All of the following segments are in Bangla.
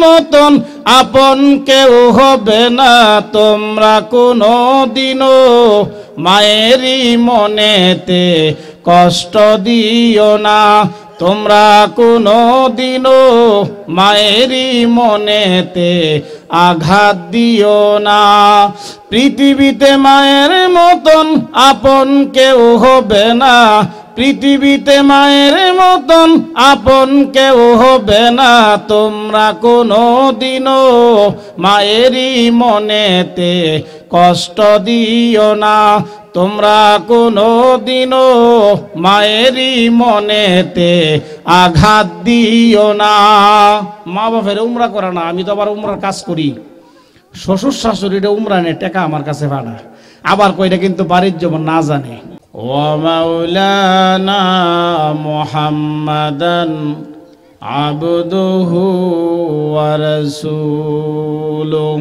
মতন আপন কেউ হবে না তোমরা কোনো দিনও মায়েরই মনেতে কষ্ট দিও না তোমরা কোনো দিনও মায়েরই মনেতে আঘাত দিও না পৃথিবীতে মায়ের মতন আপন কেউ হবে না পৃথিবীতে মায়ের মতন আপন কেউ হবে না তোমরা কোনো দিনও মায়েরই মনেতে কষ্ট দিও না তোমরা কোনো দিনও মায়েরই মনেতে আঘাত দিও না মা বাপের উমরা করে না আমি তো আবার উমরার কাজ করি শ্বশুর শাশুড়িটা উমরা নে টাকা আমার কাছে ভাড়া আবার কইটা কিন্তু বাড়ির যেমন না জানে ومولانا محمدا عبده ورسوله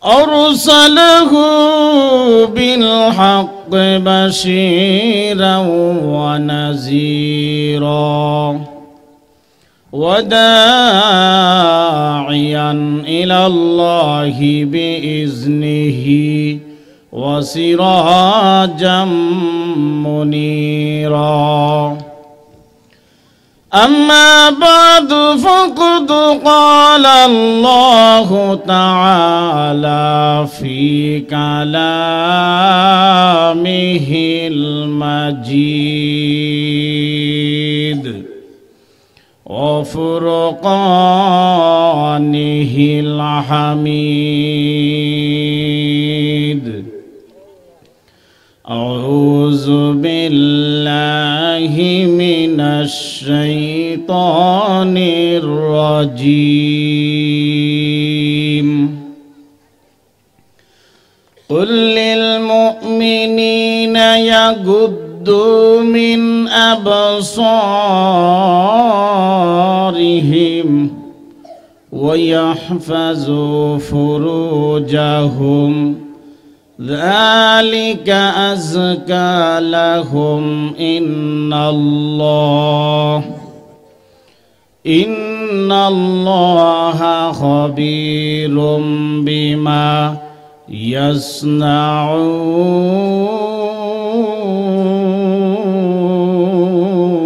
أرسله بالحق بشيرا ونذيرا وداعيا إلى الله بإذنه وسراجا منيرا أما بعد فقد قال الله تعالى في كلامه المجيد وفرقانه الحميد أعوذ بالله من الشيطان الرجيم قل للمؤمنين يغضوا من أبصارهم ويحفظوا فروجهم ذلك أزكى لهم إن الله خبير بما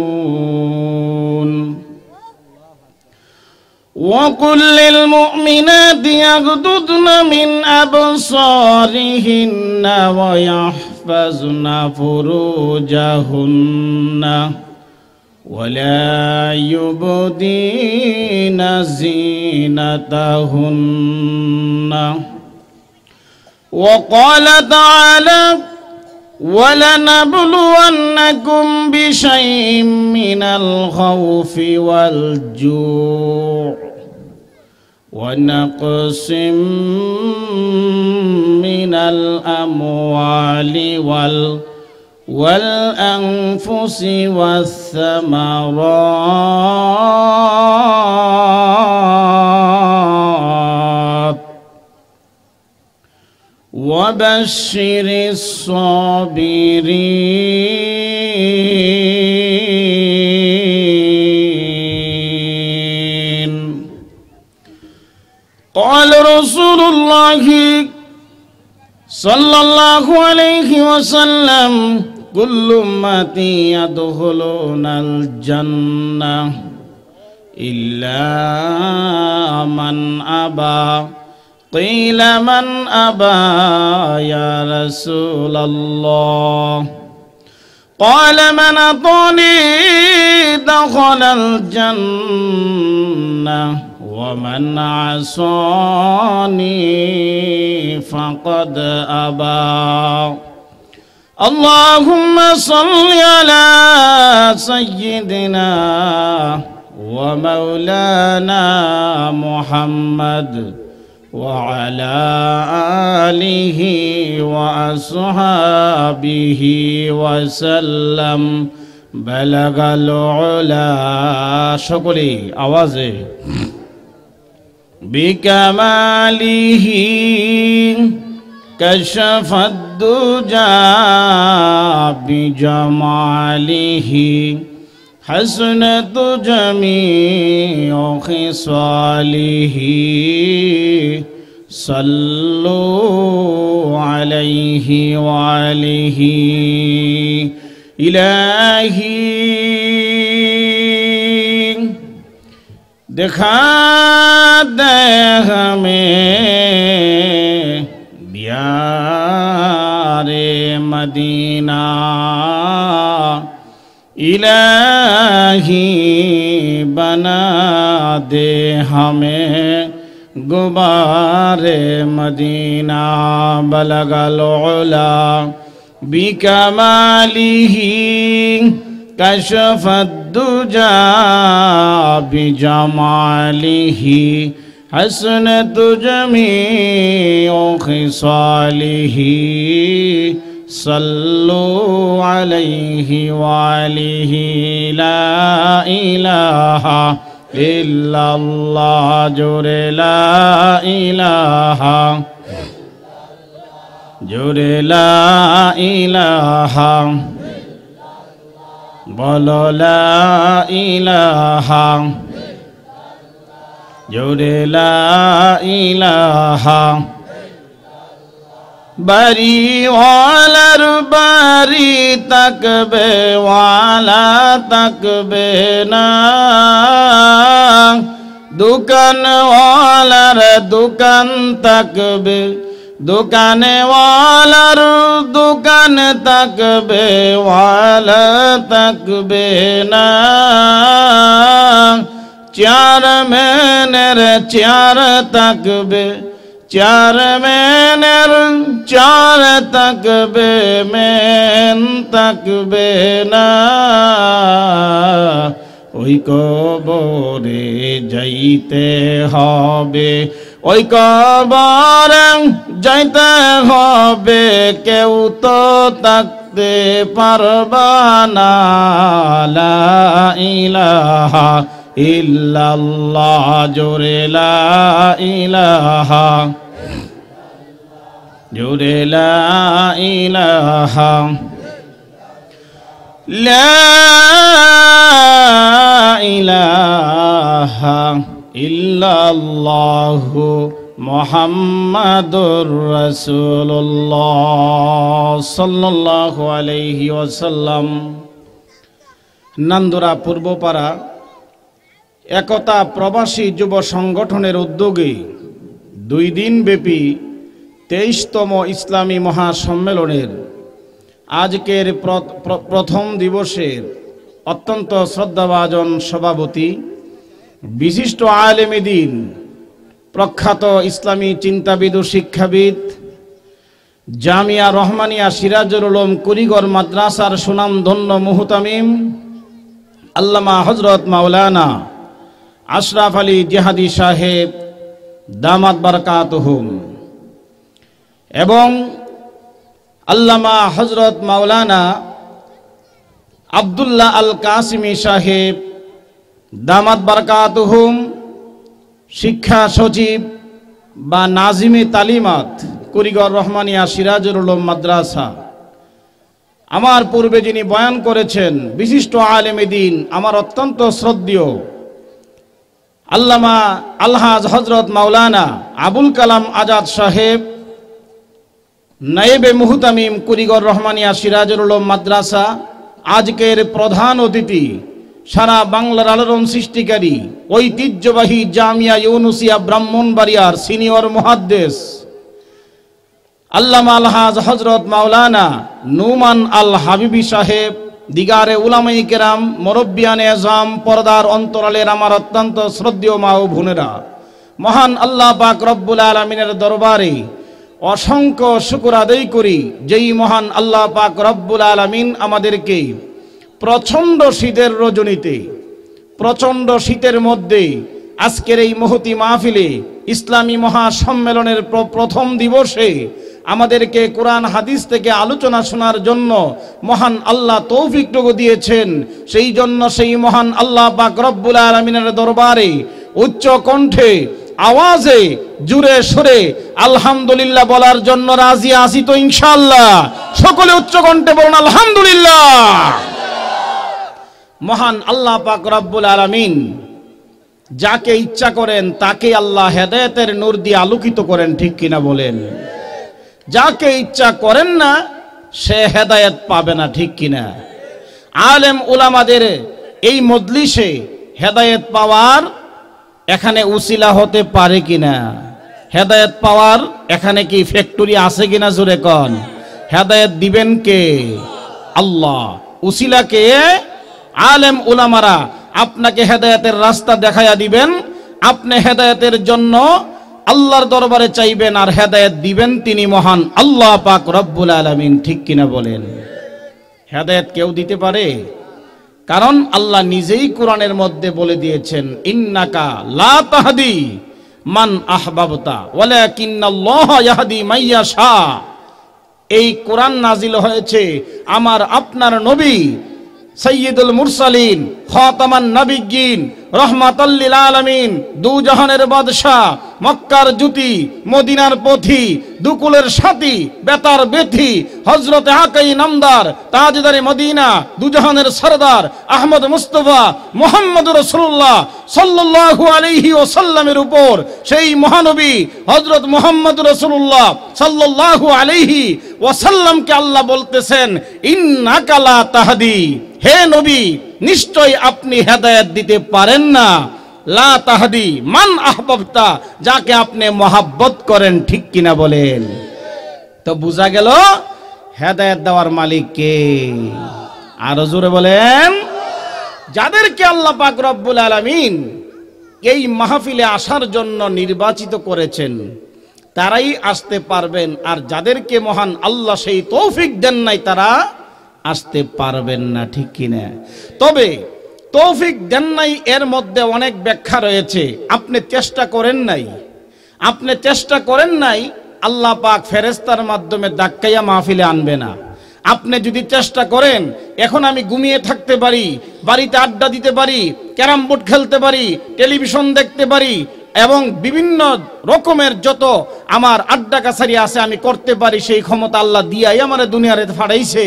يصنعون وقل للمؤمنات يغضضن من أبصارهن ويحفظن فروجهن ولا يبدين زينتهن وقال تعالى ولنبلونكم بشيء من الخوف والجوع ونقص من الأموال والأنفس والثمرات وبشر الصابرين قال رسول الله صلى الله عليه وسلم كل أمتي يدخلون الجنة إلا من أبى قيل من أبى يا رسول الله قال من أطاعني دخل الجنة ومن عصاني فقد أبى اللهم صل على سيدنا ومولانا محمد وعلى آله وأصحابه وسلم بلغ العلا شكري آوازه بكماله كشف الدجى بجماله حسنت جميع خصاله صلوا عليه وآله إلهي दिखा दे हमें दियारे मदीना इलाही बना दे हमें गुबारे मदीना बलगल उला बिकमालिही कशफ दुजा बिजमालिही हसनत जमीउ खिसालिही सल्लु अलैहि वालिही ला इलाहा इल्लल्लाह जोरे ला इलाहा जोरे ला इलाहा बोलो ला इलाहा जोरे ला इलाहा बारी वालर बारी तकबे वाला तकबे ना दुकान वालर दुकान तकबे दुकाने वालर दुकान तकबे वाला तकबे ना चार महीनेर चार तकबे चार महीनेर चार तकबे मेन तकबे ना ওই কবরে যাইতে হবে ওই কবরে যাইতে হবে কেউ তো থাকতে পারবা না লা ইলাহা ইল্লাল্লাহ জোরে লা ইলাহা জোরে লা ইলাহা লা ইলাহা ইল্লাল্লাহু মুহাম্মাদুর রাসূলুল্লাহ সাল্লাল্লাহু আলাইহি ওয়াসাল্লাম। নান্দুরা পূর্বপাড়া একতা প্রবাসী যুব সংগঠনের উদ্যোগে 2 দিন ব্যাপী 23তম ইসলামী মহাসম্মেলনের আজকের প্রথম দিবসের অত্যন্ত শ্রদ্ধাভাজন সভাপতি বিশিষ্ট আলেমে দ্বীন প্রখ্যাত ইসলামী চিন্তাবিদ ও শিক্ষাবিদ জামিয়া রহমানিয়া সিরাজুল উলুম কুড়িঘর মাদ্রাসার সুনামধন্য মুহতামিম আল্লামা হযরত মাওলানা আশরাফ আলী জিহাদি সাহেব দামাত বারাকাতুহুম এবং আল্লামা হযরত মাওলানা আব্দুল্লাহ আল কাসিমি সাহেব দামাত বারাকাতুহুম শিক্ষা সচিব বা নাজিমে তালিমাত কুড়িঘর রহমানিয়া সিরাজুল উলুম মাদ্রাসা। আমার পূর্বে যিনি বয়ান করেছেন বিশিষ্ট আলেমে দ্বীন আমার অত্যন্ত শ্রদ্ধেয় আল্লামা আলহাজ হযরত মাওলানা আবুল কালাম আজাদ সাহেব নায়েবে মুহতামিম কুড়িঘর রহমানিয়া সিরাজুল উলুম মাদ্রাসা, আজকের প্রধান অতিথি সারা বাংলার আলোড়ন সৃষ্টিকারী ঐতিহ্যবাহী জামিয়া ইউনুসিয়া ব্রাহ্মণবাড়িয়ার সিনিয়র মুহাদ্দিস আল্লামা আলহাজ হযরত মাওলানা নুমান আল হাবিবি সাহেব, দিগারে উলামায়ে কেরাম, মুরব্বিয়ানে আযম, পর্দার অন্তরালের আমার অত্যন্ত শ্রদ্ধেয় মা ও বোনেরা, মহান আল্লাহ পাক রব্বুল আলামিনের দরবারে অসংখ্য শুকর আদায় করি যেই মহান আল্লাহ পাক রব্বুল আলামিন আমাদেরকে প্রচণ্ড শীতের রজনীতে প্রচণ্ড শীতের মধ্যে আজকের এই মহতি মাহফিলে ইসলামী মহাসম্মেলনের প্রথম দিবসে আমাদেরকে কোরআন হাদিস থেকে আলোচনা শোনার জন্য মহান আল্লাহ তৌফিকটুকু দিয়েছেন। সেই জন্য সেই মহান আল্লাহ পাক রব্বুল আলামিনের দরবারে উচ্চ কণ্ঠে আওয়াজে জুড়ে সুরে আলহামদুলিল্লাহ বলার জন্য রাজি আছি তো ইনশাআল্লাহ। সকলে উচ্চ কণ্ঠে বলুন আলহামদুলিল্লাহ। মহান আল্লাহ পাক রব্বুল আলামিন যাকে ইচ্ছা করেন তাকে আল্লাহ হেদায়েতের নূর দিয়ে আলোকিত করেন, ঠিক কিনা বলেন? যাকে ইচ্ছা করেন না সে হেদায়েত পাবে না, ঠিক কিনা? আলেম উলামাদের এই মজলিসে হেদায়েত পাওয়ার এখানে উসিলা হতে পারে কিনা? হেদায়েত পাওয়ার এখানে কি ফ্যাক্টরি আছে কিনা? জোরে কোন। হেদায়েত দিবেন কে? আল্লাহ। উসিলা কে? আলেম উলামারা আপনাকে হেদায়েতের রাস্তা দেখাইয়া দিবেন, আপনি হেদায়েতের জন্য আল্লাহর দরবারে চাইবেন, আর হেদায়েত দিবেন তিনি মহান আল্লাহ পাক রব্বুল আলামিন, ঠিক কিনা বলেন? হেদায়েত কেউ দিতে পারে? কারণ আল্লাহ নিজেই কোরআনের মধ্যে বলে দিয়েছেন, ইন্নাকা লা তাহদি মান আহবাবতা ওয়ালাকিন্নাল্লাহা ইয়াহদি মাইয়াশা। এই কোরআন নাজিল হয়েছে আমার আপনার নবী সাইয়্যিদুল মুরসালিন খাতামান নবিয়্যিন রাহমাতাল লিল আলামিন, দু জাহানের বাদশা, মক্কার জ্যোতি, মদিনার পথি, দুকুলের সাথী, বেতার বেথি, হযরত আকাই নামদার, তাজদারে মদিনা, দু জাহানের সরদার আহমদ মুস্তাফা মুহাম্মদুর রাসূলুল্লাহ সাল্লাল্লাহু আলাইহি ওয়াসাল্লামের উপর সেই মহানবী হযরত মুহাম্মদুর রাসূলুল্লাহ সাল্লাল্লাহু আলাইহি ওয়াসাল্লামকে আল্লাহ বলতেছেন, ইন্নাকা লা তাহদি, হে নবী নিশ্চয় আপনি হেদায়েত দিতে পারেন না, লা তাহদি মান আহবাবতা, যাকে আপনি মহাব্বত করেন, ঠিক কিনা বলেন? তো বোঝা গেল হেদায়েত দেওয়ার মালিক কে? আরো জোরে বলেন। যাদেরকে আল্লাহ পাক রব্বুল আলামিন এই মাহফিলে আসার জন্য নির্বাচিত করেছেন তারাই আসতে পারবেন, আর যাদেরকে মহান আল্লাহ সেই তৌফিক দেন নাই তারা আসতে পারবেন না, ঠিক কিনা? তবে তৌফিক দেন নাই এর মধ্যে অনেক ব্যাখ্যা রয়েছে। আপনি চেষ্টা করেন নাই, আপনি চেষ্টা করেন নাই, আল্লাহ পাক ফেরেশতার মাধ্যমে ধাক্কাইয়া মাহফিলে আনবে না। আপনি যদি চেষ্টা করেন, এখন আমি ঘুমিয়ে থাকতে পারি, বাড়িতে আড্ডা দিতে পারি, ক্যারাম বোর্ড খেলতে পারি, টেলিভিশন দেখতে পারি, এবং বিভিন্ন রকমের যত আমার আড্ডা কাছারি আছে আমি করতে পারি, সেই ক্ষমতা আল্লাহ দিয়াই আমার দুনিয়ারে ফাড়াইছে।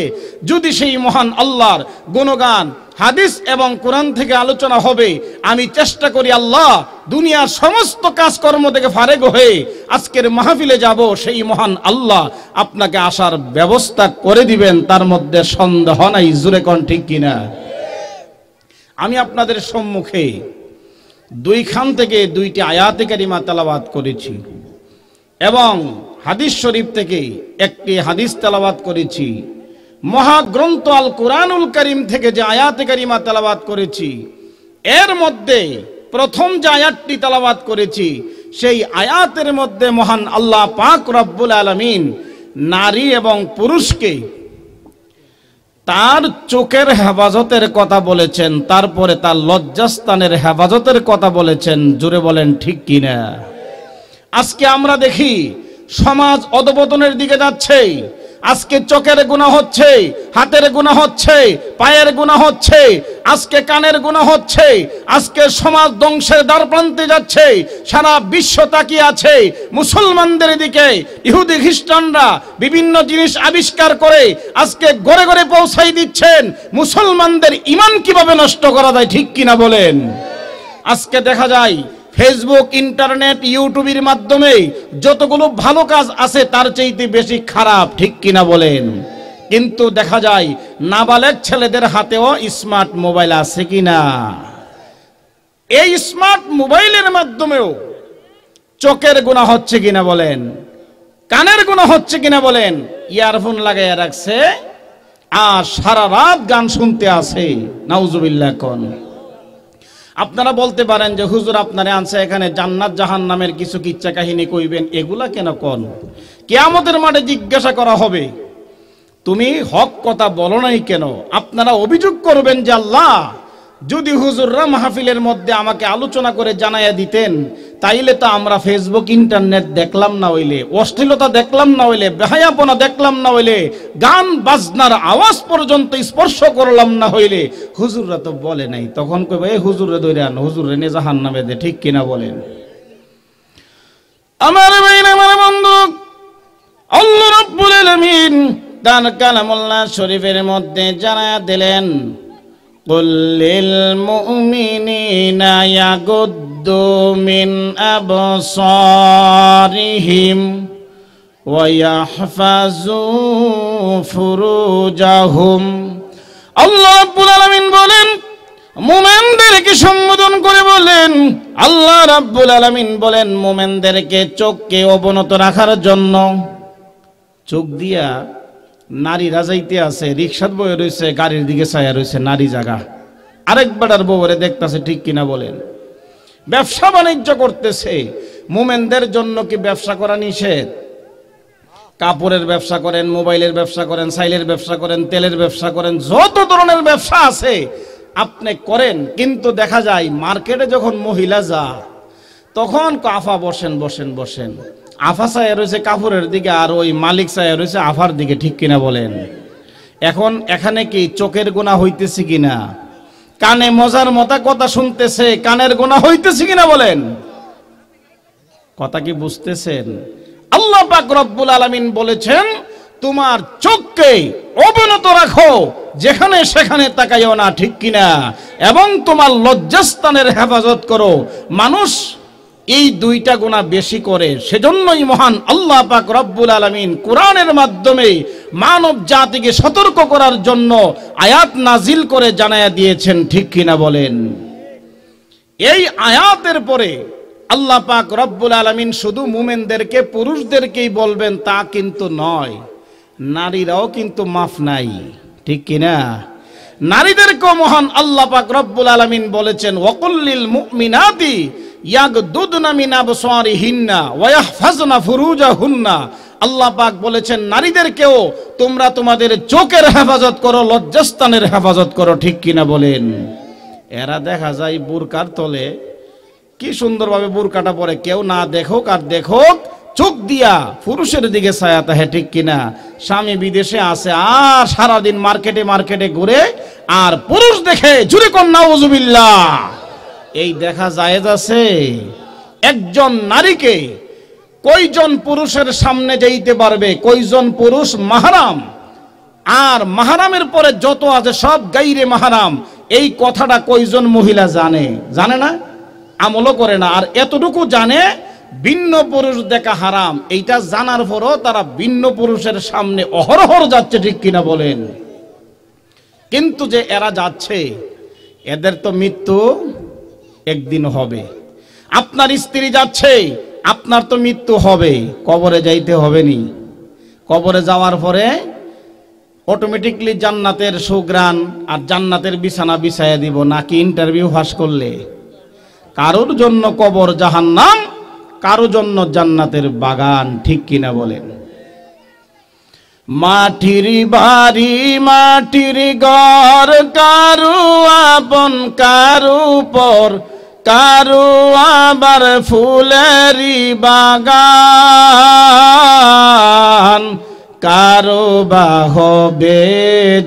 যদি সেই মহান আল্লাহর গুণগান হাদিস এবং কোরআন থেকে আলোচনা হবে, আমি চেষ্টা করি আল্লাহ দুনিয়ার সমস্ত কাজকর্ম থেকে ফারেগ হয়ে আজকের মাহফিলে যাব, সেই মহান আল্লাহ আপনাকে আসার ব্যবস্থা করে দিবেন, তার মধ্যে সন্দেহ নাই। জোরে কোন, ঠিক কিনা? আমি আপনাদের সম্মুখে দুইখান থেকে দুইটি আয়াতে কারিমা তেলাওয়াত করেছি এবং হাদিস শরীফ থেকে একটি হাদিস তেলাওয়াত করেছি। মহাগ্রন্থ আল কুরআনুল কারীম থেকে যে আয়াতে কারিমা তেলাওয়াত করেছি, এর মধ্যে প্রথম যে আয়াতটি তেলাওয়াত করেছি, সেই আয়াতের মধ্যে মহান আল্লাহ পাক রব্বুল আলামিন নারী এবং পুরুষকে তার চোখের হেফাজতের কথা বলেছেন, তারপরে তার লজ্জাস্থানের হেফাজতের কথা বলেছেন। জোরে বলেন, ঠিক কিনা? আজকে আমরা দেখি সমাজ অধপতনের দিকে যাচ্ছে। আজকে চোখের গুনাহ হচ্ছে, হাতের গুনাহ হচ্ছে, পায়ের গুনাহ হচ্ছে, আজকে কানের গুনাহ হচ্ছে। আজকে সমাজ ধ্বংসের দ্বারপ্রান্তে যাচ্ছে। সারা বিশ্ব তাকিয়ে আছে মুসলমানদের দিকে। ইহুদি খ্রিস্টানরা বিভিন্ন জিনিস আবিষ্কার করে আজকে ঘরে ঘরে পৌঁছাই দিচ্ছেন মুসলমানদের ঈমান কিভাবে নষ্ট করা যায়, ঠিক কিনা বলেন? আজকে দেখা যায় ফেসবুক, ইন্টারনেট, ইউটিউবের মাধ্যমে যতগুলো ভালো কাজ আছে তার চাইতে বেশি খারাপ, ঠিক কিনা বলেন? কিন্তু দেখা যায় নাবালেগ ছেলেদের হাতেও স্মার্ট মোবাইল আছে কিনা? এই স্মার্ট মোবাইলের মাধ্যমেও চোখের গুনাহ হচ্ছে কিনা বলেন? কানের গুনাহ হচ্ছে কিনা বলেন? ইয়ারফোন লাগাইয়া রাখছে আর সারা রাত গান শুনতে আছে। নাউজুবিল্লাহ। কোন আপনারা বলতে পারেন যে হুজুর আপনারে আনছে এখানে জান্নাত জাহান্নামের কিছু কিচ্ছা কাহিনী কইবেন, এগুলা কেন কোন? কিয়ামতের মাঠে জিজ্ঞাসা করা হবে তুমি হক কথা বলো নাই কেন? আপনারা অভিযোগ করবেন যে আল্লাহ যদি হুজুররা মাহফিলের মধ্যে আমাকে আলোচনা করে জানাইয়া দিতেন, তাইলে তো আমরা ফেসবুক ইন্টারনেট দেখলাম না হইলে, অশ্লীলতা দেখলাম না হইলে, বেহায়াপনা দেখলাম না হইলে, গান বাজনার আওয়াজ পর্যন্ত স্পর্শ করলাম না হইলে। হুজুররা তো বলে নাই। তখন কইবে এই হুজুরে ধরে আন, হুজুরে নে জাহান্নামে দে, ঠিক কিনা বলেন? আমার ভাইরা, আমার বন্ধু, আল্লাহ রাব্বুল আলামিন তার কালামুল্লাহ শরীফের মধ্যে জানায়া দিলেন, কুল লিল মুমিনিনা ইয়াগুদ্দু মিন আবসারিহিম ওয়া ইয়াহফাজু ফুরুজাহুম। আল্লাহ রাব্বুল আলামিন বলেন, মুমিনদেরকে সম্বোধন করে বলেন, আল্লাহ রাব্বুল আলামিন বলেন মুমিনদেরকে চোখকে অবনত রাখার জন্য। চোখ দিয়া নারীরা যাইতে আছে, রিকশার বয়ে রয়েছে, গাড়ির দিকে চাইয়া রয়েছে, নারী জায়গা আরেক বেটার বউরে দেখতেছে, ঠিক কিনা বলেন? ব্যবসা বাণিজ্য করতেছে, মুমিনদের জন্য কি ব্যবসা করা নিষেধ? কাপড়ের ব্যবসা করেন, মোবাইলের ব্যবসা করেন, সাইলের ব্যবসা করেন, তেলের ব্যবসা করেন, যত ধরনের ব্যবসা আছে আপনি করেন, কিন্তু দেখা যায় মার্কেটে যখন মহিলা যায় তখন আফা বসেন বসেন বসেন, আফা চাইয়া রয়েছে কাপড়ের দিকে আর ওই মালিক চাইয়া রয়েছে আফার দিকে, ঠিক কিনা বলেন? এখন এখানে কি চোখের গুনাহ হইতেছে কিনা? কানে মজার মতো কথা শুনতেছে, কানের গুনাহ হইতেছে কিনা বলেন? কথা কি বুঝতেছেন? আল্লাহ পাক রব্বুল আলামিন বলেছেন তোমার চোখকে অবনত রাখো, যেখানে সেখানে তাকাইও না, ঠিক কিনা? এবং তোমার লজ্জাস্থানের হেফাজত করো। মানুষ এই দুইটা গুনাহ বেশি করে, সেজন্যই মহান আল্লাহ পাক রব্বুল আলামিন কোরআনের মাধ্যমে মানব জাতিকে সতর্ক করার জন্য আয়াত নাজিল করে জানায়া দিয়েছেন, ঠিক কিনা বলেন? এই আয়াতের পরে আল্লাহ পাক রব্বুল আলামিন শুধু মুমিনদেরকে, পুরুষদেরকেই বলবেন তা কিন্তু নয়, নারীরাও কিন্তু মাফ নাই, ঠিক কিনা? নারীদেরকেও মহান আল্লাহ পাক রব্বুল আলামিন বলেছেন ওয়াকুল্লিল মুমিনাতি ইয়াগদুদনা মিন আবসারিহিন্না ওয়া ইয়াহফাজনা ফুরুজাহুন্না। আল্লাহ পাক বলেছেন নারীদেরকেও তোমরা তোমাদের চোখের হেফাজত করো, লজ্জাস্থানের হেফাজত করো, ঠিক কিনা বলেন? এরা দেখা যায় বুরকার তলে কি সুন্দরভাবে বুরকাটা পরে, কেউ না দেখুক আর দেখুক, চোখ দিয়া পুরুষের দিকে ছায়া তাহে, ঠিক কিনা? স্বামী বিদেশে আছে আর সারাদিন মার্কেটে মার্কেটে ঘুরে আর পুরুষ দেখে, জুরে কোন নাউজুবিল্লাহ। এই দেখা জায়েজ আছে? একজন নারীকে কয়জন পুরুষের সামনে যাইতে পারবে, কয়জন পুরুষ মাহরাম, আর মাহরামের পরে যত আছে সব গাইরে মাহরাম, এই কথাটা কয়জন মহিলা জানে? জানে না, আমলও করে না। আর এতটুকু জানে ভিন্ন পুরুষ দেখা হারাম, এইটা জানার পরও তারা ভিন্ন পুরুষের সামনে অহরহর যাচ্ছে, ঠিক কিনা বলেন? কিন্তু যে এরা যাচ্ছে, এদের তো মৃত্যু একদিন হবে। আপনার স্ত্রী যাচ্ছে, আপনার তো মৃত্যু হবে, কবরে যাইতে হবে নি? কবরে যাওয়ার পরে অটোমেটিকলি জান্নাতের সুগ্রাণ আর জান্নাতের বিছানা বিছাইয়া দিব, নাকি ইন্টারভিউ পাস করলে? কারোর জন্য কবর জাহান্নাম, কারোর জন্য জান্নাতের বাগান, ঠিক কিনা বলেন? মাটির বাড়ি মাটির ঘর, কারু আপন কারু পর, কারু আবার ফুলেরই বাগান, কারো বা হবে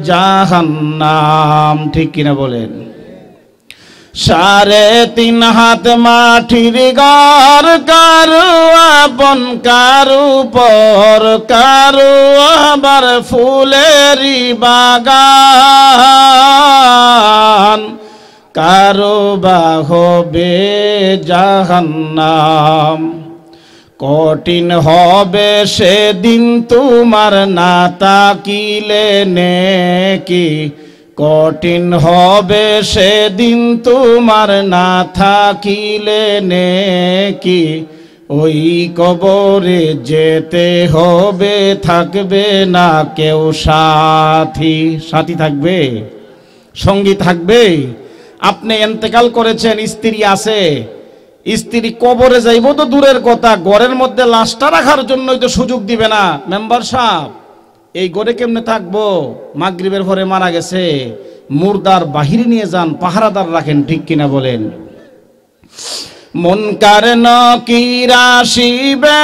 জাহান্নাম, ঠিক কিনা বলেন? 3.5 হাত মাটির ঘর, কারু আপন কারু পর, কারু আবার ফুলেরই বাগান, কারো বা হবে জাহান্নাম। কঠিন হবে সেদিন তোমার না তাকিলে নেকি, কঠিন হবে সেদিন তোমার না থাকিলে নেকি, ওই কবরে যেতে হবে, থাকবে না কেউ সাথী। সাথী থাকবে, সঙ্গী থাকবে। আপনি ইন্তেকাল করেছেন, স্ত্রী আছে, স্ত্রী কবরে যাইব তো দূরের কথা, ঘরের মধ্যে লাশটা রাখার জন্যই তো সুযোগ দিবে না। মেম্বার সাহেব, এই ঘরে কেমনে থাকবো? মাগরিবের পরে মারা গেছে, মুর্দার বাহিরে নিয়ে যান, পাহারাদার রাখেন, ঠিক কিনা বলেন? মুনকার নাকির আসিবে,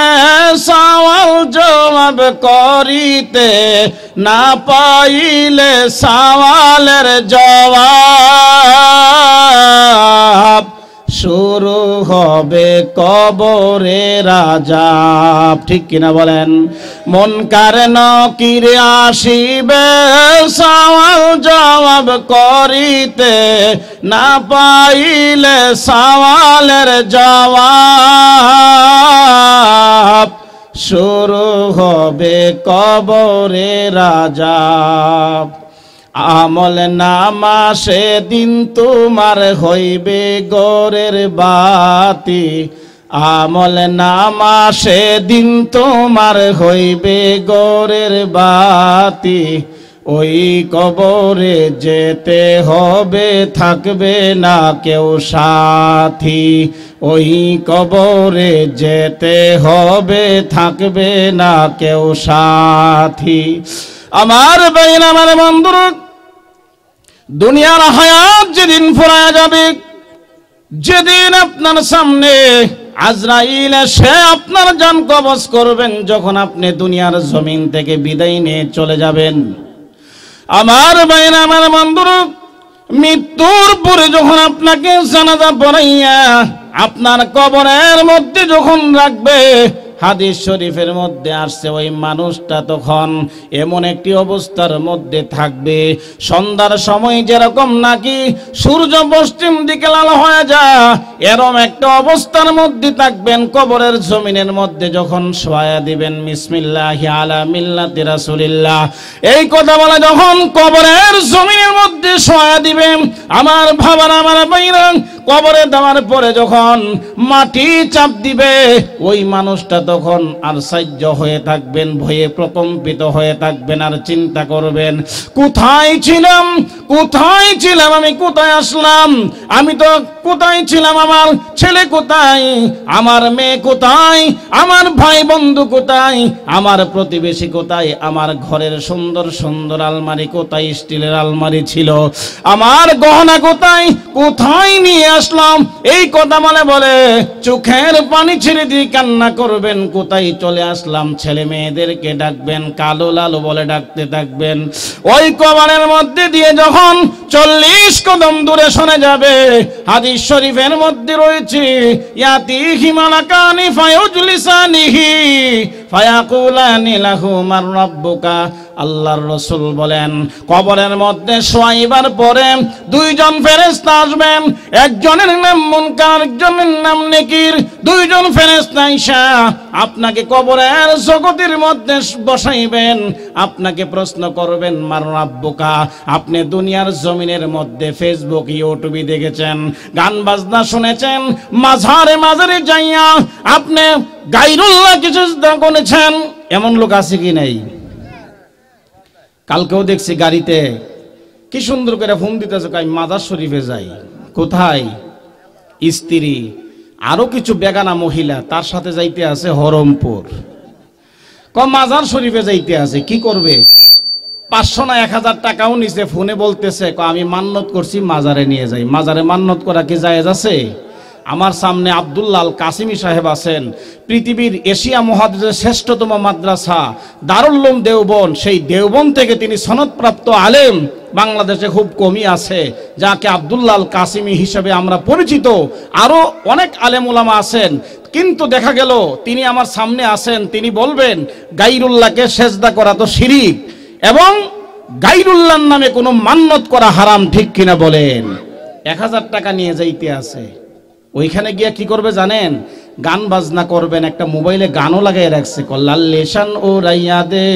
সওয়াল জবাব করিতে, না পাইলে সওয়ালের জবাব, শুরু হবে কবরের আযাব। ঠিক কিনা বলেন? মুনকার নাকির আসিবে সওয়াল জবাব করিতে, না পাইলে সওয়ালের জবাব শুরু হবে কবরের আযাব। আমল নামা সেদিন তোমার হইবে গোরের বাতি, আমল নামা সেদিন তোমার হইবে গোরের বাতি। ওই কবরে যেতে হবে, থাকবে না কেউ সাথী। ওই কবরে যেতে হবে, থাকবে না কেউ সাথী। আমার বাইন, আমার বন্ধুরা, দুনিয়ার হায়াত যেদিন ফুরায় যাবে, যেদিন আপনার সামনে আজরাইল এসে আপনার জান কবজ করবেন, যখন আপনি দুনিয়ার জমিন থেকে বিদায় নিয়ে চলে যাবেন, আমার বাইন, আমার বন্ধুরা, মৃত্যুর পরে যখন আপনাকে জানাজা পড়াইয়া আপনার কবরের মধ্যে যখন রাখবে, হাদিস শরীফের মধ্যে আসছে ওই মানুষটা তখন এমন একটি অবস্থার মধ্যে থাকবে, সন্ধ্যার সময় যেরকম নাকি সূর্য পশ্চিম দিকে লাল হয়ে যায়, এরকম একটা অবস্থার মধ্যে থাকবেন। কবরের জমিনের মধ্যে যখন শোয়া দিবেন, বিসমিল্লাহি আলা মিল্লাতি রাসূলিল্লাহ, এই কথা বলে যখন কবরের জমিনের মধ্যে শোয়া দিবেন, আমার ভাবারা, আমার ভাইরা, কবরে দেওয়ার পরে যখন মাটি চাপ দিবে, ওই মানুষটা তখন আর সাহায্য হয়ে থাকবেন, ভয়ে প্রকম্পিত হয়ে থাকবেন, আর চিন্তা করবেন, কোথায় ছিলাম, কোথায় ছিলাম, আমি কোথায় আসলাম, আমি তো কোথায় ছিলাম, আমার ছেলে কোথায়, আমার মেয়ে কোথায়, আমার ভাই বন্ধু কোথায়, আমার প্রতিবেশী কোথায়, আমার ঘরের সুন্দর সুন্দর আলমারি কোথায়, স্টিলের আলমারি ছিল, আমার গহনা কোথায়, কোথায় নিয়ে আসলাম। এই কথা বলে চোখের পানি ছেড়ে দিয়ে কান্না করবেন, কোথায় চলে আসলাম। ছেলে মেয়েদেরকে ডাকবেন, কালো লালু বলে ডাকতে থাকবেন। ওই কবরের মধ্যে দিয়ে যখন 40 কদম দূরে সরে যাবে, হাদিস শরীফের মধ্যে রয়েছে, ইয়াতিহি মালাকানি ফায়ুজলিসানিহি ফায়াকুলানি লাহু মার রাব্বুকা। আল্লাহর রাসূল বলেন, কবরের মধ্যে শোয়াইবার পরে দুইজন ফেরেশতা আসবেন, একজনের নাম মুনকার, একজনের নাম নেকির। দুইজন ফেরেশতা এসে আপনাকে কবরের জগতের মধ্যে বসাইবেন, আপনাকে প্রশ্ন করবেন, মার রাব্বুকা, আপনি দুনিয়ার জমিনের মধ্যে ফেসবুক, ইউটিউবে দেখেছেন, গান বাজনা শুনেছেন, মাঝারে মাঝারে যাইয়া আপনি গায়রুল্লাহকে সিজদা করেছেন, এমন লোক আছে কি নাই? কালকেও দেখছি গাড়িতে কি সুন্দর করে ফোন দিতেছে, আমি মাজার শরীফে যাই। কোথায়? স্ত্রী আরো কিছু বেগানা মহিলা তার সাথে যাইতে আছে হরমপুর, মাজার শরীফে যাইতে আছে। কি করবে? 500 না 1000 টাকাও নিছে, ফোনে বলতেছে আমি মান্নত করছি, মাজারে নিয়ে যাই। মাজারে মান্নত করা কি জায়েজ আছে? আমার সামনে আব্দুল্লাহ আল কাসিমি সাহেব আছেন, পৃথিবীর এশিয়া মহাদেশের শ্রেষ্ঠতম মাদ্রাসা দারুল উলুম দেওবন্দ, সেই দেওবন্দ থেকে তিনি সনদপ্রাপ্ত আলেম। বাংলাদেশে খুব কমই আছে যাকে আব্দুল্লাহ আল কাসিমি হিসেবে আমরা পরিচিত। আরো অনেক আলেম ওলামা আছেন, কিন্তু দেখা গেল তিনি আমার সামনে আছেন, তিনি বলবেন গায়রুল্লাহকে সেজদা করা তো শিরিক, এবং গায়রুল্লাহর নামে কোনো মান্নত করা হারাম। ঠিক কিনা বলেন? 1000 টাকা নিয়ে যাইতে আছে, ওইখানে গিয়া কি করবে জানেন? গান বাজনা করবেন, একটা মোবাইলে গানও লাগাই রাখছে, লাল লিশান ও রাইয়া দে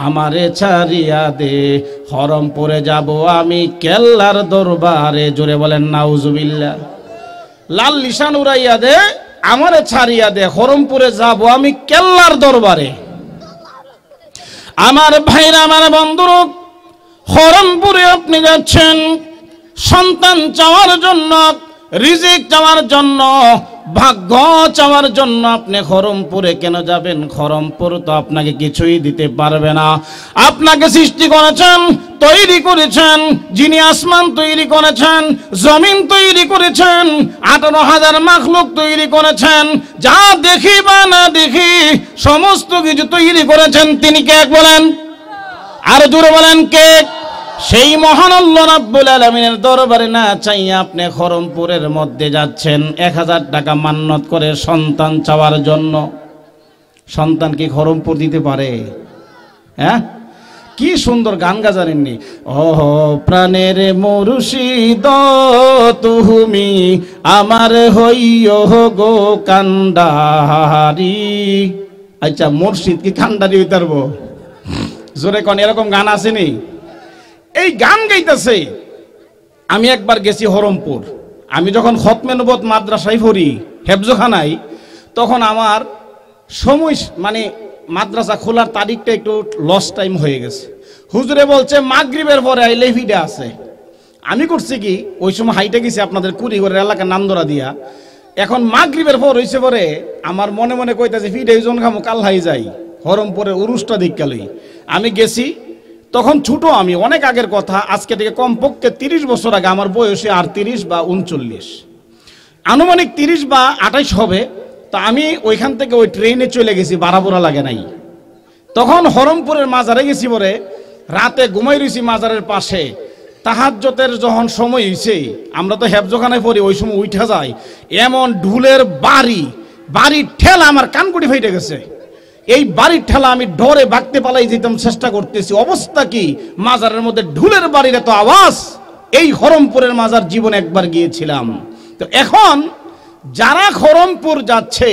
আমারে ছাড়িয়া দে, হরমপুরে যাব আমি কেল্লার দরবারে। জোরে বলেন নাউজুবিল্লাহ। লাল লিশান উড়াইয়া দে আমারে ছাড়িয়া দে, হরমপুরে যাব আমি কেল্লার দরবারে। আমার ভাইরা, আমার বন্ধুরা, হরমপুরে আপনি যাচ্ছেন সন্তান চাওয়ার জন্য, রিজিক চাওয়ার জন্য, ভাগ্য চাওয়ার জন্য। আপনি হরমপুরে কেন যাবেন? হরমপুর তো আপনাকে কিছুই দিতে পারবে না। আপনাকে সৃষ্টি করেছেন, তৈরি করেছেন যিনি, আসমান তৈরি করেছেন, জমিন তৈরি করেছেন, 18,000 মাখলুক তৈরি করেছেন, যা দেখি বা না দেখি সমস্ত কিছু তৈরি করেছেন তিনি। কে বলেন? আর জোরে বলেন কে? সেই মহান আল্লাহ রাব্বুল আলামিনের দরবারে না চাইয়া আপনি খরমপুরের মধ্যে যাচ্ছেন 1000 টাকা মান্নত করে সন্তান চাওয়ার জন্য। সন্তান কি খরমপুর দিতে পারে? হ্যাঁ, কি সুন্দর গান গাজারেননি। ওহ প্রাণের মুর্শিদ তুমি আমার হইও গো কান্ডারি। আচ্ছা, মুর্শিদ কি কান্ডারি হইতে পারবো? জোরে কোন, এরকম গান আসেনি? এই গান গাইতেছে। আমি একবার গেছি হরমপুর। আমি যখন খতমে নবুয়ত মাদ্রাসায় পড়ি হেফজখানায়, তখন আমার সময় মানে মাদ্রাসা খোলার তারিখটা একটু লস টাইম হয়ে গেছে। হুজুরে বলছে মাগরিবের পরে আইলে ভিডে আছে। আমি করছি কি, ওই সময় হাইটে গেছি আপনাদের কুড়িগড়ের এলাকার নান্দরা দিয়া। এখন মাগরিবের পর হয়েছে পরে আমার মনে মনে কইতাছে ভিডে জন খামো কাল হাই যাই হরমপুরের উরুসটা দিককালই। আমি গেছি, তখন ছোট, আমি অনেক আগের কথা, আজকে থেকে কমপক্ষে 30 বছর আগে। আমার বয়সে আর 30 বা 39, আনুমানিক 30 বা 28 হবে। তা আমি ওইখান থেকে ওই ট্রেনে চলে গেছি, বারাবোরা লাগে নাই। তখন হরমপুরের মাজারে গেছি পরে, রাতে ঘুমাই রয়েছি মাজারের পাশে। তাহাজ্জুদের যখন সময় হয়েছে, আমরা তো হেফজখানায় পড়ি, ওই সময় উঠা যায়, এমন ঢুলের বাড়ির ঠেলা আমার কানকুটি ফেটে গেছে। এই বাড়ির ঠেলা আমি ডরে ভাগতে পালাই যেতাম, চেষ্টা করতেছি। অবস্থা কি, মাজারের মধ্যে ঢুলের বাড়ির এত আওয়াজ। এই হরমপুরের মাজার জীবনে একবার গিয়েছিলাম। তো এখন যারা খরমপুর যাচ্ছে,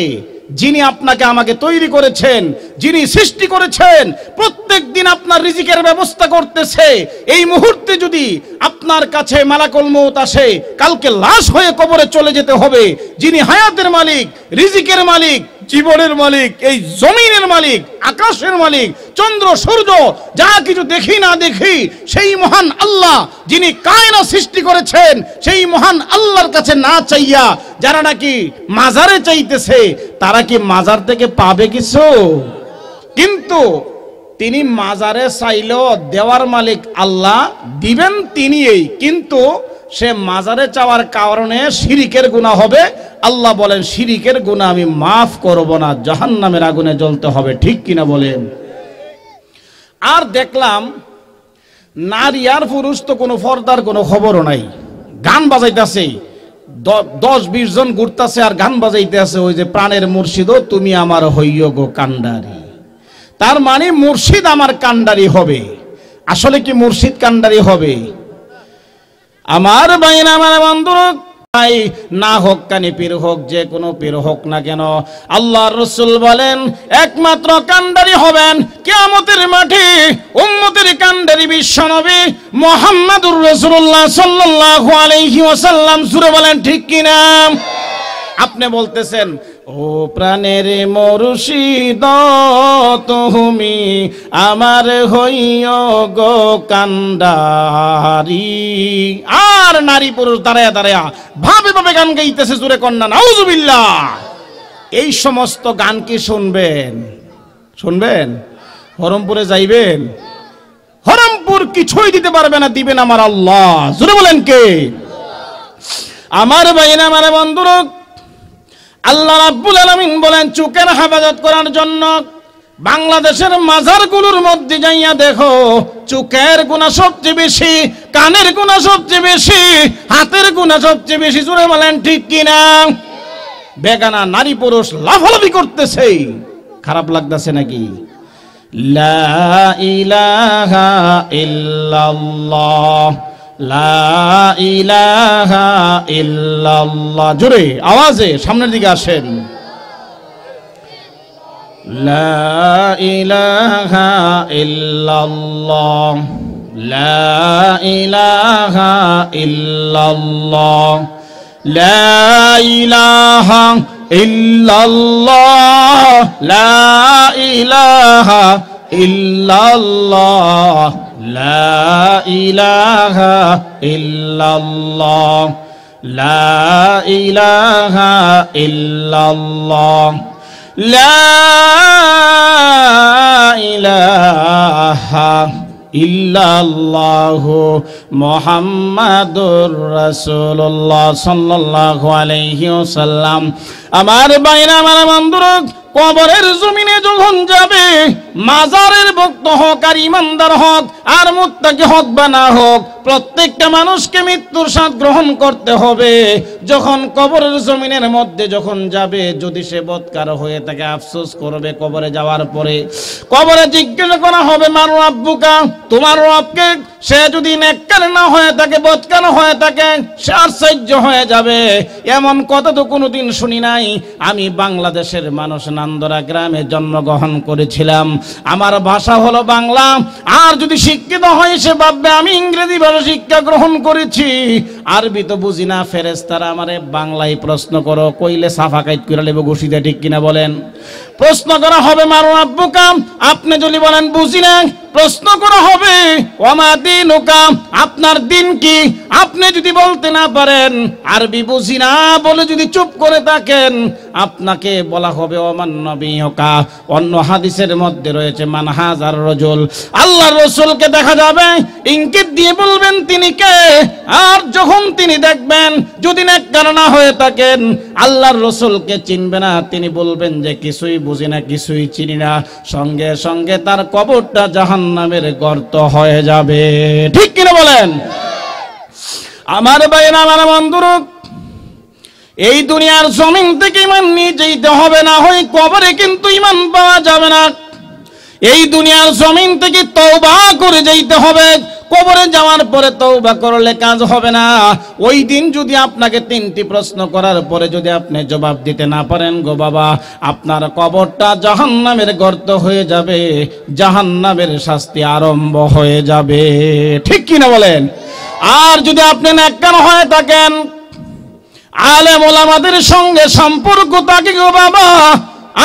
যিনি আপনাকে আমাকে তৈরি করেছেন, যিনি সৃষ্টি করেছেন, প্রত্যেক দিন আপনার রিজিকের ব্যবস্থা করতেছে। এই মুহূর্তে যদি আপনার কাছে মালাকুল মউত আসে, কালকে লাশ হয়ে কবরে চলে যেতে হবে। যিনি হায়াতের মালিক, রিজিকের মালিক, জীবনের মালিক, এই জমিনের মালিক, আকাশের মালিক, চন্দ্র সূর্য যা কিছু দেখি না দেখি, সেই মহান আল্লাহ যিনি কায়নাত সৃষ্টি করেছেন, সেই মহান আল্লাহর কাছে না চাইয়া যারা নাকি মাজারে চাইতেছে, তারা কি মাজার থেকে পাবে কিছু? কিন্তু তিনি মাজারে চাইলেও দেওয়ার মালিক আল্লাহ, দিবেন তিনিই। কিন্তু সে মাজারে চাওয়ার কারণে শিরিকের গুনাহ হবে। আল্লাহ বলেন শিরিকের গুনাহ আমি মাফ করব না, জাহান্নামের আগুনে জ্বলতে হবে। ঠিক কিনা বলেন? আর দেখলাম নারী আর পুরুষ তো কোনো পর্দার কোনো খবরও নাই, গান বাজাইতেছে, 10-20 জন ঘুরতেছে আর গান বাজাইতে আছে। ওই যে প্রাণের মুর্শিদ তুমি আমার হইও গো কান্ডারি। তার মানে মুর্শিদ আমার কান্ডারি হবে। আসলে কি মুর্শিদ কান্ডারি হবে? আমার বাইনা, আমার বন্ধুরা, না হোক কানি পীর হোক, যে কোনো পীর হোক না কেন, আল্লাহর রাসূল বলেন একমাত্র কান্ডারি হবেন কিয়ামতের মাঠে উম্মতের কান্ডারি বিশ্বনবী মুহাম্মদুর রাসূলুল্লাহ সাল্লাল্লাহু আলাইহি ওয়াসাল্লাম। সূরা বলেন ঠিক কিনা? আপনি বলতেছেন ও প্রাণের মুর্শিদ তুমি আমার হইও গো কান্ডারি। আর নারী পুরুষ দাঁড়ায়া দাঁড়ায়া ভাবে ভাবে গান গাইতেছে, জোরে কন্যা নাউজুবিল্লাহ। এই সমস্ত গান কি শুনবেন? শুনবেন? হরমপুরে যাইবেন? হরমপুর কিছুই দিতে পারবে না, দিবেন আমার আল্লাহ। জোরে বলেন কে? আমার ভাইরা, আমার বন্ধুরা, আল্লাহ রাব্বুল আলামিন বলেন চোখের হেফাজত করার জন্য বাংলাদেশের মাজারগুলোর মধ্যে যাইয়া দেখো, চোখের গুনাহ সবচেয়ে বেশি, কানের গুনাহ সবচেয়ে বেশি, হাতের গুনাহ সবচেয়ে বেশি। জোরে বলেন ঠিক কিনা? বেগানা নারী পুরুষ লাফালাফি করতেছে, খারাপ লাগতেছে নাকি? লা ইলাহা ইল্লাল্লাহ, লা ইলাহা ইল্লাল্লাহ। জোরে আওয়াজে সামনের দিকে আসেন। লা ইলাহা ইল্লাল্লাহ, লা ইলাহা ইল্লাল্লাহ, লা ইলাহা ইল্লাল্লাহ, লা ইলাহা ইল্লাল্লাহ, লা ইলাহা ইল্লাল্লাহ, লা ইলাহা ইল্লাল্লাহ, লা ইলাহা ইল্লাল্লাহু মুহাম্মাদুর রাসূলুল্লাহ সাল্লাল্লাহু আলাইহি ওয়াসাল্লাম। আমার ভাইরা, আমার বন্ধুরা, কবরের জমিনে যখন যাবে মাজারের ভক্ত হোক আর ইমানদার হোক আর মুত্তাকি হোক বা না হোক, প্রত্যেকটা মানুষকে মৃত্যুর স্বাদ গ্রহণ করতে হবে। যখন কবরের জমিনের মধ্যে যখন যাবে, যদি সে বদকার হয়ে থাকে আফসোস করবে। কবরে যাওয়ার পরে কবরে জিজ্ঞাসা করা হবে মান রাব্বুকা, তোমার রবকে। সে যদি নেককার না হয়ে থাকে, বদকার হয়ে থাকে, সে আশ্চর্য হয়ে যাবে। এমন কথা তো কোনোদিন শুনি নাই। আমি বাংলাদেশের মানুষ, নান্দরা গ্রামে জন্মগ্রহণ করেছিলাম, আমার ভাষা হলো বাংলা। আর যদি শিক্ষিত হয় সে ভাববে আমি ইংরেজি ভাষা শিক্ষা গ্রহণ করেছি, আরবি তো বুঝি না। ফেরেশতারা আমারে বাংলায় প্রশ্ন করো, কইলে সাফা কাইট করে লেবো ঘুষিতে, ঠিক কিনা বলেন? প্রশ্ন করা হবে মান রাব্বুকা, আপনি যদি বলেন বুঝি না, প্রশ্ন করা হবে ওমা দীনুকা, আপনার দিন কি? আপনি যদি বলতে না পারেন, আরবি বুঝি না বলে যদি চুপ করে থাকেন, আপনাকে বলা হবে ওমান নবিয়ুকা। অন্য হাদিসের মধ্যে রয়েছে মান হাজার রাজুল, আল্লাহর রাসূলকে দেখা যাবে, ইঙ্গিত দিয়ে বলবেন তিনি কে। আর যখন তিনি দেখবেন যদি নেককার না হয়ে থাকেন, আল্লাহর রাসূলকে চিনবে না, তিনি বলবেন যে কিছুই বুঝি না, কিছুই চিনি না। সঙ্গে সঙ্গে তার কবরটা জাহান্নামের গর্ত হয়ে যাবে, ঠিক কিনা বলেন? আমার ভাইরা, আমার বন্ধুরা, এই দুনিয়ার জমিন থেকে ইমান নিয়ে যেতে হবে, না হয় কবরে কিন্তু ইমান পাওয়া যাবে না। এই দুনিয়ার জমিন থেকে তওবা করে যেতে হবে। কবরে যাওয়ার পরে তওবা করলে কাজ হবে না। ওই দিন যদি আপনাকে 3টি প্রশ্ন করার পরে যদি আপনি জবাব দিতে না পারেন, গো বাবা, আপনার কবরটা জাহান্নামের গর্ত হয়ে যাবে, জাহান্নামের শাস্তি আরম্ভ হয়ে যাবে, ঠিক কিনা বলেন? আর যদি আপনি নেককার হয়ে থাকেন, আলেম ওলামাদের সঙ্গে সম্পর্ক থাকে, গো বাবা,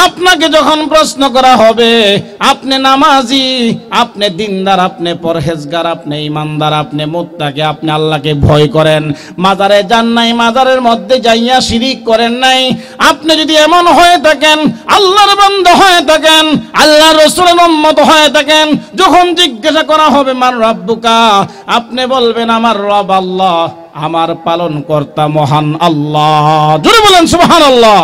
আপনাকে যখন প্রশ্ন করা হবে আপনি নামাজি, আপনি দিনদার, আপনি পরহেজগার, আপনি ইমানদার, আপনি মুত্তাকি, আপনি আল্লাহকে ভয় করেন, মাজারে যান নাই, মাজারের মধ্যে যাইয়া শিরিক করেন নাই, আপনি যদি এমন হয়ে থাকেন, আল্লাহর বান্দা হয়ে থাকেন, আল্লাহর রাসূলের উম্মত হয়ে থাকেন, যখন জিজ্ঞাসা করা হবে মান রাব্বুকা, আপনি বলবেন আমার রব আল্লাহ, আমার পালনকর্তা মহান আল্লাহ। জোরে বলেন সুবহানাল্লাহ।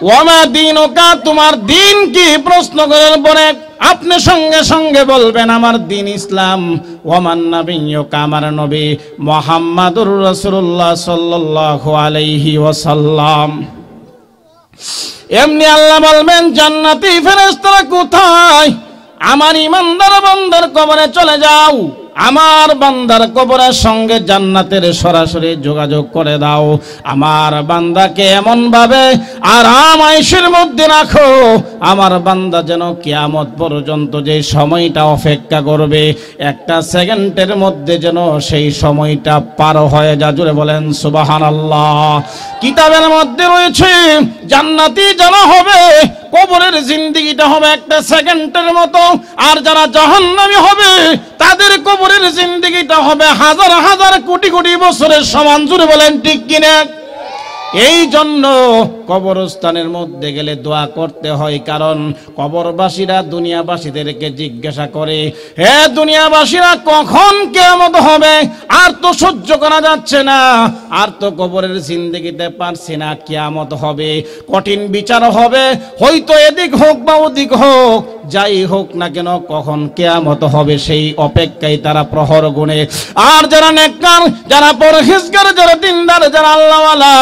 ওয়ামা দীনুকা, তোমার দিন কি? প্রশ্ন করার পরে আপনি সঙ্গে সঙ্গে বলবেন আমার দিন ইসলাম। ওয়ামান নাবিয়্যুকা, আমার নবী মুহাম্মাদুর রাসূলুল্লাহ সাল্লাল্লাহু আলাইহি ওয়াসাল্লাম। এমনি আল্লাহ বলবেন জান্নাতি ফেরেশতারা কোথায়? আমার ইমানদার বান্দার কবরে চলে যাও, আমার বান্দার কবরের সঙ্গে জান্নাতের সরাসরি যোগাযোগ করে দাও। আমার বান্দাকে এমন ভাবে আরাম আয়েশের মধ্যে রাখো, আমার বান্দা যেন কিয়ামত পর্যন্ত যে সময়টা অপেক্ষা করবে, একটা সেকেন্ডের মধ্যে যেন সেই সময়টা পার হয়ে যায়। জোরে বলেন সুবহানাল্লাহ। কিতাবের মধ্যে রয়েছে জান্নাতি যারা হবে কবরের জিন্দেগিটা হবে একটা সেকেন্ডের মতো, আর যারা জাহান্নামী হবে তাদের কবরের জিন্দেগিটা হবে হাজার হাজার কোটি কোটি বছরের সমান। জুড়ে বলেন ঠিক কিনা? এই জন্য কবরস্থানের মধ্যে গেলে দোয়া করতে হয়, কারণ কবরবাসীরা দুনিয়াবাসীদেরকে জিজ্ঞাসা করে, হে দুনিয়াবাসীরা কখন কিয়ামত হবে? আর তো সহ্য করা যাচ্ছে না, আর তো কবরের জিন্দেগিতে পারছি না, কিয়ামত হবে, কঠিন বিচার হবে, হয়তো এদিক হোক বা ওদিক হোক, যাই হোক না কেন কখন কিয়ামত হবে সেই অপেক্ষায় তারা প্রহর গুনে। আর যারা নেককার, যারা পরহেজগার, যারা দিনদার, যারা আল্লাহওয়ালা,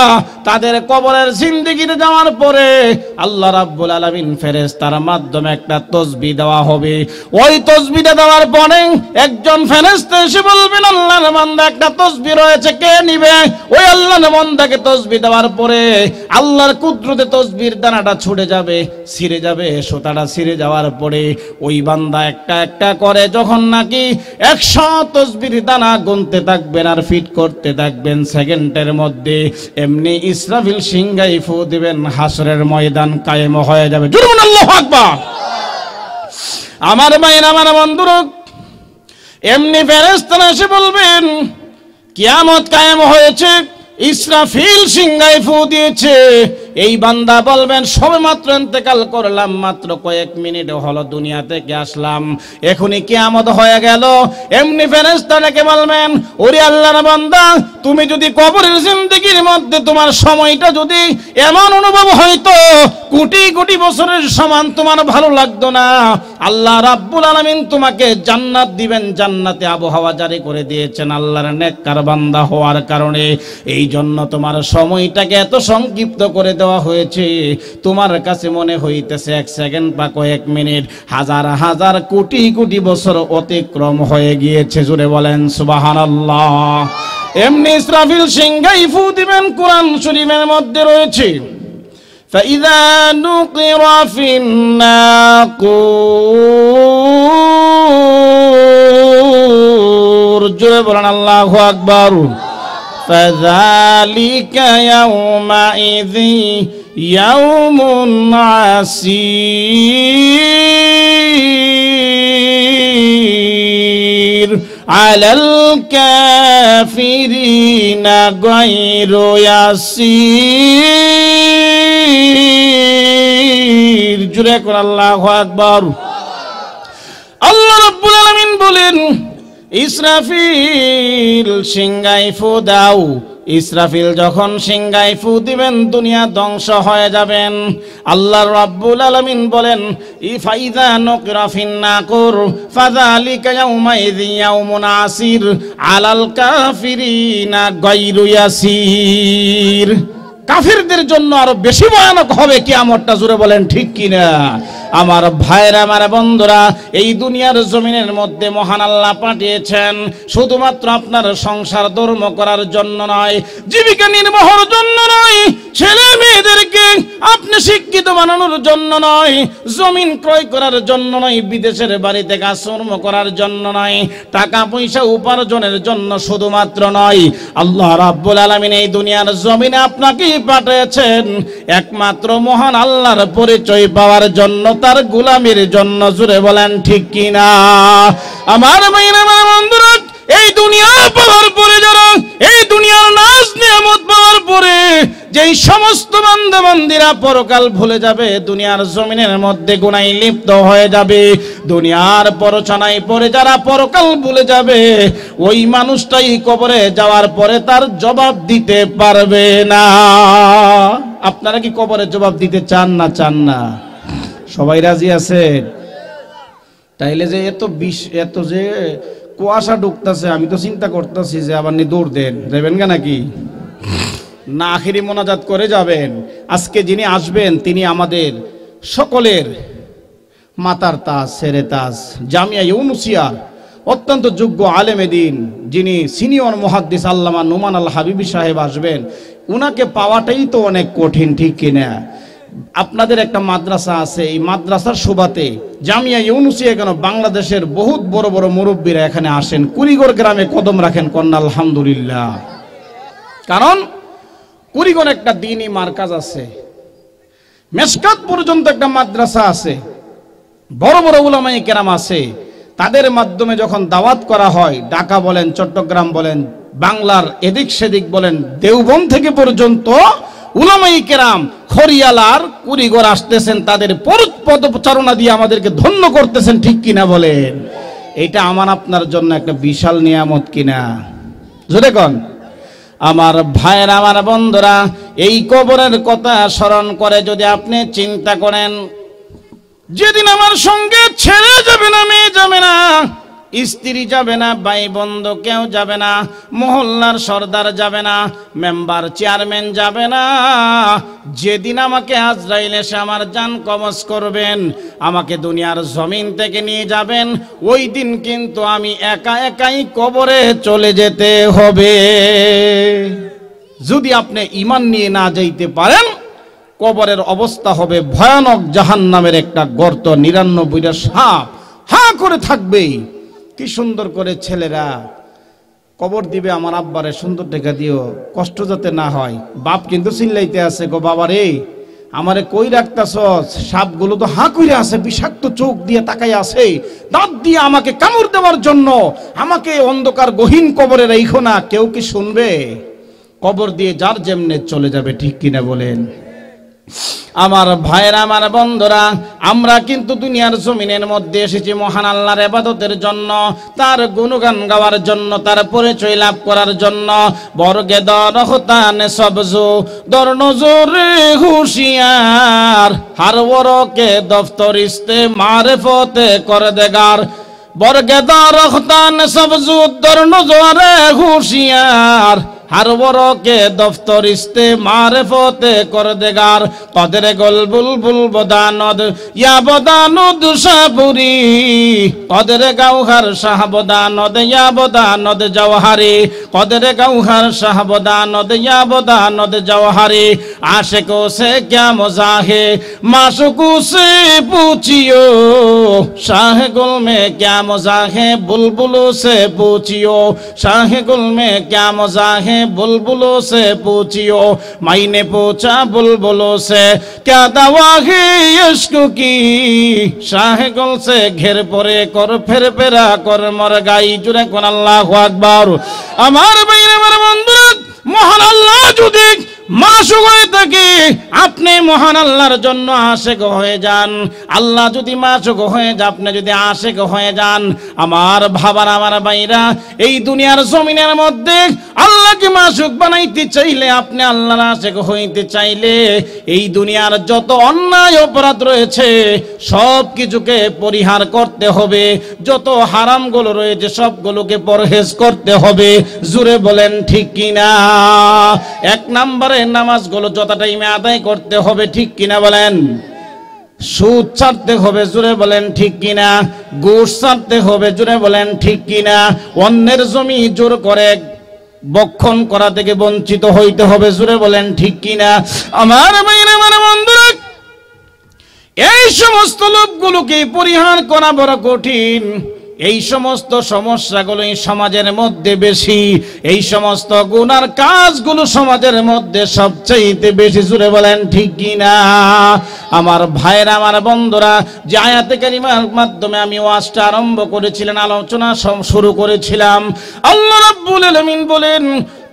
তাদের কবরের জিন্দেগিতে যাওয়ার পরে আল্লাহ রাব্বুল আলামিন ফেরেশতার মাধ্যমে একটা তাসবিহ দেওয়া হবে। ওই তাসবিহটা দেওয়ার পরে একজন ফেরেশতা এসে বলবেন আল্লাহর বান্দা একটা তাসবিহ রয়েছে, কে নিবে? ওই আল্লাহর বান্দাকে তাসবিহ দেওয়ার পরে আল্লাহর কুদরতে তাসবিহর দানাটা ছুটে যাবে, ছিঁড়ে যাবে, সুতাটা ছিঁড়ে যাওয়ার পরে ওই বান্দা একটা একটা করে যখন নাকি 100 তাসবিহর দানা গুনতে থাকবেন আর ফিট করতে থাকবেন সেকেন্ডের মধ্যে, এমনি ইসরাফিল সিংহাই ফু দিবেন, হাসরের ময়দান কায়েম হয়ে যাবে। জোরে বলুন আল্লাহু আকবার। আমার ভাইরা, আমার বন্ধুরা, এমনি ফেরেশতারা এসে বলবেন কিয়ামত কায়েম হয়েছে, ইসরাফিল সিংহাই ফু দিয়েছে। এই বান্দা বলবেন সবেমাত্র ইন্তেকাল করলাম, মাত্র কয়েক মিনিট হলো দুনিয়া থেকে আসলাম, এখনই কিয়ামত হয়ে গেল। এমনি ফেরেশতাকে বলবেন ওরে আল্লাহর বান্দা, তুমি যদি কবরের জিন্দেগির মধ্যে তোমার সময়টা যদি এমন অনুভব হইতো কোটি কোটি বছরের সমান তোমার ভালো লাগতো না, আল্লাহ রাব্বুল আলামিন তোমাকে জান্নাত দিবেন, জান্নাতে আবহাওয়া জারি করে দিয়েছেন আল্লাহর নেককার বান্দা হওয়ার কারণে। এই জন্য তোমার সময়টাকে এত সংক্ষিপ্ত করে দেওয়া হয়েছে, তোমার কাছে মনে হইতেছে 1 সেকেন্ড বা কয়েক মিনিট, হাজার হাজার কোটি কোটি বছর অতিক্রম হয়ে গিয়েছে। জোরে বলেন সুবহানাল্লাহ। এমনি ইসরাফিল সিংহাই ফু দিবেন, কোরআন শরীফের মধ্যে রয়েছে فإذا نقر في الناقور জোরে বলেন আল্লাহু আকবার। فذلك يومئذ يوم عسير على الكافرين غير يسير জোরে করে আল্লাহু আকবার। আল্লাহ রাব্বুল আলামিন বলেন ইসরাফিল সিংহাই ফু দাও। ইসরাফিল যখন সিংহাই ফু দিবেন দুনিয়া ধ্বংস হয়ে যাবেন। আল্লাহ রাব্বুল আলামিন বলেন ফাইযা নুকিরা ফিন নাকুর ফাযালিকা ইয়াউমাইযিন ইয়াউমুন আসির আলাল কাফিরিনা গায়রু ইয়াসির। কাফিরদের জন্য আরো বেশি ভয়ানক হবে কিয়ামতটা। জোরে বলেন ঠিক কিনা? আমার ভাইরা, আমার বন্ধুরা, এই দুনিয়ার জমিনের মধ্যে মহান আল্লাহ পাঠিয়েছেন শুধুমাত্র আপনার সংসার ধর্ম করার জন্য নয়, জীবিকা নির্বাহের জন্য নয়, ছেলে মেয়েদেরকে আপনি শিক্ষিত বানানোর জন্য নয়, জমিন ক্রয় করার জন্য নয়, বিদেশের বাড়িতে কাজকর্ম করার জন্য নয়, টাকা পয়সা উপার্জনের জন্য শুধুমাত্র নয়। আল্লাহ রাব্বুল আলামিন এই দুনিয়ার জমিনে আপনাকেই পাঠিয়েছেন একমাত্র মহান আল্লাহর পরিচয় পাওয়ার জন্য, তার গোলামির জন্য। জোরে বলেন ঠিক কিনা? আমার ভাইরা, আমার বন্ধুরা, এই দুনিয়া পাওয়ার পরে, যারা এই দুনিয়ার নাজ নিয়ামত পাওয়ার পরে যেই সমস্ত বান্দা বান্দিরা পরকাল ভুলে যাবে, দুনিয়ার জমিনের মধ্যে গুনাহে লিপ্ত হয়ে যাবে, দুনিয়ার পরছানায় পড়ে যারা পরকাল ভুলে যাবে, ওই মানুষটাই কবরে যাওয়ার পরে তার জবাব দিতে পারবে না। আপনারা কি কবরে জবাব দিতে চান না? চান না? সবাই রাজি আছে? তাইলে যে এত যে কুয়াশা ঢুকতেছে, আমি তো চিন্তা করতেছি যে আবার দৌড় দেন যাবেন গা নাকি না, আখিরি মোনাজাত করে যাবেন। আজকে যিনি আসবেন তিনি আমাদের সকলের মাতার তাজ, সেরে তাজ, জামিয়া ইউনুসিয়ার অত্যন্ত যোগ্য আলেমে দ্বীন, যিনি সিনিয়র মুহাদ্দিস আল্লামা নোমান আল হাবিবি সাহেব আসবেন। উনাকে পাওয়াটাই তো অনেক কঠিন, ঠিক কিনা? আপনাদের একটা মাদ্রাসা আছে, এই মাদ্রাসার সুবাতে জামিয়া ইউনুসিয়া কেন বাংলাদেশের বহুত বড় বড় মুরব্বীরা এখানে আসেন, কুড়িগড় গ্রামে কদম রাখেন। কন্যা আলহামদুলিল্লাহ। কারণ কুড়িগড় একটা দ্বীনি মার্কাজ আছে, মেশকাত পর্যন্ত একটা মাদ্রাসা আছে, বড় বড় উলামায়ে কেরাম আছে। তাদের মাধ্যমে যখন দাওয়াত করা হয়, ঢাকা বলেন, চট্টগ্রাম বলেন, বাংলার এদিক সেদিক বলেন, দেওবন্দ থেকে পর্যন্ত উলামায়ে কেরাম খরিয়ালার কুড়িগড় আসতেছেন, তাদের পদচারণা দিয়ে আমাদেরকে ধন্য করতেছেন, ঠিক কিনা বলেন? এটা আমার আপনার জন্য একটা বিশাল নিয়ামত কিনা? জোরে কোন? আমার ভাইয়েরা, আমার বন্ধুরা, এই কবরের কথা স্মরণ করে যদি আপনি চিন্তা করেন, যেদিন আমার সঙ্গে ছেলে যাবে না, মেয়ে যাবে না, স্ত্রী যাবে না, ভাই বন্ধু কেউ যাবে না, মহল্লার সর্দার যাবে না, মেম্বার চেয়ারম্যান যাবে না, যেদিন আমাকে আজরাইল এসে আমার জান কবজ করবেন, আমাকে দুনিয়ার জমিন থেকে নিয়ে যাবেন, ওই দিন কিন্তু আমি একা একাই কবরে চলে যেতে হবে। যদি আপনি ঈমান নিয়ে না যাইতে পারেন, কবরের অবস্থা হবে ভয়ানক, জাহান্নামের একটা গর্ত, 99টা সাপ হা করে থাকবে। কি সুন্দর করে ছেলেরা কবর দিবে, আমার আব্বারে সুন্দর টাকা দিও, কষ্ট যাতে না হয়। বাপ কিন্তু চিল্লাইতে আছে, গো বাবা রে, আমারে কই রাখতাছস? সাপগুলো তো হা কইরা আছে, বিষাক্ত চোখ দিয়ে তাকাই আছে, দাঁত দিয়ে আমাকে কামড় দেওয়ার জন্য, আমাকে অন্ধকার গহীন কবরে রাখো না। কেউ কি শুনবে? কবর দিয়ে যার যেমনে চলে যাবে, ঠিক কিনা বলেন? আমার ভাইরা, আমার বন্ধুরা, আমরা কিন্তু দুনিয়ার জমিনের মধ্যে এসেছি মহান আল্লাহর ইবাদতের জন্য, তার গুণগান গাওয়ার জন্য, তার পরিচয় লাভ করার জন্য। বর্গে দরহতানে সবজু দর নজরে হুশিয়ার, হার বরকে দফতর ইস্তে মারেফতে করে দেগার। বর্গে দরহতানে সবজু দর নজরে হুশিয়ার, हर बरो के दफ्तर इस्ते मारिफते कर देगार कदरे गोल बुलबुल बदानद या बदानद शाहपुरी कदरे गौहर शाह बदानद या बदानद जौहरी कदरे गौहर शाह बदानद या बदानद जौहरी आशिकों से क्या मज़ाहे माशूकों से पूछियो शाह गुल में क्या मज़ाहे बुलबुलों से पूछियो शाह गुल में क्या मज़ाहे बुलबुलों से पूछियो मैंने पूछा बुलबुलों से क्या दवा है इश्क की शाह गुल से घेर परे कर फिर पेरा कर मर गई जुरे कोन अल्लाहु আকবার আমার ভাইরা আমার বন্ধুরা মহান আল্লাহ যদি মাশুক হয়ে থাকে আপনি মহান আল্লাহর জন্য আশিক হয়ে যান আল্লাহ যদি মাশুক হয়ে যায় আপনি যদি আশিক হয়ে যান আমার ভাবারা আমার ভাইরা এই দুনিয়ার জমিনের মধ্যে আল্লাহকে মাশুক বানাইতে চাইলে আপনি আল্লাহর আশিক হইতে চাইলে এই দুনিয়ার যত অন্যায় অপরাধ রয়েছে সব কিছুকে পরিহার করতে হবে যত হারামগুলো রয়েছে সবগুলোকে পরহেজ করতে হবে জোরে বলেন ঠিক কি না এক নম্বরে নামাজ গুলো যত টাইমে আদায় করতে হবে ঠিক কিনা বলেন সুদ ছাড়তে হবে জোরে বলেন ঠিক কিনা ঘুষ ছাড়তে হবে জোরে বলেন ঠিক কিনা অন্যের জমি জোর করে বক্ষণ করা থেকে বঞ্চিত হইতে হবে জোরে বলেন ঠিক কিনা আমার ভাইরা আমার বন্ধুরা এই সমস্ত লোকগুলোকে পরিহার করা বড় কঠিন এই সমস্ত সমস্যাগুলো এই সমাজের মধ্যে বেশি এই সমস্ত গুনার কাজগুলো সমাজের মধ্যে সবচেয়ে বেশি জোরে বলেন ঠিক কি না আমার ভাইরা আমার বন্ধুরা যে আয়াতে কারিমার মাধ্যমে আমি ওয়াজটা আরম্ভ করেছিলাম আলোচনা শুরু করেছিলাম আল্লাহ রাব্বুল আলামিন বলেন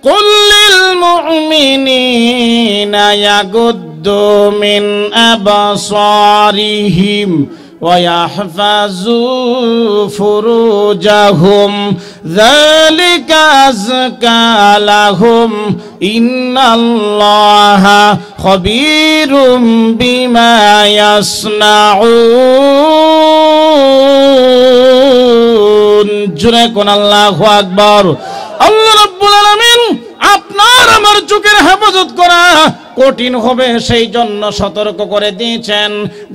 কুল লিল মুমিনিনা ইয়াগুদ্দু মিন আবসারিহিম ويحفظوا فروجهم ذلك أزكى لهم إن الله خبير بما يصنعون جركن الله أكبر الله رب العالمين আপনার আমার চোখের হেফাজত করা কঠিন হবে সেই জন্য সতর্ক করে দিয়েছেন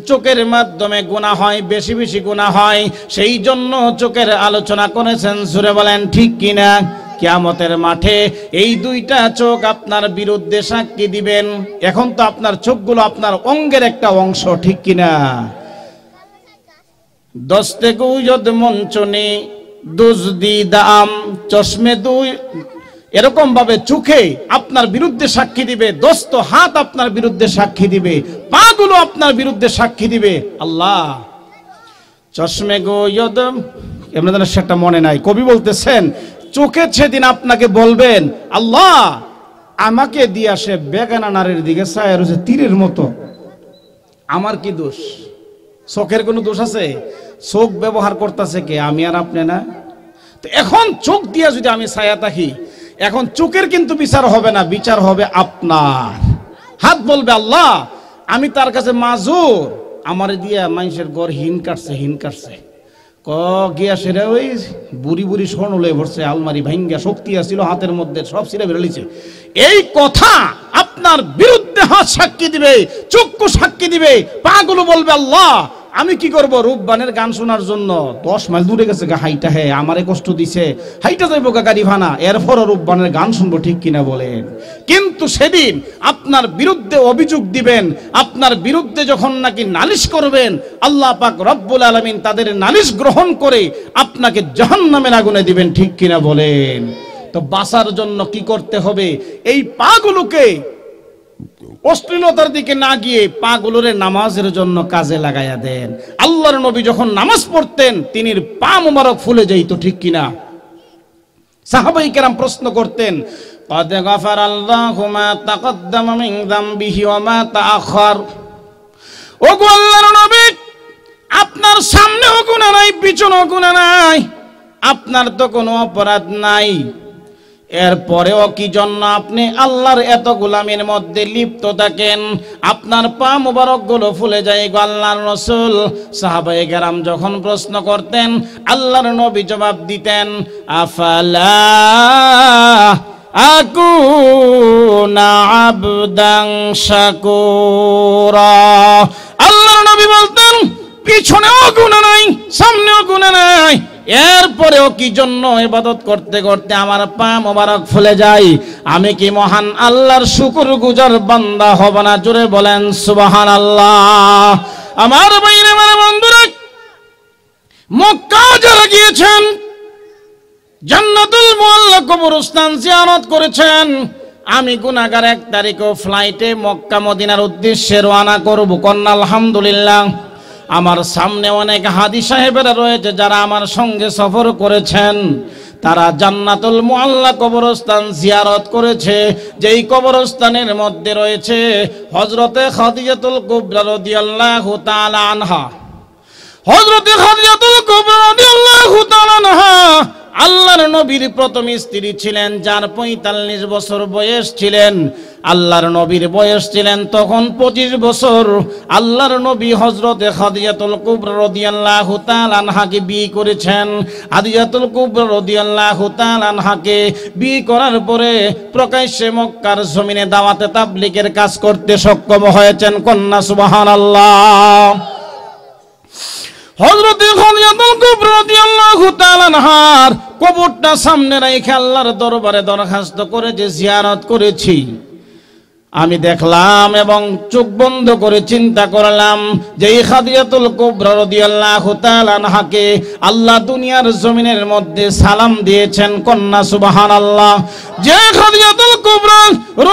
চোখের মাধ্যমে গুনাহ হয় বেশি বেশি গুনাহ হয় সেই জন্য চোখের আলোচনা করেছেন জোরে বলেন ঠিক কিনা কিয়ামতের মাঠে এই দুইটা চোখ আপনার বিরুদ্ধে সাক্ষী দিবেন এখন তো আপনার চোখগুলো আপনার অঙ্গের একটা অংশ ঠিক কিনা দস্তে গুজদ মঞ্চনে দুজদি দাম চশমে দুই এরকম ভাবে চোখে আপনার বিরুদ্ধে সাক্ষী দিবে দস্ত হাত আপনার বিরুদ্ধে সাক্ষী দিবে পা গুলো আপনার বিরুদ্ধে সাক্ষী দিবে আল্লাহ চশমে গো ইয়দম এমন সেটা মনে নাই কবি বলতেছেন চোখে সেদিন আপনাকে বলবেন আল্লাহ আমাকে দিয়া সে বেগানা নারীর দিকে চায় রয়েছে তীরের মতো আমার কি দোষ চোখের কোনো দোষ আছে চোখ ব্যবহার করতেছে কে আমি আর আপনি না তো এখন চোখ দিয়া যদি আমি ছায়া থাকি এখন চোখের কিন্তু বিচার হবে না বিচার হবে আপনার হাত বলবে আল্লাহ আমি তার কাছে মাজুর আমারে দিয়া মানুষের ঘর হিন কাটছে ক গিয়া সেরা ওই বুড়ি বুড়ি স্বর্ণ লয়ে ভরছে আলমারি ভাঙ্গা শক্তি আছিল হাতের মধ্যে সব ছিঁড়ে বেরোলিছে এই কথা আপনার বিরুদ্ধে হাত সাক্ষী দিবে চক্ষু সাক্ষী দিবে পাগুলো বলবে আল্লাহ আমি কি করব রূপবানের গান শোনার জন্য 10 মাইল দূরে গেছে হাইটা হে আমারে কষ্ট দিছে হাইটা যাইব গাড়ি ভানা এরপর রূপবানের গান শুনবো ঠিক কিনা বলেন কিন্তু সেদিন আপনার বিরুদ্ধে অভিযোগ দিবেন আপনার বিরুদ্ধে যখন নাকি নালিশ করবেন আল্লাহ পাক রব্বুল আলামিন তাদের নালিশ গ্রহণ করে আপনাকে জাহান্নামের আগুনে দিবেন ঠিক কিনা বলেন তো বাঁচার জন্য কি করতে হবে এই পাগুলোকে অশ্লীলতার দিকে না গিয়ে পাগুলোরে নামাজের জন্য কাজে লাগায়া দেন আল্লাহর নবী যখন নামাজ পড়তেন তিনির পা মোবারক ফুলে যাইত ঠিক কিনা সাহাবায়ে কেরাম প্রশ্ন করতেন قد غفر الله ما تقدم من ذنبه وما تأخر ওগো আল্লাহর নবী, আপনার সামনেও গুনাহ নাই, পিছনেও গুনাহ নাই, আপনার তো কোনো অপরাধ নাই, এরপরেও কি জন্য আপনি আল্লাহর এত গোলামের মধ্যে লিপ্ত থাকেন? আপনার পা মুবারক গুলো ফুলে যায় গো আল্লাহর রাসূল। সাহাবায়ে কেরাম যখন প্রশ্ন করতেন, আল্লাহর নবী জবাব দিতেন, আফালা আকুনা আবদান শাকুরা। আল্লাহর নবী বলতেন, পিছনেও গুনাহ নাই, সামনেও গুনাহ নাই, এরপরেও কি জন্য ইবাদত করতে করতে আমার পা মোবারক ফুলে যায়? আমি কি মহান আল্লাহর শুকরগুজার বান্দা হব না? জোরে বলেন সুবহানাল্লাহ। আমার ভাইরা, আমার বন্ধুরা, মক্কা যারা গিয়েছেন, জান্নাতুল মুআল্লা কবরস্থান জিয়ারত করেছেন, আমি গুনাহগার 1 তারিখও ফ্লাইটে মক্কা মদিনার উদ্দেশ্যে রওনা করব। কন্যা আলহামদুলিল্লাহ। আমার সামনে অনেক হাদি সাহেবেরা রয়েছে যারা আমার সঙ্গে সফর করেছেন, তারা জান্নাতুল মুআল্লা কবরস্থান জিয়ারত করেছে, যেই কবরস্থানের মধ্যে রয়েছে হযরতে খাদিজাতুল কুবরা রাদিয়াল্লাহু তাআলা আনহা। হযরতে খাদিজাতুল কুবরা রাদিয়াল্লাহু তাআলা আনহা আল্লাহর নবীর প্রথম স্ত্রী ছিলেন, যার 45 বছর বয়স ছিলেন। আল্লাহর নবীর বয়স ছিলেন তখন 25 বছর। আল্লাহর নবী হযরতে খাদিজাতুল কুবরা রাদিয়াল্লাহু তাআলা আনহাকে বিয়ে করেছেন। খাদিজাতুল কুবরা রাদিয়াল্লাহু তাআলা আনহাকে বিয়ে করার পরে প্রকাশ্যে মক্কার জমিনে দাওয়াতে তাবলীগের কাজ করতে সক্ষম হয়েছেন। কন্যা সুবহানাল্লাহ। হযরতে খাদিজাতুল কুবরা রাদিয়াল্লাহু তাআলা আনহার কবরটা সামনে রেখে আল্লাহর দরবারে দরখাস্ত করে যে জিয়ারত করেছি, আমি দেখলাম এবং চোখ বন্ধ করে চিন্তা করলাম যে এই খাদিজাতুল কুবরা রাদিয়াল্লাহু তাআলা আনহাকে আল্লাহ দুনিয়ার জমিনের মধ্যে সালাম দিয়েছেন। কন্যা সুবহানাল্লাহ। যে খাদিজাতুল কুবরা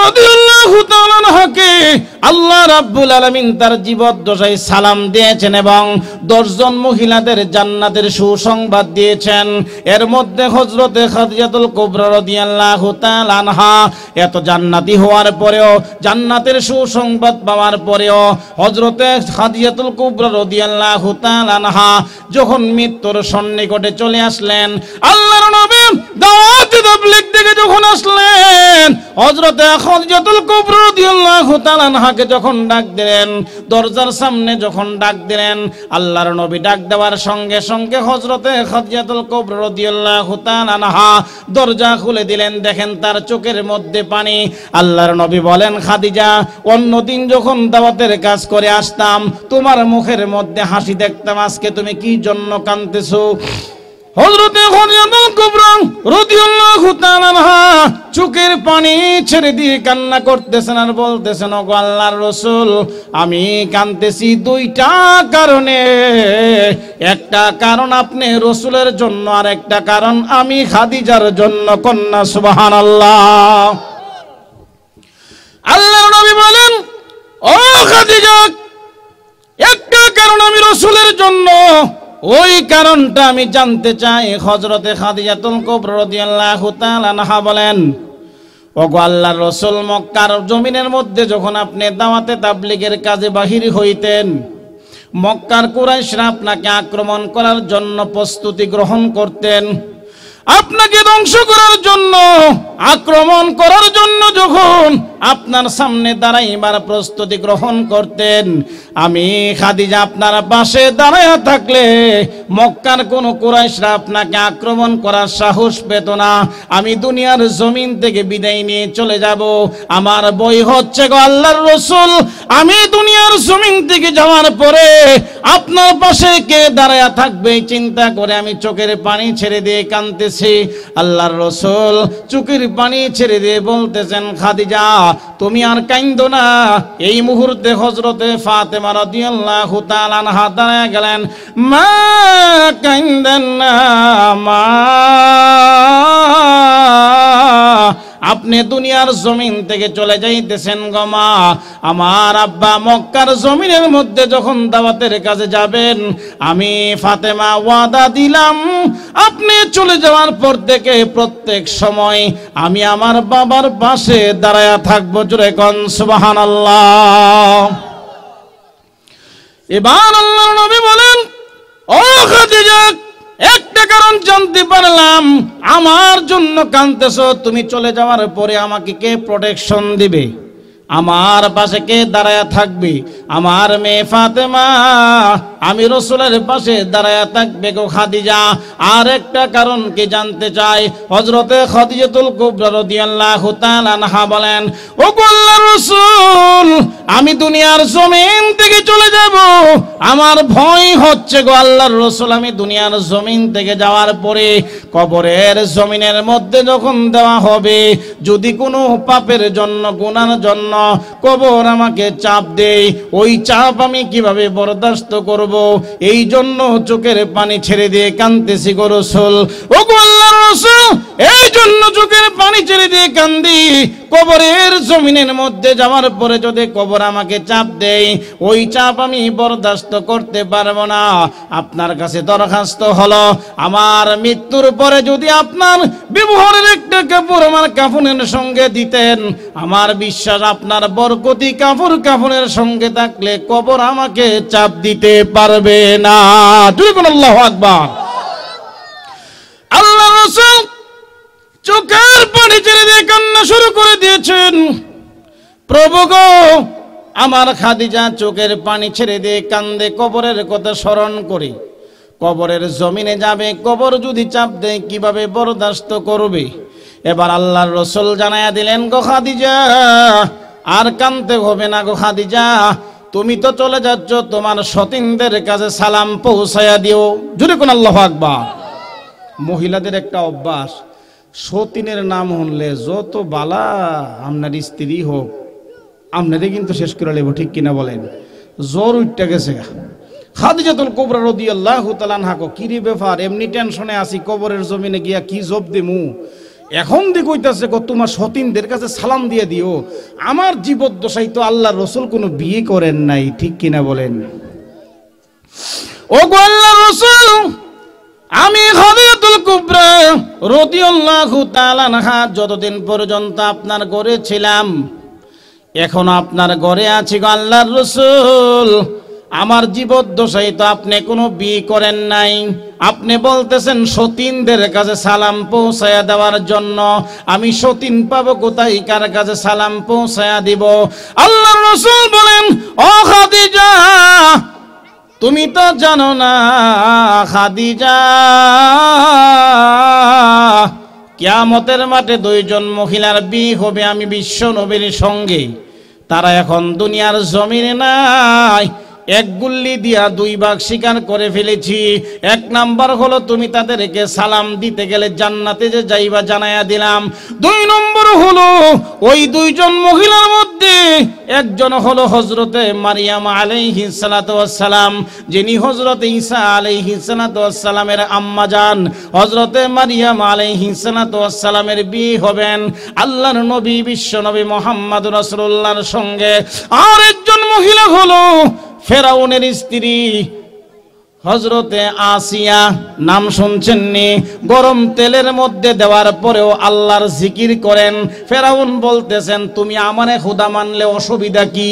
রাদিয়াল্লাহু তাআলা আনহাকে আল্লাহ রাব্বুল আলামিন তার জীবদ্দশায় সালাম দিয়েছেন এবং 10 জন মহিলাদের জান্নাতের সুসংবাদ দিয়েছেন, এর মধ্যে হযরতে খাদিজাতুল কুবরা রাদিয়াল্লাহু তাআলা আনহা এত জান্নাতি হওয়ার পরেও, জান্নাতের সুসংবাদ পাওয়ার পরেও হযরতে খাদিজাতুল কুবরা রাদিয়াল্লাহু তাআলা আনহা যখন মৃত্যুর সন্নিকটে চলে আসলেন, আল্লাহর নবী দাওয়াত তাবলীগ থেকে যখন আসলেন, হযরতে খাদিজাতুল কুবরা রাদিয়াল্লাহু তাআলা আনহাকে যখন ডাক দিলেন, দরজার সামনে যখন ডাক দিলেন, আল্লাহর নবী ডাক দেওয়ার সঙ্গে সঙ্গে হযরতে খাদিজাতুল কুবরা রাদিয়াল্লাহু তাআলা আনহা দরজা খুলে দিলেন। দেখেন তার চোখের মধ্যে পানি। আল্লাহর নবী বলেন, খাদিজা, অন্যদিন যখন দাওয়াতের কাজ করে আসতাম তোমার মুখের মধ্যে হাসি দেখতাম, আজকে তুমি কি জন্য কাঁদতেছো? হযরতে খাদিজাতুল কুবরা রাদিয়াল্লাহু তাআলা আনহা চোখের পানি ছেড়ে দিয়ে কান্না করতেছেন আর বলতেছেন, ওগো আল্লাহর রাসূল, আমি কাঁদতেছি 2টা কারণে। একটা কারণ আপনি রাসূলের জন্য, আর একটা কারণ আমি খাদিজার জন্য। কন্যা সুবহানাল্লাহ। আল্লাহর নবী বলেন, ও খাদিজা, একটা কারণ আমি রাসূলের জন্য, ওই কারণটা আমি জানতে চাই। হযরতে খাদিজাতুল কুবরা রাদিয়াল্লাহু তাআলা আনহা বলেন, ওগো আল্লাহর রাসূল, মক্কার জমিনের মধ্যে যখন আপনি দাওয়াতে তাবলীগের কাজে বাহির হইতেন, মক্কার কুরাইশরা আপনাকে আক্রমণ করার জন্য প্রস্তুতি গ্রহণ করতেন। আপনাকে ধ্বংস করার জন্য, আক্রমণ করার জন্য যখন আপনার সামনে দাঁড়াইবার প্রস্তুতি গ্রহণ করতেন, আমি খাদিজা আপনার পাশে দাঁড়ায়া থাকলে মক্কার কোন কুরাইশরা আপনাকে আক্রমণ করার সাহস পেত না। আমি দুনিয়ার জমিন থেকে বিদায় নিয়ে চলে যাব। আমার ভয় হচ্ছে গো আল্লাহর রাসূল, আমি দুনিয়ার জমিন থেকে যাওয়ার পরে আপনার পাশে কে দাঁড়ায়া থাকবে চিন্তা করে আমি চোখের পানি ছেড়ে দিয়ে কাঁদতেছি। আল্লাহর রাসূল চোখের পানি ছেড়ে দিয়ে বলতেছেন, খাদিজা, তুমি আর কাঁদো না। এই মুহূর্তে হযরতে ফাতেমা রাদিয়াল্লাহু তাআলা আনহা দাঁড়ায় গেলেন। মা কাঁদেন না মা, আপনি দুনিয়ার জমিন থেকে চলে যাইতেছেন গো মা। আমার আব্বা মক্কার জমিনের মধ্যে যখন দাওয়াতের কাজে যাবেন, আমি ফাতেমা ওয়াদা দিলাম আপনি চলে যাওয়ার পর থেকে প্রত্যেক সময় আমি আমার বাবার পাশে দাঁড়ায়া থাকবো। জোরে কোন সুবহানাল্লাহ। এবার আল্লাহর নবী বলেন, ও খাদিজা, একটা কারণ জানতে পারলাম, আমার জন্য কাঁদতেছো, তুমি চলে যাওয়ার পরে আমাকে কে প্রোটেকশন দিবে, আমার পাশে কে দাঁড়ায়া থাকবে? আমার মেয়ে ফাতেমা আমি রাসূলের পাশে দাঁড়ায়া থাকবে গো খাদিজা। আর একটা কারণ কি জানতে চাই, হযরতে খাদিজাতুল কুবরা রাদিয়াল্লাহু তাআলা আনহা বলেন, ও আল্লাহর রাসূল, আমি দুনিয়ার জমিন থেকে চলে যাব, আমার ভয় হচ্ছে গো আল্লাহর রাসূল, আমি দুনিয়ার জমিন থেকে যাওয়ার পরে কবরের জমিনের মধ্যে যখন দেওয়া হবে, যদি কোনো পাপের জন্য, গুনার জন্য কবর আমাকে চাপ দেয়, ওই চাপ আমি কিভাবে বরদাস্ত করব? এই জন্য চোখের পানি ছেড়ে দিয়ে কাঁদতেছি গো রাসূল। ও গো আল্লাহর রাসূল, এই জন্য চোখের পানি ছেড়ে দিয়ে কান্দি, কবরের জমিনের মধ্যে যাওয়ার পরে যদি কবর আমাকে চাপ দেয়, ওই চাপ আমি বরদাস্ত করতে পারবো না। আপনার কাছে দরখাস্ত হলো, আমার মৃত্যুর পরে যদি আপনার ব্যবহারের একটা কাপড় আমার কাফনের সঙ্গে দিতেন, আমার বিশ্বাস আপনার বরকতি কাপড় কাফনের সঙ্গে থাকলে কবর আমাকে চাপ দিতে পারবে না। আল্লাহু আকবার। আল্লাহ রাসূল চোখের পানি ছেড়ে দিয়ে কান্না শুরু করে দিয়েছেন। প্রভু গো, আমার খাদিজা চোখের পানি ছেড়ে দিয়ে কান্দে, কবরের কথা স্মরণ করে। কবরের জমিনে যাবে, কবর যদি চাপ দেয় কিভাবে বরদাস্ত করবে? এবার আল্লাহর রাসূল জানায়া দিলেন, গো খাদিজা, আর কান্দতে হবে না গো খাদিজা, তুমি তো চলে যাচ্ছ, তোমার সতীনদের কাছে সালাম পৌঁছায়া দিও। জোরে কোন আল্লাহু আকবার। মহিলাদের একটা অভ্যাস, সতীনের নাম শুনলে যত বালা আপনার স্ত্রী হোক, আপনারে কিন্তু শেষ করে লেব, ঠিক কিনা বলেন? জ্বর উঠতে গেছে। খাদিজাতুল কুবরা রাদিয়াল্লাহু তাআলা আনহা কো, কি রে ব্যাপার, এমনি টেনশনে আছি, কবরের জমিনে গিয়া কি জব দেমু? এখন দি কইতাছে গো, তোমার সতীনদের কাছে সালাম দিয়ে দিও। আমার জীবদ্দশায় তো আল্লাহর রাসূল কোনো বিয়ে করেন নাই, ঠিক কিনা বলেন? ও গো আল্লাহর রাসূল, আমি খাদিজাতুল কুবরা রাদিয়াল্লাহু তাআলা আনহা যতদিন পর্যন্ত আপনার ঘরে ছিলাম, এখনো আপনার ঘরে আছি গো আল্লাহর রাসূল। আমার জীবদ্দশায় তো আপনি কোনো বিয়ে করেন নাই, আপনি বলতেছেন সতীনদের কাছে সালাম পৌঁছায়া দেওয়ার জন্য। আমি সতীন পাবো কোথায়, কার কাছে সালাম পৌঁছায়া দিব? আল্লাহর রাসূল বলেন, ও খাদিজা, তুমি তো জানো না খাদিজা, কিয়ামতের মাঠে দুইজন মহিলার বিয়ে হবে আমি বিশ্ব নবীর সঙ্গে। তারা এখন দুনিয়ার জমিনে নাই, এক গুল্লি দিয়া দুই ভাগ শিকার করে ফেলেছি। এক নাম্বার হলো তুমি তাদেরকে সালাম দিতে গেলে জান্নাতে যে যাইবা জানায়া দিলাম। দুই নম্বর হলো ওই দুইজন মহিলার মধ্যে একজন হলো হযরতে মারিয়াম আলাইহিস সালাতু ওয়াস সালাম, যিনি হযরতে ঈসা আলাইহিস সালাতু ওয়াস সালামের আম্মা জান। হযরতে মারিয়াম আলাইহিস সালাতু ওয়াস সালামের বিয়ে হবেন আল্লাহর নবী বিশ্ব নবী মুহাম্মদ রাসূলুল্লাহর সঙ্গে। আর একজন মহিলা হলো ফেরাউনের স্ত্রী হযরতে আসিয়া, নাম শুনছেন নি? গরম তেলের মধ্যে দেওয়ার পরেও আল্লাহর জিকির করেন। ফেরাউন বলতেছেন, তুমি আমারে খোদা মানলে অসুবিধা কি?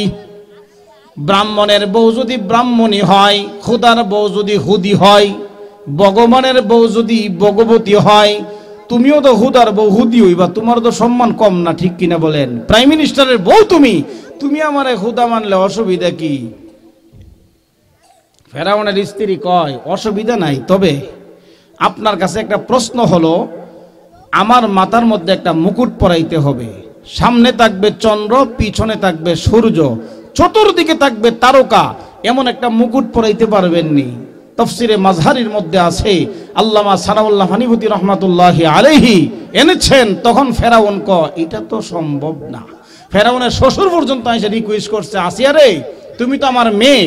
ব্রাহ্মণের বউ যদি ব্রাহ্মণী হয়, খোদার বউ যদি হুদি হয়, ভগবানের বউ যদি ভগবতী হয়, তুমিও তো হুদার বউ হুদি হইবা, তোমার তো সম্মান কম না, ঠিক কিনা বলেন? প্রাইম মিনিস্টারের বউ তুমি আমারে খোদা মানলে অসুবিধা কি? ফেরাউনের স্ত্রী কয়, অসুবিধা নাই, তবে আপনার কাছে একটা প্রশ্ন হলো, আমার মাথার মধ্যে একটা মুকুট পরাইতে হবে। সামনে থাকবে চন্দ্র, পিছনে থাকবে সূর্য, চতুর্দিকে থাকবে তারকা, এমন একটা মুকুট পরাইতে পারবেননি? তাফসিরে মাজহারির মধ্যে আছে, আল্লামা সানাউল্লাহ হানিফুতি রহমাতুল্লাহি আলাইহি এনেছেন। তখন ফেরাউন কয়, এটা তো সম্ভব না। ফেরাউনের শ্বশুর পর্যন্ত এসে রিকোয়েস্ট করছে, আসিয়া রে, তুমি তো আমার মেয়ে,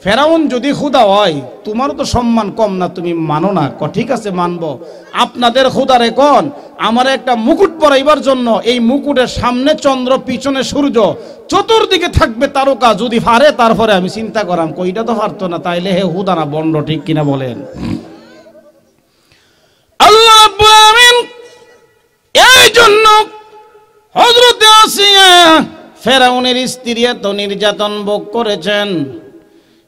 ফেরাউন যদি খুদা হয় তোমারও তো সম্মান কম না, তুমি মানো না? ঠিক আছে, মানবো। আপনাদের খুদারে কোন আমার একটা মুকুট পরাইবার জন্য, এই মুকুটের সামনে চন্দ্র, পিছনে সূর্য, চতুর্দিকে থাকবে তারকা, যদি পারে তারপরে আমি চিন্তা করাম। কইটা তো পারতো না, তাইলে হে হুদা না বন্ড, ঠিক কিনা বলেন? আল্লাহ রাব্বুল আলামিন এই জন্য হযরতে আসিয়া ফেরাউনের স্ত্রী এত নির্যাতন ভোগ করেছেন।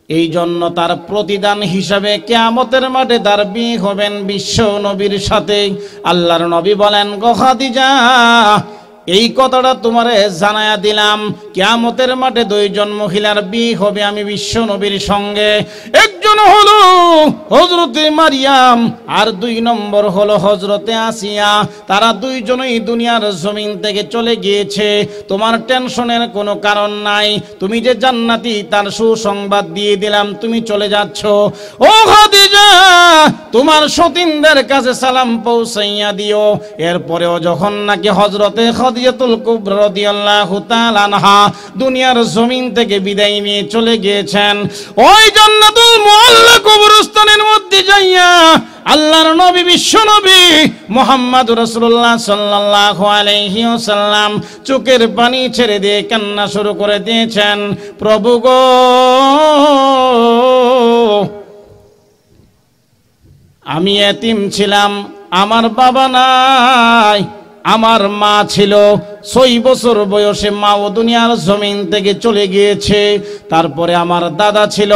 এই জন্য তার প্রতিদান হিসাবে কিয়ামতের মাঠে তার বিয়ে হবেন বিশ্ব নবীর সাথে। আল্লাহর নবী বলেন, গো খাদিজা, এই কথাটা তোমারে জানায়া দিলাম, কিয়ামতের মাঠে দুইজন মহিলার বিয়ে হবে আমি বিশ্ব নবীর সঙ্গে। একজন হলো হযরতে মারিয়াম আর 2 নম্বর হলো হযরতে আসিয়া। তারা দুইজনই দুনিয়ার জমিন থেকে চলে গিয়েছে। তোমার টেনশনের কোনো কারণ নাই, তুমি যে জান্নাতি তার সুসংবাদ দিয়ে দিলাম, তুমি চলে যাচ্ছ। ও খাদিজা, তোমার সতীনদের কাছে সালাম পৌঁছাইয়া দিও। এরপরেও যখন নাকি হযরতে খাদিজাতুল কুবরা রাদিয়াল্লাহু তাআলা আনহা দুনিয়ার জমিন থেকে বিদায় নিয়ে চলে গিয়েছেন, ওই জান্নাতুল মুআল্লা কবরস্থানের মধ্যে যাইয়া আল্লাহর নবী বিশ্ব নবী মুহাম্মদ রাসূলুল্লাহ সাল্লাল্লাহু আলাইহি ওয়াসাল্লাম চোখের পানি ছেড়ে দিয়ে কান্না শুরু করে দিয়েছেন, প্রভু গো, আমি এতিম ছিলাম, আমার বাবা নাই, আমার মা ছিল 6 বছর বয়সে মাও দুনিয়ার জমিন থেকে চলে গিয়েছে। তারপরে আমার দাদা ছিল,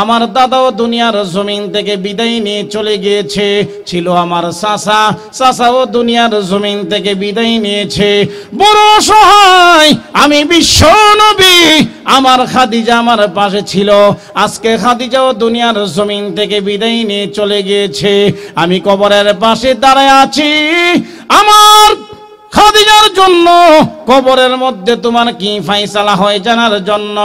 আমার দাদাও দুনিয়ার জমিন থেকে বিদায় নিয়ে চলে গিয়েছে। ছিল আমার চাচা, চাচাও দুনিয়ার জমিন থেকে বিদায় নিয়েছে। বড় অসহায় আমি বিশ্ব নবী, আমার খাদিজা আমার পাশে ছিল। আজকে খাদিজাও দুনিয়ার জমিন থেকে বিদায় নিয়ে চলে গিয়েছে। আমি কবরের পাশে দাঁড়ায় আছি আমার খাদিজার জন্য। কবরের মধ্যে তোমার কি ফয়সালা হয় জানার জন্য।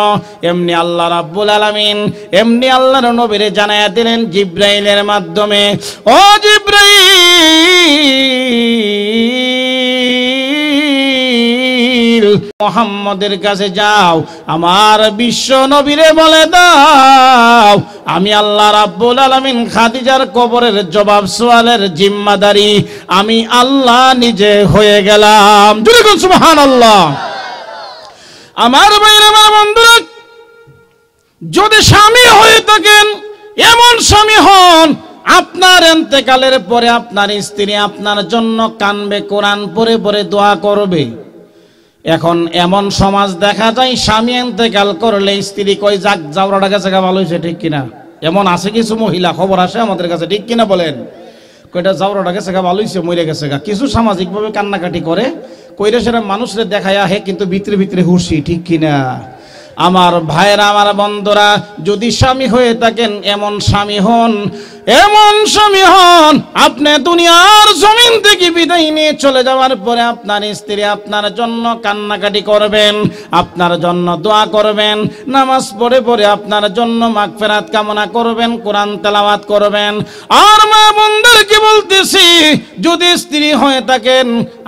এমনি আল্লাহ রাব্বুল আলামিন এমনি আল্লাহর নবীরে জানায়া দিলেন জিবরাইলের মাধ্যমে, ও জিবরাইল, মুহাম্মদের কাছে যাও, আমার বিশ্ব নবীরে বলে দাও আমি আল্লাহ রাব্বুল আলামিন খাদিজার কবরের জবাব সওয়ালের জিম্মাদারি আমি আল্লাহ নিজে হয়ে গেলাম। জোরে বলুন সুবহানাল্লাহ। আমার ভাইরা, আমার বন্ধুরা, যদি স্বামী হয়ে থাকেন, এমন স্বামী হন আপনার ইন্তেকালের পরে আপনার স্ত্রী আপনার জন্য কানবে, কোরআন পড়ে পড়ে দোয়া করবে। এখন এমন সমাজ দেখা যায়, স্বামী ইন্তেকাল করলে স্ত্রী কই যাক জাউরাটা গেছে গা, ভালো হয়েছে, ঠিক কিনা? এমন আছে কিছু মহিলা, খবর আসে আমাদের কাছে, ঠিক কিনা বলেন? কয়টা জাউরাটা গেছে গা, ভালো হয়েছে, মরে গেছে গা। কিছু সামাজিকভাবে কান্নাকাটি করে, কইরা সেটা মানুষরে দেখায় আহে, কিন্তু ভিতরে ভিতরে হুশি, ঠিক কিনা? আমার ভাইরা, আমার বন্ধুরা, যদি স্বামী হয়ে থাকেন এমন স্বামী হন, এমন স্বামী হন, আপনি দুনিয়ার জমিন থেকে বিদায় নিয়ে চলে যাওয়ার পরে আপনার স্ত্রী আপনার জন্য কান্নাকাটি করবেন, আপনার জন্য দোয়া করবেন, নামাজ পড়ে পড়ে আপনার জন্য মাগফিরাত কামনা করবেন, কোরআন তেলাওয়াত করবেন। আর মা বোনদেরকে বলতেছি, যদি স্ত্রী হয়ে থাকেন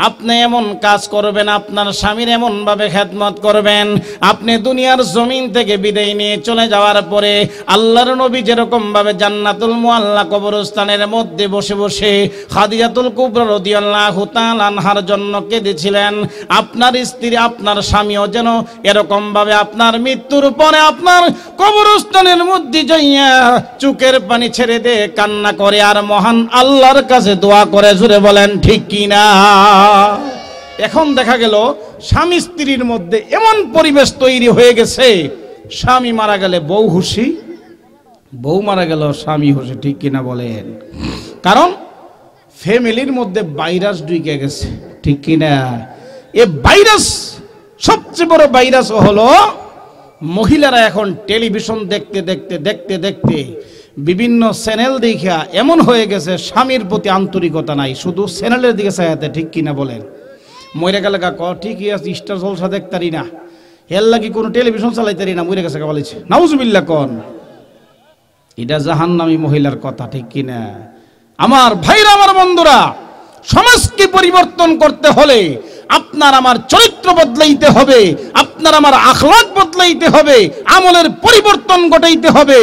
আপনি এমন কাজ করবেন, আপনার স্বামীর এমন ভাবে খেদমত করবেন, আপনি দুনিয়ার জমিন থেকে বিদায় নিয়ে চলে যাওয়ার পরে আল্লাহর নবী যেরকম ভাবে জান্নাতুল মুআল্লা কবরস্থানের মধ্যে বসে বসে খাদিজাতুল কুবরা রাদিয়াল্লাহু তাআলা আনহার জন্য কেঁদেছিলেন, আপনার স্ত্রী আপনার স্বামীও যেন এরকম ভাবে আপনার মৃত্যুর পরে আপনার কবরস্থানের মধ্যে যাইয়া চোখের পানি ছেড়ে দিয়ে কান্না করে আর মহান আল্লাহর কাছে দোয়া করে। জোরে বলেন ঠিক কিনা? এখন দেখা গেল স্বামী স্ত্রীর মধ্যে এমন পরিবেশ তৈরি হয়ে গেছে, স্বামী মারা গেলে বউ খুশি, বউ মারা গেল স্বামী খুশি, ঠিক কিনা বলেন? কারণ ফ্যামিলির মধ্যে ভাইরাস ঢুকে গেছে, ঠিক কিনা? এ ভাইরাস, সবচেয়ে বড় ভাইরাস হলো মহিলারা এখন টেলিভিশন দেখতে দেখতে দেখতে দেখতে বিভিন্ন চ্যানেল দেখা এমন হয়ে গেছে স্বামীর প্রতি আন্তরিকতা নাই, শুধু চ্যানেলের দিকে চাইতে, ঠিক কিনা বলেন? মরে গেলে ক ঠিকই আছে, স্টার জলসা দেখতারি না, হেল লাগি কোনো টেলিভিশন চালাইতারি না, মরে গেছে বলেছে, নাউজুবিল্লাহ কোন। এটা জাহান্নামী মহিলার কথা, ঠিক কিনা? আমার ভাইরা, আমার বন্ধুরা, সমাজকে পরিবর্তন করতে হলে আপনার আমার চরিত্র বদলাইতে হবে, আপনার আমার আখলাক বদলাইতে হবে, আমলের পরিবর্তন ঘটাইতে হবে,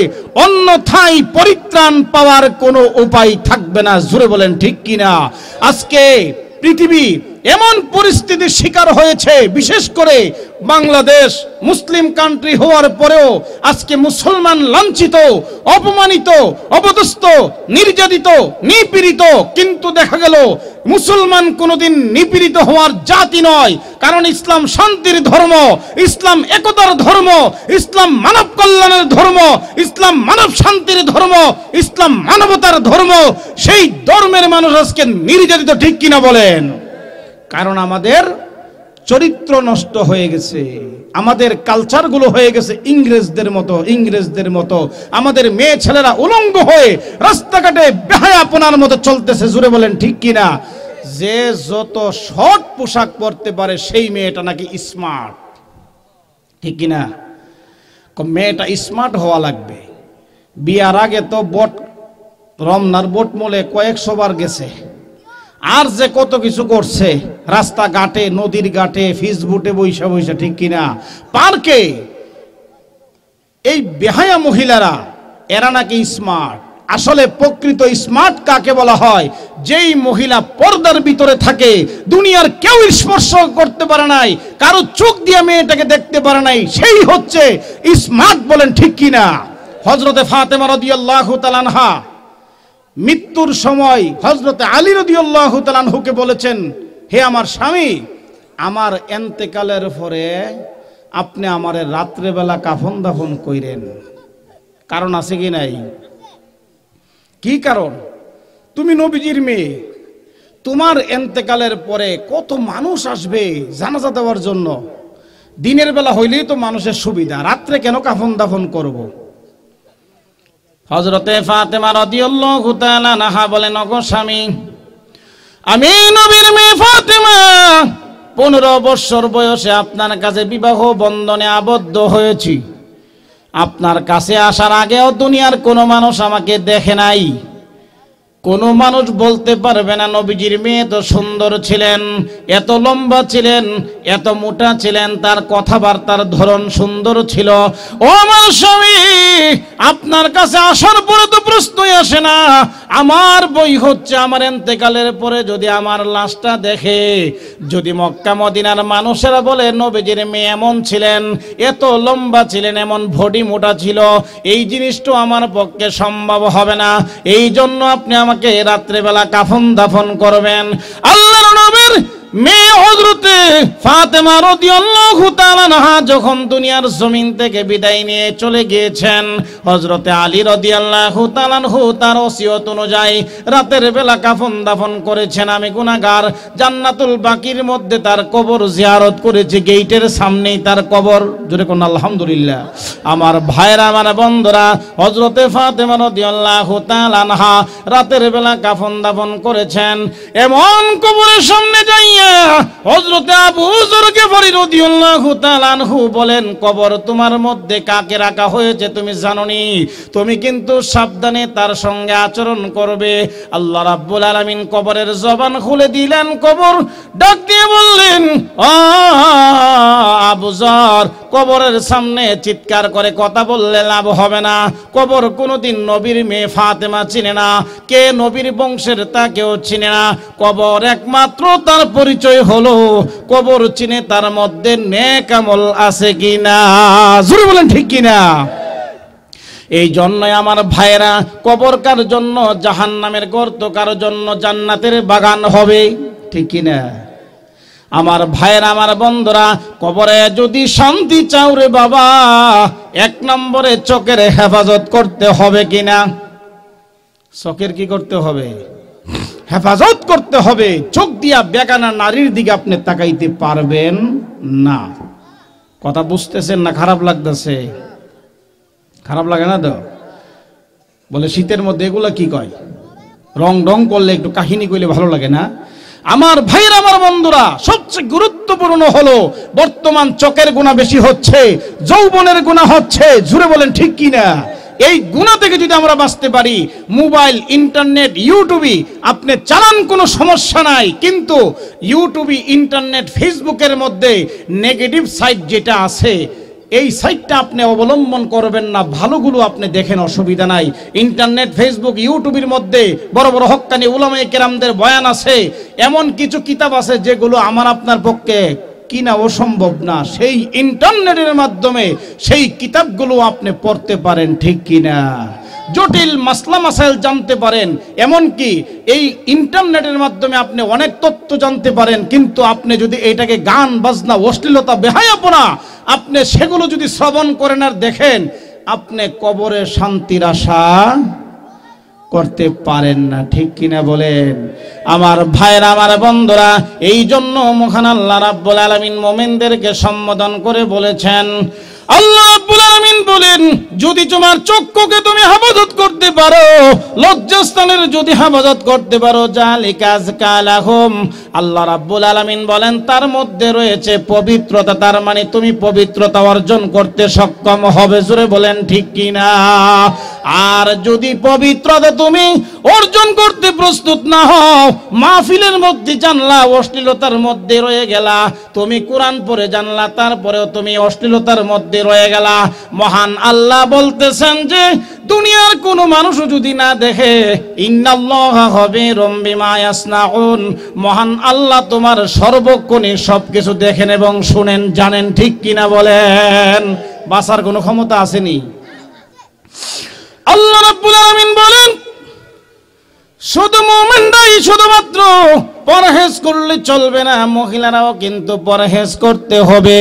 অন্যথায় পরিত্রাণ পাওয়ার কোনো উপায় থাকবে না। জোরে বলেন ঠিক কিনা? আজকে পৃথিবী এমন পরিস্থিতির শিকার হয়েছে, বিশেষ করে বাংলাদেশ মুসলিম কান্ট্রি হওয়ার পরেও আজকে মুসলমান লাঞ্ছিত, অপমানিত, অপদস্থ, নির্যাতিত, নিপীড়িত। কিন্তু দেখা গেল মুসলমান কোনোদিন নিপীড়িত হওয়ার জাতি নয়, কারণ ইসলাম শান্তির ধর্ম, ইসলাম একতার ধর্ম, ইসলাম মানব কল্যাণের ধর্ম, ইসলাম মানব শান্তির ধর্ম, ইসলাম মানবতার ধর্ম। সেই ধর্মের মানুষ আজকে নির্যাতিত, ঠিক কিনা বলেন? কারণ আমাদের চরিত্র নষ্ট হয়ে গেছে, আমাদের কালচারগুলো হয়ে গেছে ইংরেজদের মতো। আমাদের মেয়ে ছেলেরা উলঙ্গ হয়ে রাস্তাঘাটে বেহায়াপনার মতো চলতেছে, জুড়ে বলেন ঠিক কিনা? যে যত শর্ট পোশাক পরতে পারে সেই মেয়েটা নাকি স্মার্ট, ঠিক কিনা? মেয়েটা স্মার্ট হওয়া লাগবে। বিয়ার আগে তো রমনার বটমূলে কয়েকশো বার গেছে, আর যে কত কিছু করছে, রাস্তাঘাটে, নদীর ঘাটে, ফেসবুকে বৈশা বৈশা, ঠিক কিনা? পার্কে। এই বেহায়া মহিলারা, এরা নাকি স্মার্ট। আসলে প্রকৃত স্মার্ট কাকে বলা হয়? যেই মহিলা পর্দার ভিতরে থাকে, দুনিয়ার কেউ স্পর্শ করতে পারে নাই, কারো চোখ দিয়ে মেয়েটাকে দেখতে পারে নাই, সেই হচ্ছে স্মার্ট, বলেন ঠিক কিনা? হযরতে ফাতেমা রাদিয়াল্লাহু তাআলা আনহা মৃত্যুর সময় হযরতে আলী রাদিয়াল্লাহু তাআলা আনহুকে বলেছেন, হে আমার স্বামী, আমার এন্তেকালের পরে আপনি আমারে রাত্রেবেলা কাফন দাফন কইরেন। কারণ আছে কি নাই? কি কারণ? তুমি নবীজির মেয়ে, তোমার এন্তেকালের পরে কত মানুষ আসবে জানাজা দেওয়ার জন্য। দিনের বেলা হইলেই তো মানুষের সুবিধা, রাত্রে কেন কাফন দাফন করব? হযরতে ফাতেমা রাদিয়াল্লাহু তাআলা আনহা বলেন, ওগো স্বামী, আমি নবীর মেয়ে ফাতেমা 15 বছর বয়সে আপনার কাছে বিবাহ বন্ধনে আবদ্ধ হয়েছি। আপনার কাছে আসার আগেও দুনিয়ার কোনো মানুষ আমাকে দেখে নাই। কোনো মানুষ বলতে পারবে না নবীজির মেয়ে তো সুন্দর ছিলেন, এত লম্বা ছিলেন, এত মোটা ছিলেন, তার কথাবার্তার ধরন সুন্দর ছিল। ও আমার স্বামী, আপনার কাছে আসার পরে তো প্রশ্নই আসে না। আমার বই হচ্ছে আমার ইন্তেকালের পরে যদি আমার লাশটা দেখে, যদি মক্কা মদিনার মানুষেরা বলে নবীজির মেয়ে এমন ছিলেন, এত লম্বা ছিলেন, এমন বডি মোটা ছিল, এই জিনিসটা আমার পক্ষে সম্ভব হবে না। এই জন্য আপনি আমাকে রাত্রেবেলা কাফন দাফন করবেন। আল্লাহর নবীর মেয়ে হযরতে ফাতেমা রাদিয়াল্লাহু তাআলা আনহা যখন দুনিয়ার জমিন থেকে বিদায় নিয়ে চলে গিয়েছেন, হযরতে আলী রাদিয়াল্লাহু তাআলা আনহু তার ওসিয়ত অনুযায়ী রাতের বেলা কাফন দাফন করেছেন। আমি গুনাহগার, জান্নাতুল বাকির মধ্যে তার কবর জিয়ারত করেছি, গেটের সামনেই তার কবর। জোরে কোন আলহামদুলিল্লাহ। আমার ভাইরা, আমার বন্ধুরা, হযরতে ফাতেমা রাদিয়াল্লাহু তাআলা আনহা রাতের বেলা কাফন দাফন করেছেন। এমন কবরের সামনে যাইয়া হযরতে আবু যর গিফারী রাদিয়াল্লাহু তাআলা আনহু বলেন, কবর তোমার মধ্যে কাকে রাখা হয়েছে তুমি জানোনি, তুমি কিন্তু সাবধানে তার সঙ্গে আচরণ করবে। আল্লাহ রাব্বুল আলামিন কবরের জবান খুলে দিলেন, কবর ডাক দিয়ে বললেন, ও আবু যর, কবরের সামনে চিৎকার করে কথা বললে লাভ হবে না। কবর কোনোদিন নবীর মেয়ে ফাতেমা চিনে না, কে নবীর বংশের তা কেউ চিনে না। কবর একমাত্র তার পরিচয় হলো কবর চিনে তার মধ্যে নেক আমল আছে কিনা। জোরে বলেন ঠিক কিনা? এই জন্যই আমার ভাইরা, কবর কার জন্য জাহান্নামের গর্ত, কার জন্য জান্নাতের বাগান হবে, ঠিক কিনা? আমার ভাইরা, আমার বন্ধুরা, কবরে যদি শান্তি চাও রে বাবা, 1 নম্বরে চোখের হেফাজত করতে হবে কিনা? চোখের কি করতে হবে? হেফাজত করতে হবে। চোখ দিয়া বেগানা নারীর দিকে আপনি তাকাইতে পারবেন না। কথা বুঝতেছেন না? খারাপ লাগতেছে? খারাপ লাগে না তো? বলে শীতের মধ্যে এগুলা কি কয়, রং করলে একটু কাহিনী কইলে ভালো লাগে না? আমার ভাইরা, আমার বন্ধুরা, সবচেয়ে গুরুত্বপূর্ণ হলো বর্তমান চোখের গুনাহ বেশি হচ্ছে, যৌবনের গুনাহ হচ্ছে। জুড়ে বলেন ঠিক কিনা? এই গুনাহ থেকে যদি আমরা বাঁচতে পারি, মোবাইল, ইন্টারনেট, ইউটিউবে আপনি চালান, কোনো সমস্যা নাই, কিন্তু ইউটিউবে, ইন্টারনেট, ফেসবুকের মধ্যে নেগেটিভ সাইড যেটা আছে, এই সাইটটা আপনি অবলম্বন করবেন না, ভালোগুলো আপনি দেখেন, অসুবিধা নাই। ইন্টারনেট, ফেসবুক, ইউটিউবের মধ্যে বড় বড় হক্কানি উলামায়ে কেরামদের বয়ান আছে, এমন কিছু কিতাব আছে যেগুলো আমার আপনার পক্ষে কিনা অসম্ভব না, সেই ইন্টারনেটের মাধ্যমে সেই কিতাবগুলো আপনি পড়তে পারেন, ঠিক কিনা? জটিল মাসলা মাসাইল জানতে পারেন, এমনকি এই ইন্টারনেটের মাধ্যমে আপনি অনেক তথ্য জানতে পারেন। কিন্তু আপনি যদি এটাকে গান বাজনা, অশ্লীলতা, বেহায়াপনা আপনি সেগুলো যদি শ্রবণ করেন আর দেখেন, আপনি কবরে শান্তির আশা করতে পারেন না, ঠিক কিনা বলেন? আমার ভাইরা, আমার বন্ধুরা, এই জন্য মহান আল্লাহ রাব্বুল আলামিন মুমিনদেরকে সম্বোধন করে বলেছেন, আল্লাহ রাব্বুল আলামিন বলেন, যদি তোমার চক্ষুকে তুমি হেফাজত করতে পারো, লজ্জাস্থানের যদি হেফাজত করতে পারো, জালিকা আযকা লাহুম, আল্লাহ রাব্বুল আলামিন বলেন তার মধ্যে রয়েছে পবিত্রতা, তার মানে তুমি পবিত্রতা অর্জন করতে সক্ষম হবে। জোরে বলেন ঠিক কিনা? আর যদি পবিত্রতা তুমি অর্জন করতে প্রস্তুত না হও, মাহফিলের মধ্যে জানলা অশ্লীলতার মধ্যে রয়ে গেলা, তুমি কোরআন পড়ে জানলা তারপরেও তুমি অশ্লীলতার মধ্যে রয়ে গেলা, মহান আল্লাহ বলতেছেন যে দুনিয়ার কোনো মানুষও যদি না দেখে, ইন্নাল্লাহা খাবীরুম বিমা ইয়াসনাউন, মহান আল্লাহ তোমার সর্বক্ষণে সবকিছু দেখেন এবং শুনেন, জানেন, ঠিক কিনা বলেন? বাঁচার কোনো ক্ষমতা আসেনি। আল্লাহ রাব্বুল আলামিন বলেন, শুধু মুমিনরাই শুধুমাত্র পরহেজ করলে চলবে না, মহিলারাও কিন্তু পরহেজ করতে হবে।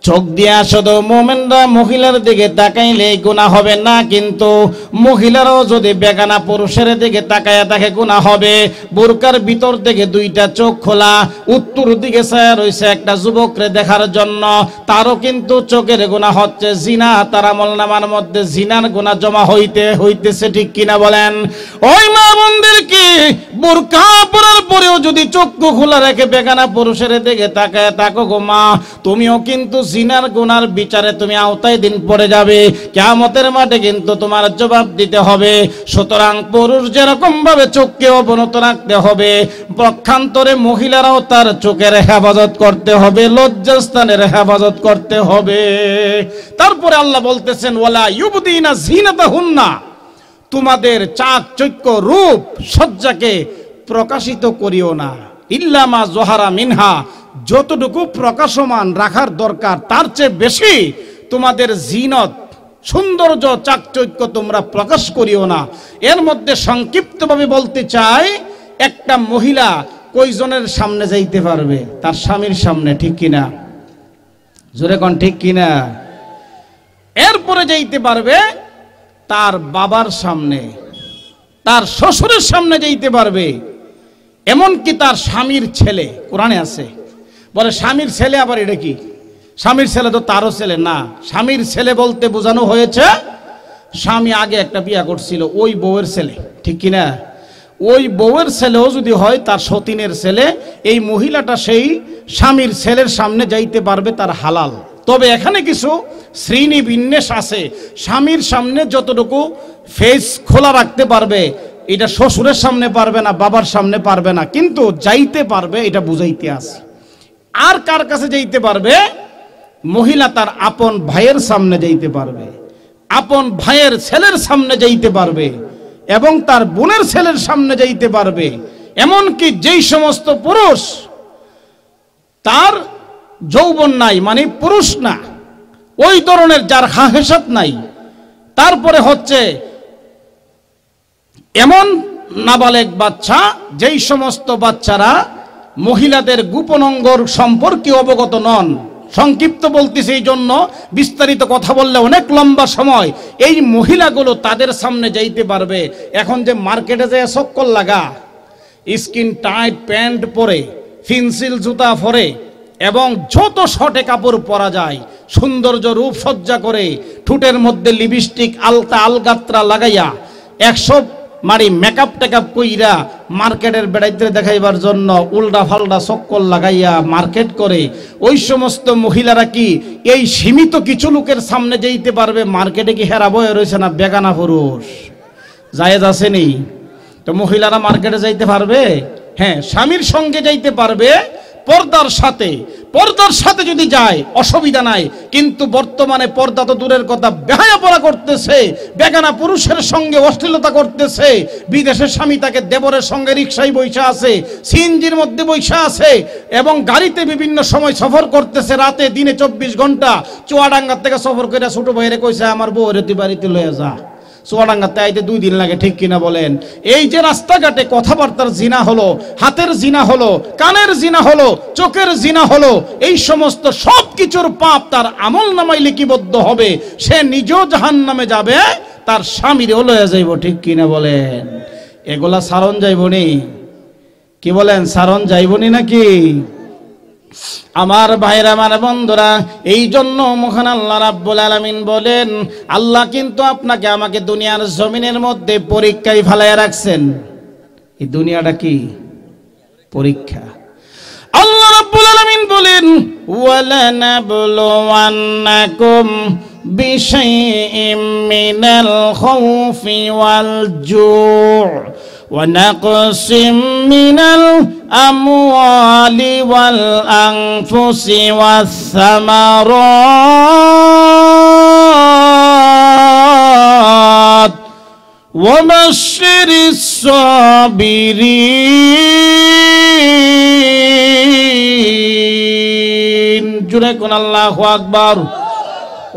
চোখ দিয়া শুধু মুমিনরা মহিলার দিকে তাকাইলে গুনাহ হবে না, কিন্তু মহিলারাও যদি বেগানা পুরুষের দিকে তাকায়া তাকে গুনাহ হবে। বোরকার ভিতর থেকে দুইটা চোখ খোলা, উত্তর দিকে ছায়া রয়েছে একটা যুবকরে দেখার জন্য, তারও কিন্তু চোখের গুনাহ হচ্ছে জিনা, তার আমলনামার মধ্যে জিনার গুনাহ জমা হইতেছে, ঠিক কিনা বলেন? ওই মা বোনদেরকে বোরকা পরার পরেও যদি চক্ষু খোলা রেখে বেগানা পুরুষের দিকে তাকায়া তাকো গো মা, তুমিও কিন্তু জিনার গুনার বিচারে তুমি আওতায় দিন পড়ে যাবে, কিয়ামতের মাঠে কিন্তু তোমার জবাব দিতে হবে। সুতরাং পুরুষ যেরকম ভাবে চোখকে অবনত রাখতে হবে, পক্ষান্তরে মহিলারাও তার চোখের হেফাজত করতে হবে, লজ্জাস্থানের হেফাজত করতে হবে। তারপরে আল্লাহ বলতেছেন, ওয়ালা ইউবদিনা জিনাতাহুন্না, তোমাদের চাকচক্য রূপ সজ্জাকে প্রকাশিত করিও না, ইল্লা মা জহারা মিনহা, যতটুকু প্রকাশমান রাখার দরকার তার চেয়ে বেশি তোমাদের জিনত, সৌন্দর্য, চাকচক্য তোমরা প্রকাশ করিও না। এর মধ্যে সংক্ষিপ্তভাবে বলতে চাই, একটা মহিলা কয়জনের সামনে যাইতে পারবে? তার স্বামীর সামনে, ঠিক কিনা? জোরে কোন ঠিক কিনা? এরপরে যাইতে পারবে তার বাবার সামনে, তার শ্বশুরের সামনে যাইতে পারবে, এমনকি তার স্বামীর ছেলে। কোরআনে আছে, বলে স্বামীর ছেলে, আবার এটা কি? স্বামীর ছেলে তো তারও ছেলে না। স্বামীর ছেলে বলতে বোঝানো হয়েছে স্বামী আগে একটা বিয়া করছিল, ওই বউয়ের ছেলে, ঠিক কিনা? ওই বউয়ের ছেলেও যদি হয় তার সতীনের ছেলে, এই মহিলাটা সেই স্বামীর ছেলের সামনে যাইতে পারবে, তার হালাল। তবে এখানে কিছু শ্রেণী বিন্যাস আছে। স্বামীর সামনে যতটুকু ফেস খোলা রাখতে পারবে, এটা শ্বশুরের সামনে পারবে না, বাবার সামনে পারবে না, কিন্তু যাইতে পারবে, এটা বুঝাইতে আছে। আর কার কাছে যাইতে পারবে? মহিলা তার আপন ভাইয়ের সামনে যাইতে পারবে, আপন ভাইয়ের ছেলের সামনে যাইতে পারবে, এবং তার বোনের ছেলের সামনে যাইতে পারবে। এমনকি যেই সমস্ত পুরুষ তার যৌবন নাই, মানে পুরুষ না, ওই ধরনের যার হাহেসাত নাই, তারপরে হচ্ছে এমন নাবালেগ বাচ্চা, যেই সমস্ত বাচ্চারা মহিলাদের গোপন অঙ্গর সম্পর্কে অবগত নন। সংক্ষিপ্ত বলতেছি এই জন্য, বিস্তারিত কথা বললে অনেক লম্বা সময়। এই মহিলাগুলো তাদের সামনে যাইতে পারবে। এখন যে মার্কেটে যায় চক্কর লাগা, স্কিন টাইট প্যান্ট পরে, ফিনসিল জুতা পরে, এবং যত শর্টে কাপড় পরা যায়, সৌন্দর্য রূপসজ্জা করে, ঠোঁটের মধ্যে লিপস্টিক, আলতা, আলগাত্রা লাগাইয়া 100 মারি মেকআপ টেকআপ কইরা মার্কেটের বেড়াইতে দেখাইবার জন্য উল্টা ফাল্টা চক্কর লাগাইয়া মার্কেট করে, ওই সমস্ত মহিলারা কি এই সীমিত কিছু লোকের সামনে যাইতে পারবে? মার্কেটে কি হেরা বয়ে রয়েছে না বেগানা পুরুষ? জায়েজ আসেনি? তো মহিলারা মার্কেটে যাইতে পারবে? হ্যাঁ, স্বামীর সঙ্গে যাইতে পারবে, পর্দার সাথে। পর্দার সাথে যদি যায় অসুবিধা নাই, কিন্তু বর্তমানে পর্দা তো দূরের কথা, বেহায়াপনা করতেছে, বেগানা পুরুষের সঙ্গে অশ্লীলতা করতেছে, বিদেশের স্বামী তাকে দেবরের সঙ্গে রিকশায় বৈশা আছে, সিএনজির মধ্যে বৈশা আছে, এবং গাড়িতে বিভিন্ন সময় সফর করতেছে, রাতে দিনে 24 ঘন্টা। চুয়াডাঙ্গার থেকে সফর করে ছোট ভাইরে কইছে আমার বউরে তুই বাড়িতে লয়ে যা, চুয়াডাঙ্গাতে আইতে 2 দিন লাগে, ঠিক কিনা বলেন? এই যে রাস্তাঘাটে কথাবার্তার জিনা হলো, হাতের জিনা হলো, কানের জিনা হলো, চোখের জিনা হলো, এই সমস্ত সব কিছুর পাপ তার আমল নামায় লিপিবদ্ধ হবে, সে নিজেও জাহান্নামে যাবে, তার স্বামীরও লয়ে যাইব, ঠিক কিনা বলেন? এগুলা সারণ যাইবনি, কি বলেন? সারণ যাইবনি নাকি? আমার ভাইরা, আমার বন্ধুরা, এই জন্য মহান আল্লাহ রাব্বুল আলামিন বলেন, আল্লাহ কিন্তু আপনাকে আমাকে দুনিয়ার জমিনের মধ্যে পরীক্ষায় ফেলাইয়া রাখছেন। এই দুনিয়াটা কি পরীক্ষা। আল্লাহ রাব্বুল আলামিন বলেন, ওয়ালানাবলুওয়ান্নাকুম বিশাইইম মিনাল খাউফি ওয়াল জু' ونقص من الأموال والأنفس والثمرات وبشر الصابرين জুড়ে কোন আল্লাহু আকবার।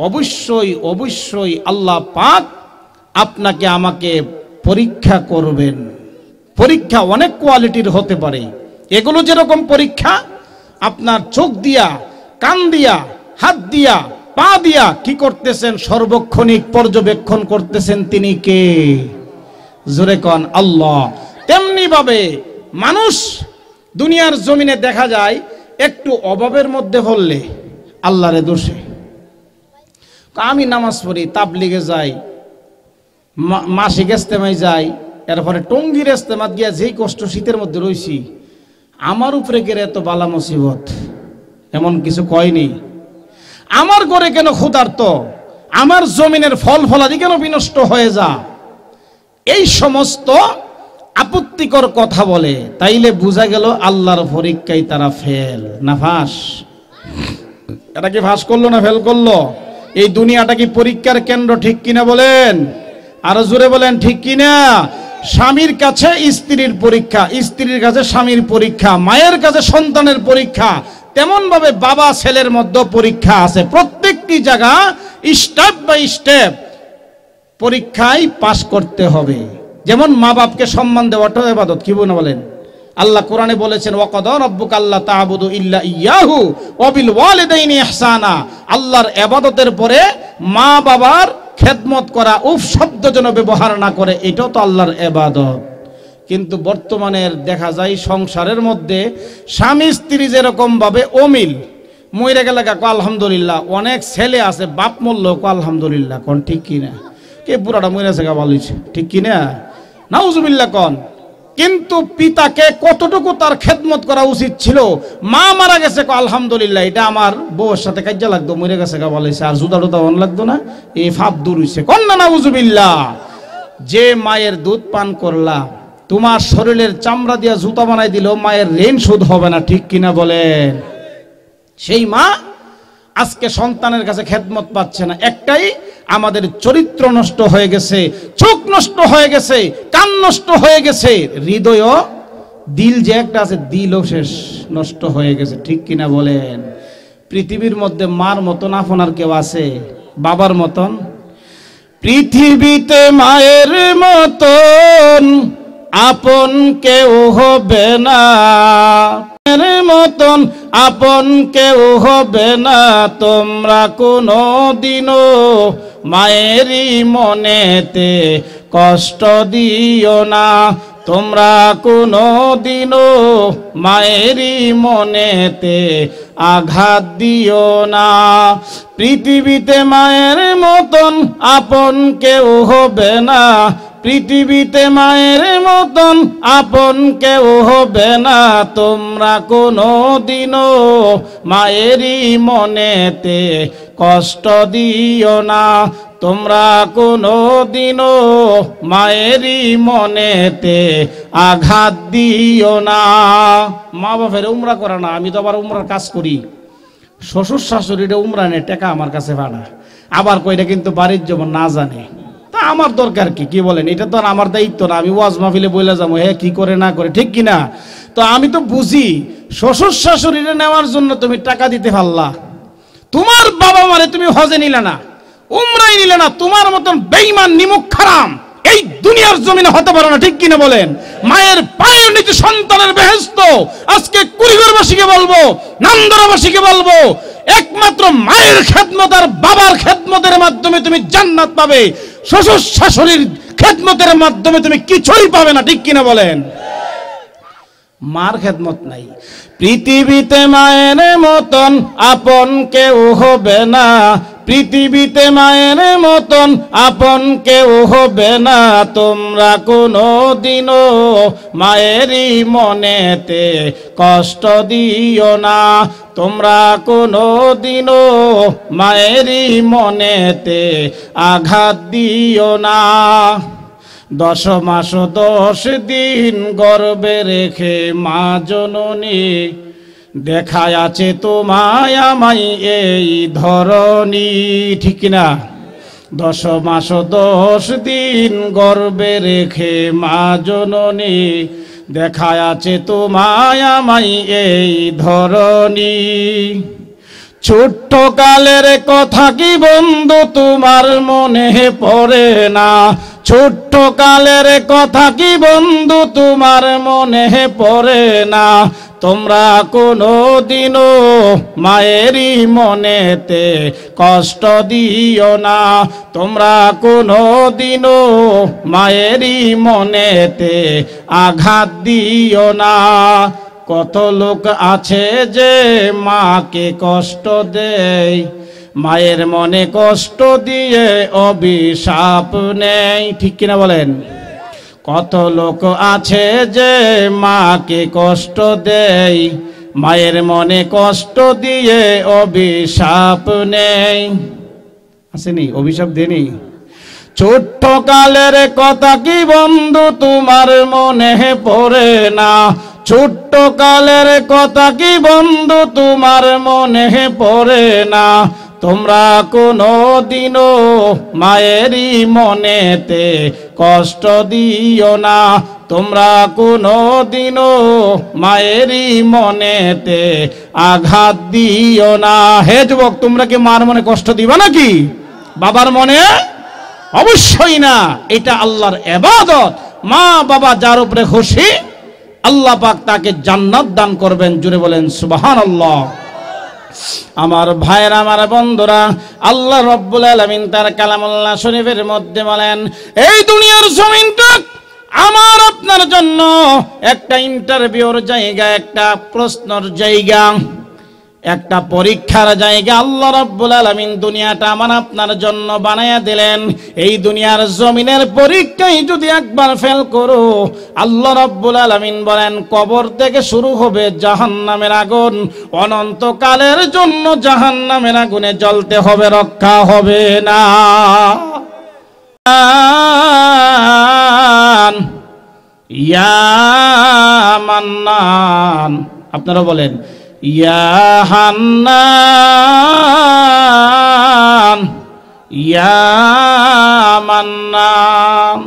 অবশ্যই অবশ্যই আল্লাহ পাক আপনাকে আমাকে পরীক্ষা করবেন। পরীক্ষা অনেক কোয়ালিটির হতে পারে। এগুলো যেরকম পরীক্ষা, আপনার চোখ দিয়া, কান দিয়া, হাত দিয়া, পা দিয়া কি করতেছেন, সর্বক্ষণিক পর্যবেক্ষণ করতেছেন, তিনি কে? জোরে কোন আল্লাহ। তেমনি ভাবে মানুষ দুনিয়ার জমিনে দেখা যায় একটু অভাবের মধ্যে পড়লে আল্লাহরে দোষে। আমি নামাজ পড়ি, তাবলিগে যাই, মাসিক ইজতেমায় যাই, এরপরে টঙ্গীর ইজতেমাত গিয়া যেই কষ্ট শীতের মধ্যে রইছি, আমার উপরে গেলে এত বালা মুসিবত, এমন কিছু কয়নি। আমার ঘরে কেন ক্ষুধার্ত, আমার জমিনের ফল ফলাদি কেন বিনষ্ট হয়ে যা, এই সমস্ত আপত্তিকর কথা বলে, তাইলে বোঝা গেল আল্লাহর পরীক্ষায় তারা ফেল না ফাঁস। এটা কি ফাঁস করলো না ফেল করলো? এই দুনিয়াটা কি পরীক্ষার কেন্দ্র, ঠিক কিনা বলেন? আরো জোরে বলেন, ঠিক কিনা? স্বামীর কাছে স্ত্রীর পরীক্ষা, স্ত্রীর কাছে স্বামীর পরীক্ষা, মায়ের কাছে সন্তানের পরীক্ষা, তেমন ভাবে বাবা ছেলের মধ্যে পরীক্ষা আছে। প্রত্যেকটি জায়গা স্টেপ বাই স্টেপ পরীক্ষায় পাস করতে হবে। যেমন মা বাপকে সম্মান দেওয়াটা ইবাদত, কি বলেন? আল্লাহ কোরআনে বলেছেন, ওয়াকাদা রাব্বুকা আল্লা তা'বুদু ইল্লা ইয়াহু ওয়া বিল ওয়ালিদাইনি ইহসানা। আল্লাহর ইবাদতের পরে মা বাবার খেদমত করা, উফ শব্দ যেন ব্যবহার না করে, এটাও তো আল্লাহর ইবাদত। কিন্তু বর্তমানের দেখা যায় সংসারের মধ্যে স্বামী স্ত্রী যেরকম ভাবে অমিল, মইরা গেলে কো আলহামদুলিল্লাহ, অনেক ছেলে আছে বাপ মরল কো আলহামদুলিল্লাহ, কোন ঠিক কিনা? কে বুড়াটা মইরা গেছে বলিছে, ঠিক কিনা? নাউজুবিল্লাহ কোন। কিন্তু পিতাকে কতটুকু তার খেদমত করা উচিত ছিল। মা মারা গেছে কো আলহামদুলিল্লাহ, এটা আমার বউয়ের সাথে কাজে লাগতো, মরে গেছে গা বলেছে, আর জুতা টুতা অন লাগতো না, এই ফাপ দূর হইছে, কোন না নাউজুবিল্লাহ। যে মায়ের দুধ পান করলা, তোমার শরীরের চামড়া দিয়া জুতা বানাই দিল, মায়ের ঋণ শোধ হবে না, ঠিক কিনা বলেন? সেই মা আজকে সন্তানের কাছে খেদমত পাচ্ছে না। একটাই, আমাদের চরিত্র নষ্ট হয়ে গেছে, চোখ নষ্ট হয়ে গেছে, কান নষ্ট হয়ে গেছে, হৃদয়, দিল যে একটা আছে, দিলও শেষ নষ্ট হয়ে গেছে, ঠিক কিনা বলেন? পৃথিবীর মধ্যে মার মতন আপন আর কেউ আছে? বাবার মতন? পৃথিবীতে মায়ের মতন আপন কেউ হবে না, মায়ের মতন আপন কেউ হবে না। তোমরা কোনো দিনও মায়েরই মনেতে কষ্ট দিও না, তোমরা কোনো দিনও মায়েরই মনেতে আঘাত দিও না। পৃথিবীতে মায়ের মতন আপন কেউ হবে না, পৃথিবীতে মায়ের মতন আপন কেউ হবে না। তোমরা কোনো দিনও মায়েরই মনেতে কষ্ট দিও না, তোমরা কোনো দিনও মায়েরই মনেতে আঘাত দিও না। মা বাপের উমরা করে না, আমি তো আবার উমরার কাজ করি। শ্বশুর শাশুড়িটা উমরানের টাকা আমার কাছে ভাড়া, আবার কইটা কিন্তু বাড়ির যেমন না জানে, তা আমার দরকার কি? কি বলেন? এটা তো আর আমার দায়িত্ব না, আমি ওয়াজ মাহফিলে বলে যাবো হ্যাঁ কি করে না করে, ঠিক কিনা? তো আমি তো বুঝি শ্বশুর শাশুড়িরে নেওয়ার জন্য তুমি টাকা দিতে পারলা, তোমার বাবা মারে তুমি হজে নিলে না, উমরাই নিলে না, তোমার মতন বেঈমান নিমুখ খারাম এই দুনিয়ার জমিনে হতে পারে না, ঠিক কিনা বলেন? মায়ের পায়ের নিচে সন্তানের বেহেশত। আজকে কুড়িগড়বাসীকে বলবো, নান্দরাবাসীকে বলবো, একমাত্র মায়ের খেদমত আর বাবার খেদমতের মাধ্যমে তুমি জান্নাত পাবে, শ্বশুর শাশুড়ির খেদমতের মাধ্যমে তুমি কিছুই পাবে না, ঠিক কিনা বলেন? মার খেদমত নাই। পৃথিবীতে মায়ের মতন আপন কেউ হবে না, পৃথিবীতে মায়ের মতন আপন কেউ হবে না, তোমরা কোনো দিনও মায়েরই মনেতে কষ্ট দিও না, তোমরা কোনো দিনও মায়েরই মনেতে আঘাত দিও না। 10 মাস 10 দিন গর্ভে রেখে মা জননী দেখায় আছে তোমায় আমায় এই ধরনী, ঠিক না? 10 মাস 10 দিন গর্ভে রেখে মা জননী দেখায় আছে তোমায় আমায় এই ধরনী। ছোট্ট কালের কথা কি বন্ধু তোমার মনে পড়ে না, ছোট্ট কালের কথা কি বন্ধু তোমার মনে পড়ে না, তোমরা কোনো দিনও মায়েরই মনেতে কষ্ট দিও না, তোমরা কোনো দিনও মায়েরই মনেতে আঘাত দিও না। কত লোক আছে যে মাকে কষ্ট দেয়, মায়ের মনে কষ্ট দিয়ে অভিশাপ নেই, ঠিক কিনা বলেন? কত লোক আছে যে মাকে কষ্ট দেয়, মায়ের মনে কষ্ট দিয়ে অভিশাপ নেই। আসেনি? অভিশাপ দেনি? ছোট্ট কালের কথা কি বন্ধু তোমার মনে পড়ে না, ছোট্ট কালের কথা কি বন্ধু তোমার মনে পড়ে না, তোমরা কোনো দিনও মায়েরই মনেতে কষ্ট দিও না, তোমরা কোনো দিনও মায়েরই মনেতে আঘাত দিও না। হে যুবক, তোমরা কি মার মনে কষ্ট দিবা নাকি? বাবার মনে অবশ্যই না, এটা আল্লাহর ইবাদত। মা বাবা যার উপরে খুশি আল্লাহ পাক তাকে জান্নাত দান করবেন, জুড়ে বলেন সুবহানাল্লাহ। আমার ভাইরা, আমার বন্ধুরা, আল্লাহ রাব্বুল আলামিন তার কালামুল্লাহ শরীফের মধ্যে বলেন, এই দুনিয়ার জমিনটা আমার আপনার জন্য একটা ইন্টারভিউর জায়গা, একটা প্রশ্নের জায়গা, একটা পরীক্ষার জায়গা। আল্লাহ রাব্বুল আলামিন দুনিয়াটা আমার আপনার জন্য বানায়া দিলেন। এই দুনিয়ার জমিনের পরীক্ষায় যদি একবার ফেল করো, আল্লাহ রাব্বুল আলামিন বলেন কবর থেকে শুরু হবে জাহান্নামের আগুন, অনন্তকালের জন্য জাহান্নামের আগুনে জ্বলতে হবে, রক্ষা হবে না। ইয়া মান্নান, আপনারা বলেন ইয়া হান্নান, ইয়া মান্নান।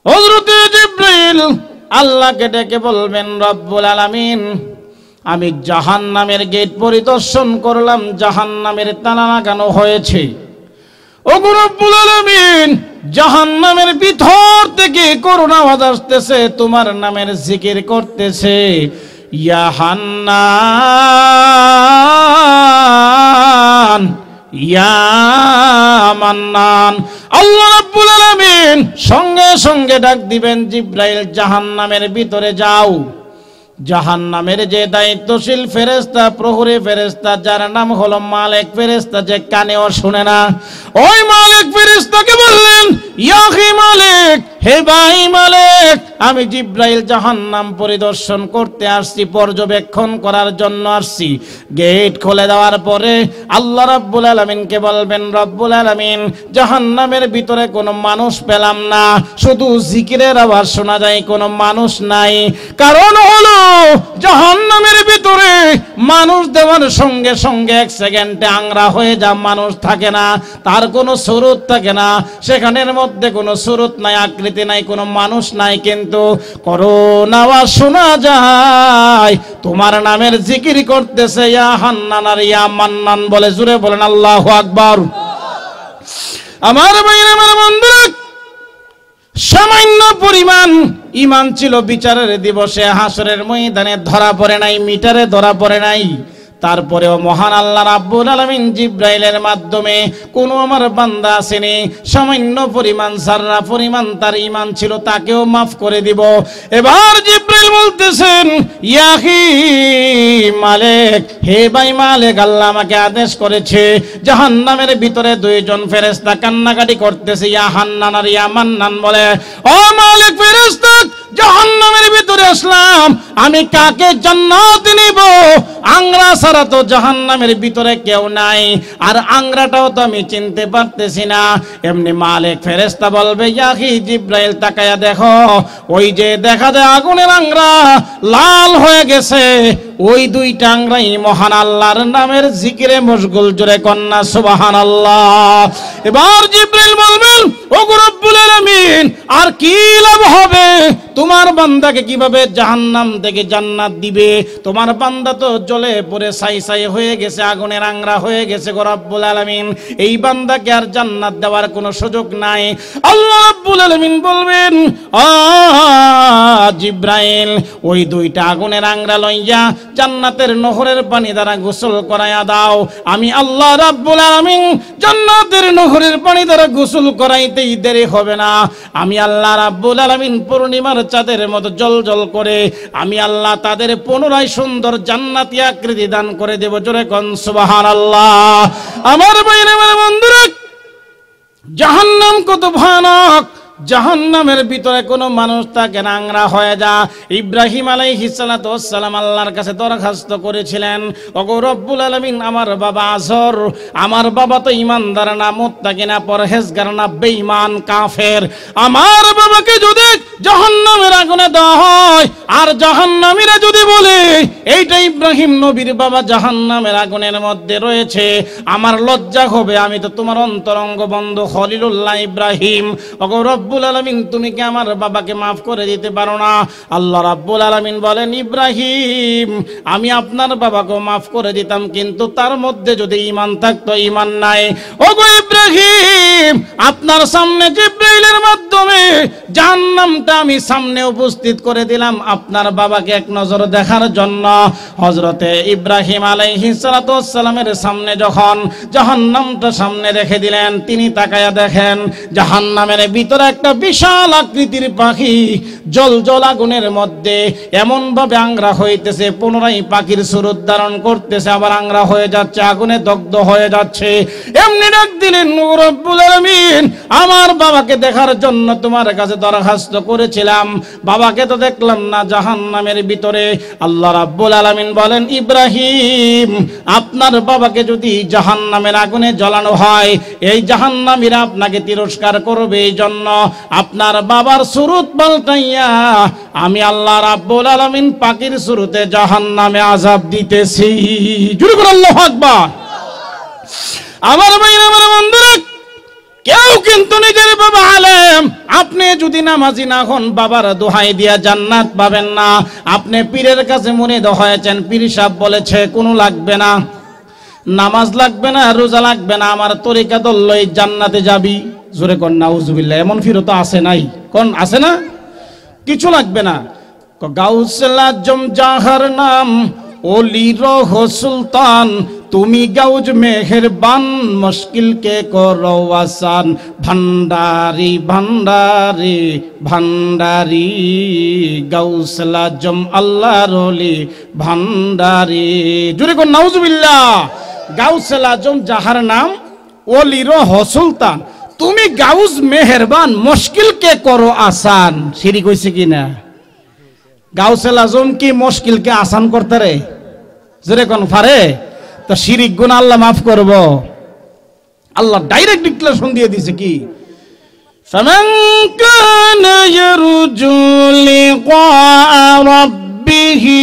হযরত জিবরাইল আল্লাহকে ডেকে বলবেন, রব্বুল আলামিন, আমি জাহান্নামের গেট পরিদর্শন করলাম, জাহান্নামের তালা লাগানো হয়েছে। ওগো রব্বুল আলামিন, জাহান্নামের ভিতর থেকে করুণ আওয়াজ আসতেছে, তোমার নামের জিকির করতেছে, ইয়া হান্নান, ইয়া মান্নান। আল্লাহ রাব্বুল আলামিন সঙ্গে সঙ্গে ডাক দিবেন, জিবরাইল জাহান্নামের ভিতরে যাও। জাহান্নামের যে দায়িত্বশীল ফেরেশতা, প্রহরী ফেরেশতা, যার নাম হলো মালিক ফেরেশতা, যে কানেও শুনে না, ওই মালিক ফেরেশতাকে বললেন, ইয়া হি মালিক, হে ভাই মালিক, আমি জিব্রাইল জাহান্নাম পরিদর্শন করতে আসছি, পর্যবেক্ষণ করার জন্য আসছি। গেট খুলে দেওয়ার পরে আল্লাহ রাব্বুল আলামিনকে বলবেন, রব্বুল আলামিন জাহান্নামের ভিতরে কোনো মানুষ পেলাম না, শুধু জিকিরের আওয়াজ শোনা যায়, কোনো মানুষ নাই। কারণ হলো জাহান্নামের ভিতরে মানুষ দেওয়ার সঙ্গে সঙ্গে এক সেকেন্ডে আংরা হয়ে যা, মানুষ থাকে না, তার কোনো সুরত থাকে না, সেখানের মধ্যে কোনো সুরত নাই, আকৃতি নাই, কোনো মানুষ নাই, কিন্তু করোনা আওয়াজ শোনা যায়, তোমার নামের জিকির করতেছে ইয়া হান্নান আর ইয়া মান্নান বলে। জুড়ে বলেন আল্লাহু আকবার। আমার ভাইরা, আমার বন্ধুরা, সামান্য পরিমাণ ঈমান ছিল বিচারের দিবসে হাসরের ময়দানে ধরা পড়ে নাই, মিটারে ধরা পড়ে নাই। তারপরেও মহান আল্লাহ রাব্বুল আলামিন জিব্রাইলের মাধ্যমে কোনো আমার বান্দা আসেনি, সামান্য পরিমাণ যারা পরিমাণ তার ঈমান ছিল তাকেও মাফ করে দিব। এবার জিব্রাইল বলতেছেন, ইয়াহি মালিক, হে ভাই মালিক, আল্লাহ আমাকে আদেশ করেছে জাহান্নামের ভিতরে দুইজন ফেরেশতা কান্নাকাটি করতেছে, ইয়া হান্নান আর ইয়া মান্নান বলে। ও মালিক, ফেরেশতা জাহান্নামের ভিতরে আসলাম, আমি কাকে জান্নাত নিব? আংরা ছাড়া তো জাহান্নামের ভিতরে কেউ নাই, আর আংরাটাও তো আমি চিনতে পারতেছি না। এমনি মালিক ফেরেশতা বলবে, ইয়াহি জিব্রাইল, তাকায়া দেখো, ওই যে দেখা যায় আগুনের আংরা লাল হয়ে গেছে, ওই দুইটা আংরাই মহান আল্লাহর নামের জিকিরে মশগুল। জোরে কন্যা সুবহানাল্লাহ। এবার জিব্রাইল বলবেন, ওগো রব্বুল আলামিন, আর কি লাভ হবে? তোমার বান্দাকে কিভাবে জাহান্নাম থেকে জান্নাত দিবে? তোমার বান্দা তো জ্বলে পড়ে ছাই ছাই হয়ে গেছে, আগুনের আংরা হয়ে গেছে গো রব্বুল আলামিন, এই বান্দাকে আর জান্নাত দেওয়ার কোনো সুযোগ নাই। আল্লাহ রাব্বুল আলামিন বলবেন, জিব্রাইল, ওই দুইটা আগুনের আংরা লইয়া জান্নাতের নহরের পানি দ্বারা গোসল করাইয়া দাও। আমি আল্লাহ রাব্বুল আলামিন জান্নাতের নহরের পানি দ্বারা গোসল করাইতেই দেরি হবে না। আমি আল্লাহ রাব্বুল আলামিন পূর্ণিমার চাঁদের মতো জ্বলজ্বল করে আমি আল্লাহ তাদের পুনরায় সুন্দর জান্নাতি আকৃতি দান করে দেব। জোরে কোন সুবহানাল্লাহ। আমার ভাইরা, আমার বন্ধুরা, জাহান্নাম কত ভয়ানক! জাহান্নামের ভিতরে কোনো মানুষ থাকে না, আংরা হয়ে যা। ইব্রাহিম আলাইহিস সালাতু ওয়াস সালাম আল্লাহর কাছে দরখাস্ত করেছিলেন, ওগো রব্বুল আলামিন, আমার বাবা আজর, আমার বাবা তো ঈমানদার না, মুত্তাকি না, পরহেজগার না, বেঈমান, কাফের। আমার বাবাকে যদি জাহান্নামের আগুনে দেওয়া হয়, আর জাহান্নামীরা যদি বলে এইটা ইব্রাহিম নবীর বাবা জাহান্নামের আগুনের মধ্যে রয়েছে, আমার লজ্জা হবে। আমি তো তোমার অন্তরঙ্গ বন্ধু খলিলুল্লাহ ইব্রাহিম। ওগো রব্বুল আলামিন, তুমি কি আমার বাবাকে মাফ করে দিতে পারো না? আল্লাহ রাব্বুল আলামিন বলেন, ইব্রাহিম, আমি আপনার বাবাকে মাফ করে দিতাম, কিন্তু তার মধ্যে যদি ঈমান থাকতো, ঈমান নাই। ওগো ইব্রাহিম, আপনার সামনে জিব্রাইলের মাধ্যমে জাহান্নামটা আমি সামনে উপস্থিত করে দিলাম আপনার বাবাকে এক নজর দেখার জন্য। হযরতে ইব্রাহিম আলাইহিস সালাতু ওয়াস সালামের সামনে যখন জাহান্নামটা সামনে রেখে দিলেন, তিনি তাকায়া দেখেন জাহান্নামের ভিতরে একটা বিশাল আকৃতির পাখি জ্বলজ্বল আগুনের মধ্যে এমন ভাবে আংরা হইতেছে, পুনরায় পাখির স্বরূপ ধারণ করতেছে, আবার আংরা হয়ে যাচ্ছে, আগুনে দগ্ধ হয়ে যাচ্ছে। এমনি ডাক দিলেন, রব্বুল আলামিন, আমার বাবাকে দেখার জন্য তোমার কাছে দরখাস্ত করেছিলাম, বাবাকে তো দেখলাম না জাহান্নামের ভিতরে। আল্লাহ রাব্বুল আলামিন বলেন, ইব্রাহিম, আপনার বাবাকে যদি জাহান্নামের আগুনে জ্বালানো হয়, এই জাহান্নামীরা আপনাকে তিরস্কার করবে, এই জন্য আপনার বাবার সুরত পাল্টাইয়া আমি আল্লাহ রাব্বুল আলামিন পাখির সুরতে জাহান্নামে আযাব দিতেছি। জোরে বলেন আল্লাহু আকবার। আমার ভাইরা, আমার বন্ধুরা, কেউ কিন্তু নিজের বাবা আলেম, আপনি যদি নামাজি না হন, বাবার দোহাই দিয়া জান্নাত পাবেন না। আপনি পীরের কাছে মুরিদ হয়েছেন, পীর সাহেব বলেছে কোনো লাগবে না, নামাজ লাগবে না, রোজা লাগবে না, আমার তরিকা ধরলেই জান্নাতে যাবি। জোরে কোন নাউজুবিল্লাহ। এমন ফিরত আছে নাই? কোন আছে না? কিছু লাগবে না। গাউসুল আজম যাহার নাম, ওলি রহ সুলতান, তুমি গাউজ মেহেরবান, মুশকিল কে করো আসান। ভান্ডারি ভান্ডারি ভান্ডারি, গাউসুল আজম আল্লাহর ওলি ভান্ডারি। জোরে কোন নাউজুবিল্লাহ। গাউসুল আজম যাহার নাম, ওলি রহ সুলতান, তুমি গাউজ মেহেরবান মুশকিলকে করো আসান। শিরিক হইছে কিনা? গাউসুল আজম কি মুশকিলকে আসান করতে রে? জোরে কোন পারে? তো শিরিক গুনাহ আল্লাহ মাফ করব। আল্লাহ ডাইরেক্ট ডিক্লারেশন দিয়ে দিয়েছে কি, ফামান কানা ইয়ারজু লিকা রাব্বিহি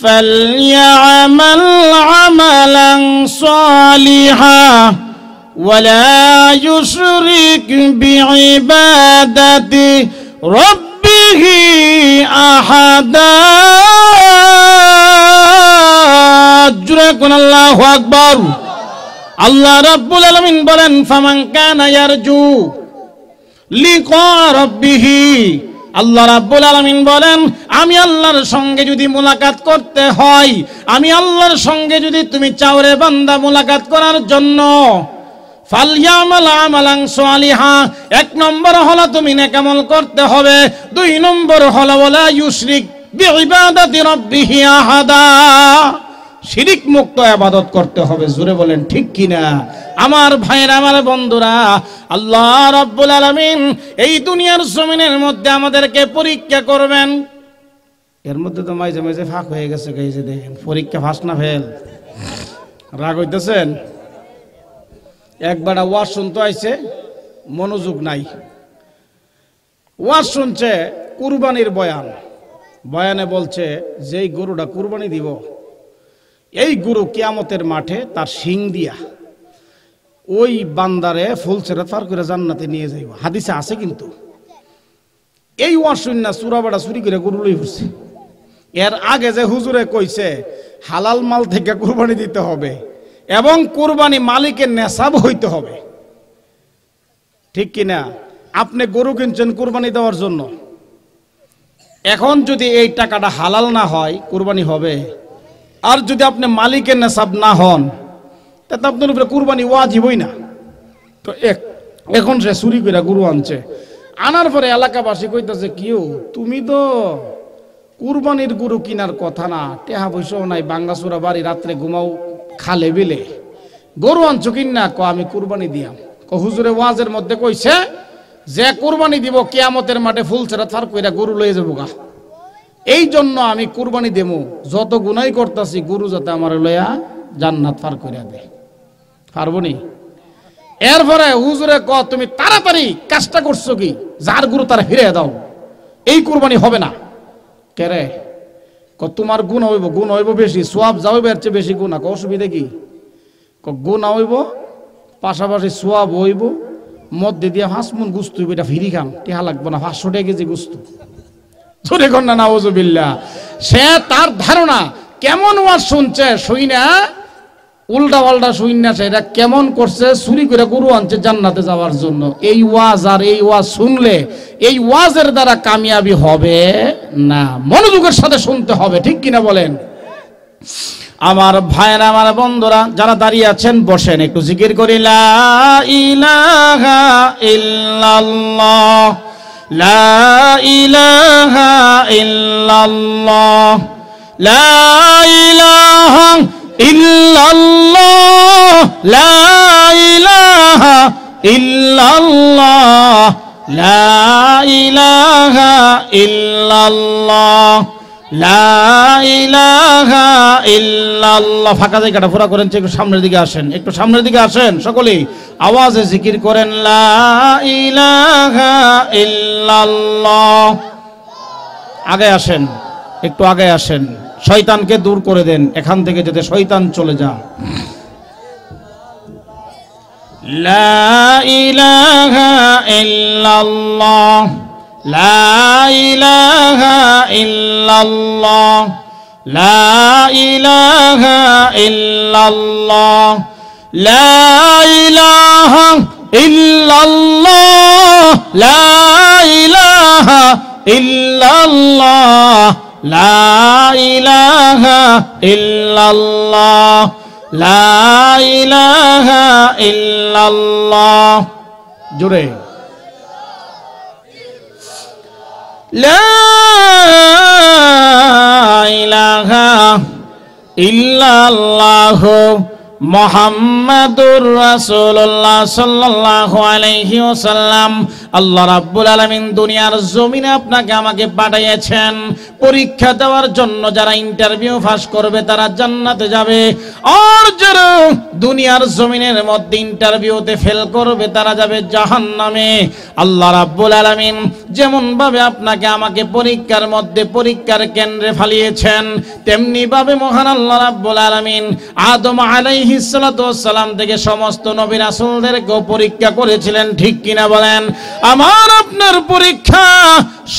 ফালইআমাল আমালান সালিহা ওয়ালা ইউশরিক বিইবাদাতি রাব্বিহি আহাদা। জোরে কোন আল্লাহু আকবার। আল্লাহ রাব্বুল আলামিন বলেন ফামান কানা ইয়ারজু লিকা রাব্বিহি, আল্লাহ রাব্বুল আলামিন বলেন আমি আল্লাহর সঙ্গে যদি মোলাকাত করতে হয়, আমি আল্লাহর সঙ্গে যদি তুমি চাও রে বান্দা মোলাকাত করার জন্য, ফালইআমাল আমালান সালিহা, এক নম্বর হলো তুমি নেক আমল করতে হবে, দুই নম্বর হলো ওয়ালা ইউশরিক বিইবাদাতি রাব্বিহি আহাদা, শিরিক মুক্ত ইবাদত করতে হবে। জোরে বলেন ঠিক কিনা? আমার ভাইরা, আমার বন্ধুরা, আল্লাহ রাব্বুল আলামিন এই দুনিয়ার জমিনের মধ্যে আমাদেরকে পরীক্ষা করবেন। এর মধ্যে তো মাঝে মাঝে ফাঁক হয়ে গেছে, গাইছে দেখেন পরীক্ষা ফাঁস না ফেল। রাগ হইতেছেন? একবার ওয়াজ শুনতে আইছে, মনোযোগ নাই, ওয়াজ শুনছে কুরবানির বয়ান, বয়ানে বলছে যেই গরুটা কুরবানি দিব এই গরু কিয়ামতের মাঠে তার শিং দিয়া ওই বান্দারে ফুলসিরাত পার করে জান্নাতে নিয়ে যাইব। হাদিসে আছে কিন্তু। এই ওয়াজ শুননা চুরাবাড়া চুরি করে গরু লই ফুরছে। এর আগে যে হুজুরে কইছে হালাল মাল থেকে কুরবানি দিতে হবে এবং কুরবানি মালিকের নেশাব হইতে হবে, ঠিক কিনা? আপনি গরু কিনছেন কুরবানি দেওয়ার জন্য, এখন যদি এই টাকাটা হালাল না হয় কুরবানি হবে? আর যদি আপনি মালিকের নেশাব না হন তাতে আপনার উপরে কুরবানি ওয়াজিবই না। তো এখন সে চুরি করে গরু আনছে, আনার পরে এলাকাবাসী কইতেছে কিও তুমি তো কুরবানির গরু কিনার কথা না, টেহা পয়সাও নাই, বাঙ্গাচুরা বাড়ি, রাত্রে ঘুমাও খালে বিলে, গরু আনছো কিনা? ক আমি কুরবানি দিয়াম। ক হুজুরে ওয়াজের মধ্যে কইছে যে কুরবানি দিব কিয়ামতের মাঠে ফুলসিরাত পার কইরা গরু লয়ে যাবো গা, এই জন্য আমি কুরবানি দেবো, যত গুনাই করতেছি গরু যাতে আমার লইয়া জান্নাত পার কইরা দে। পারবো নি? এরপরে হুজুরে ক তুমি তাড়াতাড়ি কাজটা করছো কি, যার গরু তার ফিরে দাও, এই কুরবানি হবে না। কেরে? ক তোমার গুণ হইব বেশি, সোয়াব যাও এর চেয়ে বেশি গুণা। ক অসুবিধা কি? ক গুণা হইব পাশাপাশি সোয়াব হইব, মধ্যে দিয়ে 5 মণ গুস্ত হইব, এটা ফিরি খাম, টেহা লাগবো না, 500 টাকা কেজি গুস্ত। জোরে কন্যা নাউজুবিল্লাহ। সে তার ধারণা কেমন ওয়াজ শুনছে, শুই না উল্টা পাল্টা শুই না, সেটা কেমন করছে, চুরি করে গরু আনছে জান্নাতে যাওয়ার জন্য। এই ওয়াজ আর এই ওয়াজ শুনলে এই ওয়াজের দ্বারা কামিয়াবি হবে না, মনোযোগের সাথে শুনতে হবে, ঠিক কিনা বলেন? আমার ভাইরা, আমার বন্ধুরা, যারা দাঁড়িয়ে আছেন বসেন, একটু জিকির করি লা ইলাহা ইল্লাল্লাহ, লা ইলাহা ইল্লাল্লাহ, লা ইলাহা ইল্লাল্লাহ, লা ইলাহা ইল্লাল্লাহ, লা ইলাহা ইল্লাল্লাহ, লা ইলাহা ইল্লাল্লাহ। ফাঁকা জায়গাটা পুরা করেন, একটু সামনের দিকে আসেন, একটু সামনের দিকে আসেন, সকলেই আওয়াজে জিকির করেন লা ইলাহা ইল্লাল্লাহ। আগে আসেন, একটু আগে আসেন, শয়তানকে দূর করে দেন এখান থেকে, যাতে শয়তান চলে যা। লা ইলাহা ইল্লাল্লাহ, লা ইলাহা ইল্লাল্লাহ, লা ইলাহা ইল্লাল্লাহ, লা ইলাহা ইল্লাল্লাহ, লা ইলাহা ইল্লাল্লাহ, লা ইলাহা ইল্লাল্লাহ, লা ইলাহা ইল্লাল্লাহ। জোরে লা ইলাহা ইল্লাল্লাহ, মুহাম্মাদুর রাসূলুল্লাহ সাল্লাল্লাহু আলাইহি ওয়াসাল্লাম। আল্লাহ রাব্বুল আলামিন দুনিয়ার জমিনে আপনাকে আমাকে পাঠিয়েছেন পরীক্ষা দেওয়ার জন্য। যারা ইন্টারভিউ পাস করবে তারা জান্নাতে যাবে, আর যারা দুনিয়ার জমিনের মধ্যে ইন্টারভিউতে ফেল করবে তারা যাবে জাহান্নামে। আল্লাহ রাব্বুল আলামিন যেমন ভাবে আপনাকে আমাকে পরীক্ষার মধ্যে পরীক্ষার কেন্দ্রে ফালিয়েছেন, তেমনি ভাবে মহান আল্লাহ রাব্বুল আলামিন আদম আলাইহিস সালাতু ওয়াস সালাম থেকে সমস্ত নবী রাসূলদেরকেও পরীক্ষা করেছিলেন। ঠিক কিনা বলেন? আমার আপনার পরীক্ষা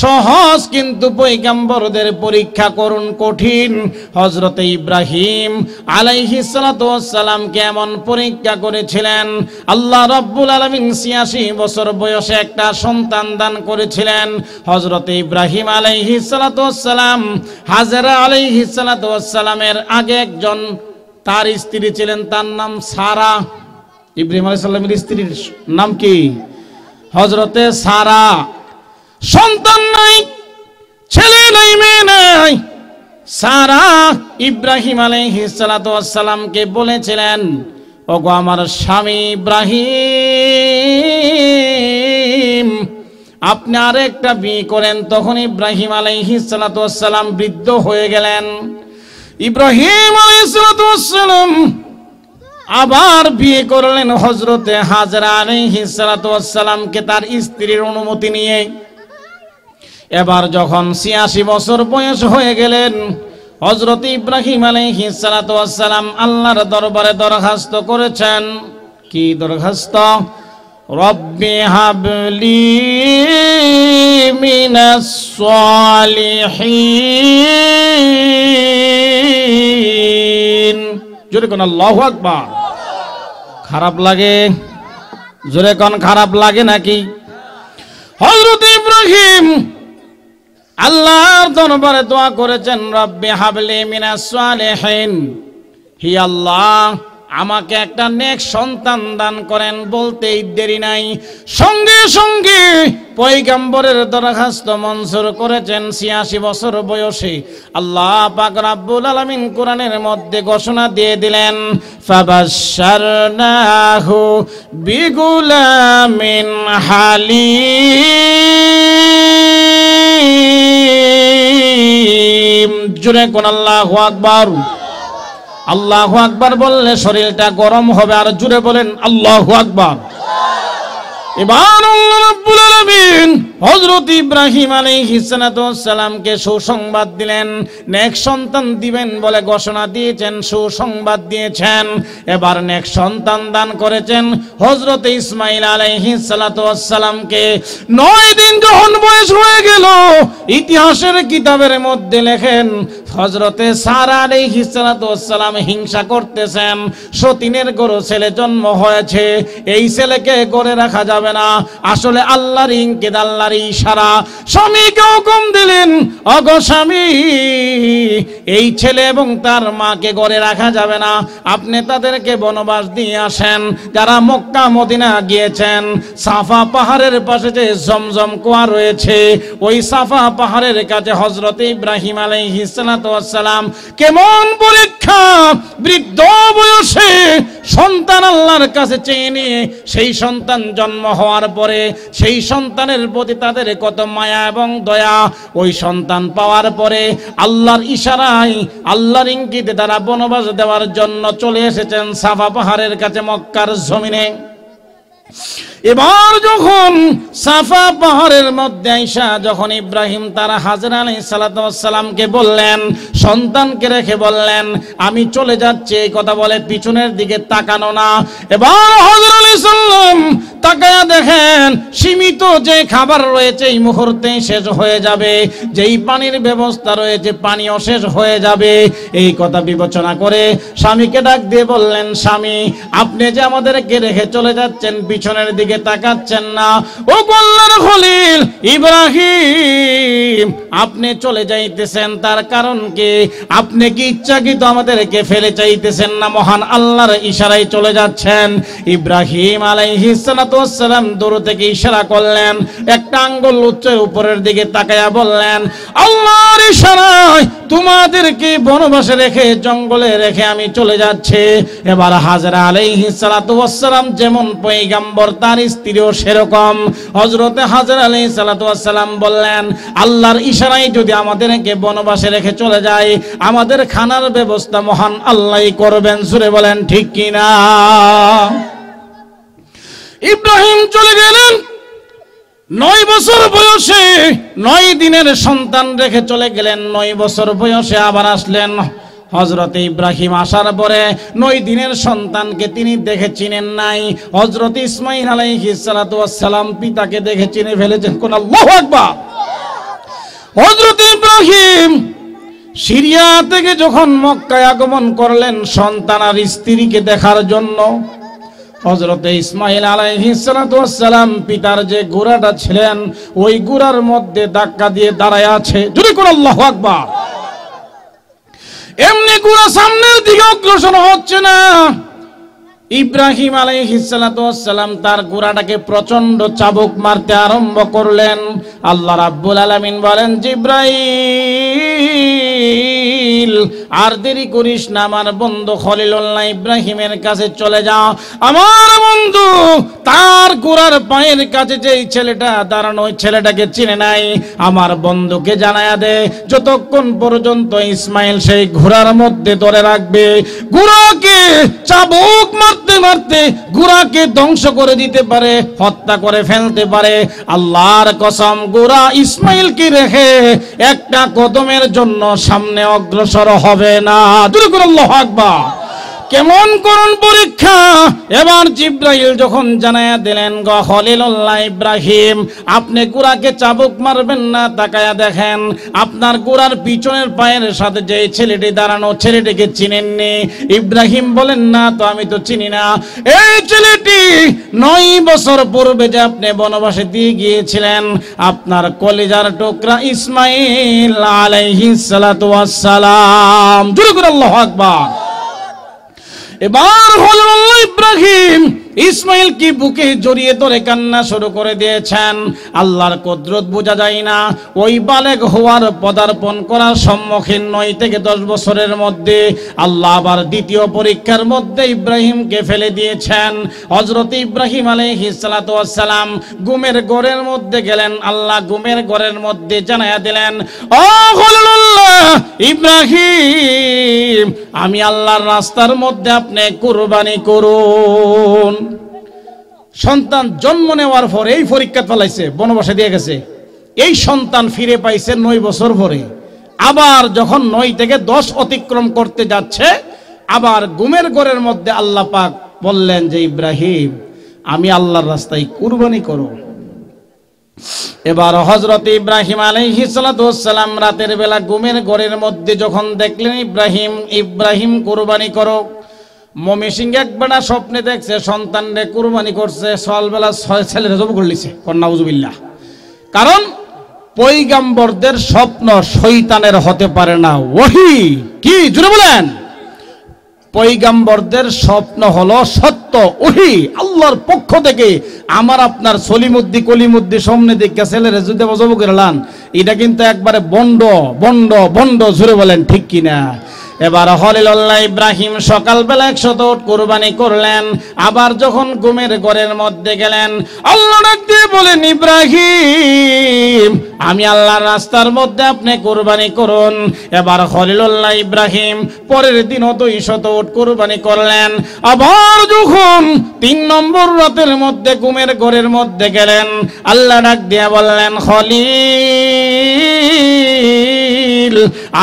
সহজ, কিন্তু পয়গম্বরদের পরীক্ষা করুন কঠিন। হযরতে ইব্রাহিম আলাইহিস সালাতু ওয়াস সালামকে এমন পরীক্ষা করেছিলেন, আল্লাহ রাব্বুল আলামিন ৮৬ বছর বয়সে একটা সন্তান দান করেছিলেন। হযরতে ইব্রাহিম আলাইহিস সালাতু ওয়াস সালাম হাজেরা আলাইহিস সালাতু ওয়াস সালামের আগে একজন তার স্ত্রী ছিলেন, তার নাম সারা। ইব্রাহিম আলাইহিস সালামের স্ত্রীর নাম কি? হযরতে সারা। সন্তান নাই, ছেলে নাই, মেয়ে নাই। সারা ইব্রাহিম আলাইহিস সালাতু ওয়াস সালামকে বলেছিলেন, ওগো আমার স্বামী ইব্রাহিম, আপনি আরেকটা বিয়ে করেন। তখন ইব্রাহিম আলাইহিস সালাতু ওয়াস সালাম বৃদ্ধ হয়ে গেলেন। ইব্রাহিম আলাইহিস সালাতু ওয়াস সালাম আবার বিয়ে করলেন হযরতে হাজরা আলাইহিস সালাতু ওয়াস সালামকে তার স্ত্রীর অনুমতি নিয়ে। এবার যখন ৮৬ বছর বয়স হয়ে গেলেন, হযরত ইব্রাহিম আলাইহিস সালাতু ওয়াস সালাম আল্লাহর দরবারে দরখাস্ত করেছেন। কি দরখাস্ত? রব্বি হাবলি মিনাস সালিহিন। জোরে কোন আল্লাহু আকবার। খারাপ লাগে? জোরে কোন খারাপ লাগে নাকি? হযরত ইব্রাহিম আল্লাহর দরবারে দোয়া করেছেন, রব্বি হাবলি মিনাস সালিহিন, হি আল্লাহ আমাকে একটা নেক সন্তান দান করেন। বলতেই দেরি নাই, সঙ্গে সঙ্গে পয়গম্বরের দরখাস্ত মঞ্জুর করেছেন ৮৬ বছর বয়সে। আল্লাহ পাক রব্বুল আলামিন কোরআনের মধ্যে ঘোষণা দিয়ে দিলেন, ফাবাশশারনাহু বিগুলামিন হালিম। জোরে কোন আল্লাহু আকবার। আল্লাহু আকবার বললে শরীরটা গরম হবে, আর জুড়ে বলেন আল্লাহু আকবার। এবার আল্লাহ রাব্বুল আলামিন হযরত ইব্রাহিম আলাইহিস সালাতু ওয়াস সালামকে সুসংবাদ দিলেন, নেক সন্তান দিবেন বলে ঘোষণা দিয়েছেন, সুসংবাদ দিয়েছেন। এবার নেক সন্তান দান করেছেন হযরত ইসমাঈল আলাইহিস সালাতু ওয়াস সালামকে। ৯ দিন যখন বয়স হয়ে গেল, ইতিহাসের কিতাবের মধ্যে লেখেন হযরতে সারা আলাইহিস সালাতু ওয়াস সালাম হিংসা করতেছেন, সতীনের গরু ছেলে জন্ম হয়েছে, এই ছেলেকে গড়ে রাখা যাবে না। আসলে আল্লাহর ইঙ্গিত, আল্লাহর ইশারা। স্বামীকে হুকুম দিলেন, ওগো স্বামী, এই ছেলে এবং তার মাকে গড়ে রাখা যাবে না, আপনি তাদেরকে বনবাস দিয়ে আসেন। যারা মক্কা মদিনা গিয়েছেন, সাফা পাহাড়ের পাশে যে জমজম কুয়া রয়েছে, ওই সাফা পাহাড়ের কাছে হযরত ইব্রাহিম আলাইহিস সালাতু ওয়াস সালাম কেমন পরীক্ষা, বৃদ্ধ বয়সে সন্তান আল্লাহর কাছে চেয়ে নিয়ে সেই সন্তান জন্ম হওয়ার পরে সেই সন্তানের প্রতি তাদের কত মায়া এবং দয়া। ওই সন্তান পাওয়ার পরে আল্লাহর ইশারায়, আল্লাহর ইঙ্গিতে তারা বনবাস দেওয়ার জন্য চলে এসেছেন সাফা পাহাড়ের কাছে মক্কার জমিনে। এবার যখন সাফা পাহাড়ের মধ্যে আইসা যখন ইব্রাহিম তারা হাজরা আলাইহিস সালাতু ওয়াস সালামকে বললেন, সন্তানকে রেখে বললেন আমি চলে যাচ্ছি, এই কথা বলে পিছনের দিকে তাকানো না। এবার হাজরা আলাইহিস সালাম তাকায়া দেখেন সীমিত যে খাবার রয়েছে এই মুহূর্তে শেষ হয়ে যাবে, যেই পানির ব্যবস্থা রয়েছে পানিও শেষ হয়ে যাবে। এই কথা বিবেচনা করে স্বামীকে ডাক দিয়ে বললেন, স্বামী আপনি যে আমাদেরকে রেখে চলে যাচ্ছেন, পিছনের দিকে তাকাচ্ছেন না। ও আল্লাহর খলিল ইব্রাহিম, আপনি চলে যাইতেছেন তার কারণ কি? আপনি কি ইচ্ছাকৃত আমাদেরকে ফেলে চাইতেছেন না? মহান আল্লাহর ইশারায় চলে যাচ্ছেন। ইব্রাহিম আলাইহিস সালাতু সালাতু ওয়াস সালাম দূর থেকে ইশারা করলেন, একটা আঙ্গুল উচ্চে উপরের দিকে তাকায়া বললেন, আল্লাহর ইশারায় তোমাদেরকে বনবাসে রেখে জঙ্গলে রেখে আমি চলে যাচ্ছি। এবার হাজরা আলাইহিস সালাতু ওয়াস সালাম যেমন পয়গম্বর, তার স্ত্রীও সেরকম। হযরতে হাজরা আলাইহিস সালাতু ওয়াস সালাম বললেন, আল্লাহর ইশারায় যদি আমাদেরকে বনবাসে রেখে চলে যায়, আমাদের খানার ব্যবস্থা মহান আল্লাহই করবেন। জোরে বলেন ঠিক কিনা? ইব্রাহিম চলে গেলেন 9 বছর বয়সে, 9 দিনের সন্তান রেখে চলে গেলেন। 9 বছর বয়সে আবার আসলেন। হযরতে ইব্রাহিম আসার পরে 9 দিনের সন্তানকে তিনি দেখে চিনেন নাই। হযরত ইসমাঈল আলাইহিস সালাতু ওয়াস সালাম পিতাকে দেখে চিনে ফেলেছেন। কোন আল্লাহু আকবার। হযরত ইব্রাহিম সিরিয়া থেকে যখন মক্কায় আগমন করলেন সন্তান আর স্ত্রীকে দেখার জন্য, হযরতে ইসমাঈল আলাইহিস সালাতু ওয়াস সালাম পিতার যে ঘোড়াটা ছিলেন ওই ঘোড়ার মধ্যে ধাক্কা দিয়ে দাঁড়ায় আছে। জোরে করে আল্লাহু আকবার। এমনি ঘোড়া সামনের দিকে অগ্রসর হচ্ছে না। ইব্রাহিম আলাইহিস সালাতু ওয়াস সালাম তার ঘোড়াটাকে প্রচন্ড চাবুক মারতে আরম্ভ করলেন। আল্লাহ রাব্বুল আলামিন বলেন, জিব্রাইল আর দেরি করিস না, আমার বন্ধু খলিলুল্লাহ ইব্রাহিমের কাছে চলে যা। আমার বন্ধু তার ঘোড়ার পায়ের কাছে যেই ছেলেটা দাঁড়ানো, ওই ছেলেটাকে চিনে নাই, আমার বন্ধুকে জানায়া দে যতক্ষণ পর্যন্ত ইসমাইল সেই ঘোড়ার মধ্যে ধরে রাখবে, ঘোড়াকে চাবুক মারতে মারতে ঘোড়াকে ধ্বংস করে দিতে পারে, হত্যা করে ফেলতে পারে। আল্লাহর কসম, ঘোড়া ইসমাইলকে রেখে একটা কদমের জন্য সামনে অগ্রসর হবে না। আল্লাহু আকবার। কেমন করুন পরীক্ষা। এবার জিব্রাইল যখন জানায়া দিলেন, গো খলিলুল্লাহ ইব্রাহিম, আপনি ঘোড়াকে চাবুক মারবেন না, তাকায়া দেখেন আপনার ঘোড়ার পিছনের পায়ের সাথে যে ছেলেটি দাঁড়ানো, ছেলেটিকে চিনেননি? ইব্রাহিম বলেন, না তো, আমি তো চিনি না। এই ছেলেটি 9 বছর পূর্বে যে আপনি বনবাসে দিয়ে গিয়েছিলেন, আপনার কলিজার টুকরা ইসমাঈল আলাইহিস সালাতু ওয়াস সালাম। জোরে করে আল্লাহু আকবার। এবার খলিলুল্লাহ ইব্রাহিম ইসমাইল কি বুকে জড়িয়ে ধরে কান্না শুরু করে দিয়েছেন। আল্লাহর কুদরত বোঝা যায় না। ওই বালেগ হওয়ার পদার্পণ করার সম্মুখীন 9 থেকে 10 বছরের মধ্যে আল্লাহ আবার দ্বিতীয় পরীক্ষার মধ্যে ইব্রাহিমকে ফেলে দিয়েছেন। হযরত ইব্রাহিম আলাইহিস সালাতু ওয়াস সালাম ঘুমের ঘরের মধ্যে গেলেন। আল্লাহ ঘুমের ঘরের মধ্যে জানায়া দিলেন, ও খলিলুল্লাহ ইব্রাহিম, আমি আল্লাহর রাস্তার মধ্যে আপনি কুরবানি করুন। সন্তান জন্ম নেওয়ার পর এই পরীক্ষা ফেলাইছে, বনবাসে দিয়ে গেছে। এই সন্তান ফিরে পাইছে 9 বছর পরে। আবার যখন 9 থেকে 10 অতিক্রম করতে যাচ্ছে, আবার ঘুমের ঘরের মধ্যে আল্লাহ পাক বললেন যে, ইব্রাহিম, আমি আল্লাহর রাস্তায় কুরবানি করো। এবার হযরত ইব্রাহিম আলাইহিস সালাতু ওয়াস সালাম রাতের বেলা ঘুমের ঘরের মধ্যে যখন দেখলেন ইব্রাহিম কুরবানি করো, মমিসিং একবার স্বপ্নে দেখছে সন্তানরে কুরবানি করছে, সকালবেলা 6 ছেলের জব করলিছে। নাউজুবিল্লাহ। কারণ পয়গম্বরদের স্বপ্ন শয়তানের হতে পারে না, ওহী। কি জোরে বলেন? পয়গম্বরদের স্বপ্ন হলো সত্য, ওহী আল্লাহর পক্ষ থেকে। আমার আপনার সলিমুদ্দি কলিমুদ্দি সামনে দেখে ছেলেরে যদি জব করলাম, এটা কিন্তু একবারে বন্ড বন্ড বন্ড। জোরে বলেন ঠিক কিনা? এবার খলিলুল্লাহ ইব্রাহিম সকালবেলা 100 উট কুরবানি করলেন। আবার যখন ঘুমের ঘরের মধ্যে গেলেন, আল্লাহ ডাক দিয়ে বলেন, ইব্রাহিম, আমি আল্লাহর রাস্তার মধ্যে আপনি কুরবানি করুন। এবার খলিলুল্লাহ ইব্রাহিম পরের দিনও 200 উট কুরবানি করলেন। আবার যখন 3 নম্বর রাতের মধ্যে ঘুমের ঘরের মধ্যে গেলেন, আল্লাহ ডাক দিয়ে বললেন, খলিল,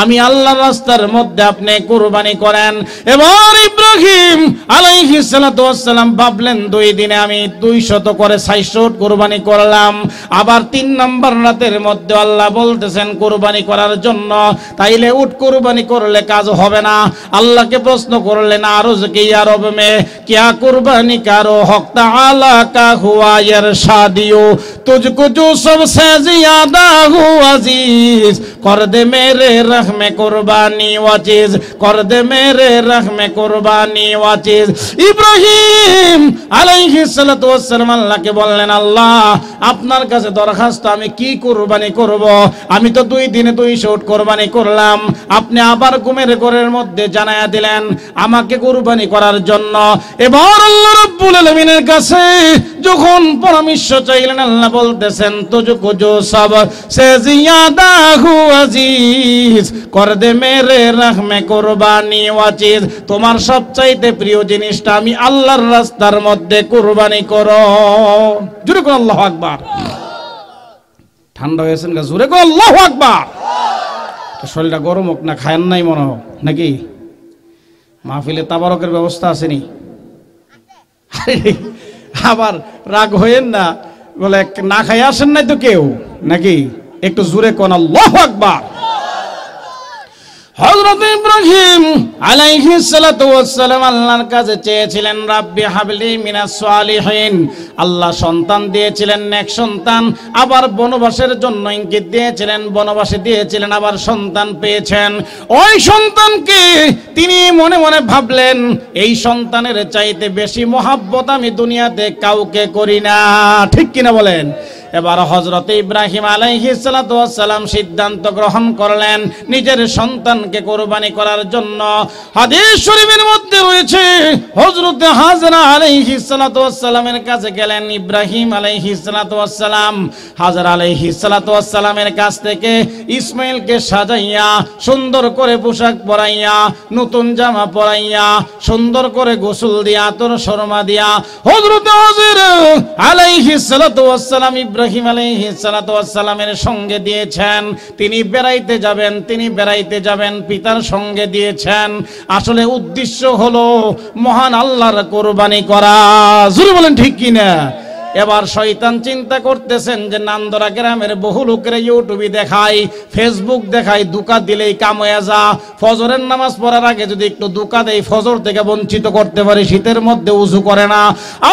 আমি আল্লাহর রাস্তার মধ্যে আপনি কুরবানি করেন। এবার ইব্রাহিম আলাইহিস সালাতু ওয়াস সালাম ভাবলেন, 2 দিনে আমি 200 করে 600 উট কুরবানি করলাম। আবার 3 নম্বর রাতের মধ্যে আল্লাহ বলতেছেন কুরবানি করার জন্য। তাইলে উট কুরবানি করলে কাজ হবে না। আল্লাহকে প্রশ্ন করলেন, আরজ কি ইয়া রব মে क्या कुर्बानी करो हक ताला का हुआ इरशादियो तुझको जो सबसे ज्यादा हो अजीज कर दे मेरे रह में कुर्बानी वजीज कर दे मेरे रह में कुर्बानी। কুরবানি ওয়াজিজ। ইব্রাহিম আলাইহিস সালাতু ওয়াস সালাম আল্লাহকে বললেন, আল্লাহ আপনার কাছে দরখাস্ত, আমি কি কুরবানি করব? আমি তো 2 দিনে 200 উট কুরবানি করলাম। আপনি আবার ঘুমের ঘরের মধ্যে জানায়া দিলেন আমাকে কুরবানি করার জন্য। এবার আল্লাহ রাব্বুল আলামিনের কাছে যখন পরামর্শ চাইলেন, আল্লাহ বলতেছেন তুঝকো জো সব সে জিয়াদা হু আজিজ কর দে মেরে রাহমে কুরবানি ওয়াজিজ। তোমার সবচাইতে প্রিয় জিনিসটা আমি আল্লাহর রাস্তার মধ্যে কুরবানি করো। জোরে কর আল্লাহু আকবার। ঠান্ডা হয়েছেন গা, জোরে কর আল্লাহু আকবার। শরীরটা গরম হোক না, খায়েন নাই মনে হোক নাকি? মাহফিলে তাবারকের ব্যবস্থা আসেনি? আবার রাগ হয়েন না, বলে না খাই আসেন নাই তো কেউ নাকি? একটু জোরে কোন আল্লাহু আকবার। হযরত ইব্রাহিম আলাইহিস সালাতু ওয়াস সালাম আল্লাহর কাছে চেয়েছিলেন রাব্বি হাবলি মিনাস সালিহিন। আল্লাহ সন্তান দিয়েছিলেন, নেক সন্তান। আবার বনবাসের জন্য ইঙ্গিত দিয়েছিলেন, বনবাসে দিয়েছিলেন, আবার সন্তান পেয়েছেন। ওই সন্তানকে তিনি মনে মনে ভাবলেন এই সন্তানের চাইতে বেশি মহব্বত আমি দুনিয়াতে কাউকে করি না। ঠিক কিনা বলেন? এবার হযরত ইব্রাহিম আলাইহিস সালাতু ওয়াস সালাম সিদ্ধান্ত গ্রহণ করলেন নিজের সন্তানকে কুরবানি করার জন্য। হাদিস শরীফের মধ্যে রয়েছে হযরত হাজরা আলাইহিস সালাতু ওয়াস সালামের কাছে গেলেন ইব্রাহিম আলাইহিস সালাতু ওয়াস সালাম। হাজরা আলাইহিস সালাতু ওয়াস সালামের কাছ থেকে ইসমাইলকে সাজাইয়া সুন্দর করে পোশাক পরাইয়া, নতুন জামা পরাইয়া, সুন্দর করে গোসল দিয়া, আতর শর্মা দিয়া হযরত হাজরা আলাইহিস সালাতু ওয়াস সালাম ইব্রাহিম আলাইহিস সালাতু ওয়াস সালামের সঙ্গে দিয়েছেন। তিনি বেড়াইতে যাবেন পিতার সঙ্গে দিয়েছেন। আসলে উদ্দেশ্য হলো মহান আল্লাহর কুরবানি করা। জোরে বলেন ঠিক কিনা? এবার শয়তান চিন্তা করতেছেন যে নান্দরা গ্রামের বহু লোকের ইউটিউবে দেখায়, ফেসবুক দেখায়, দুকা দিলেই কাম হয়ে যা। ফজরের নামাজ পড়ার আগে যদি একটু দুকা দেই ফজর থেকে বঞ্চিত করতে পারি, শীতের মধ্যে উযু করে না।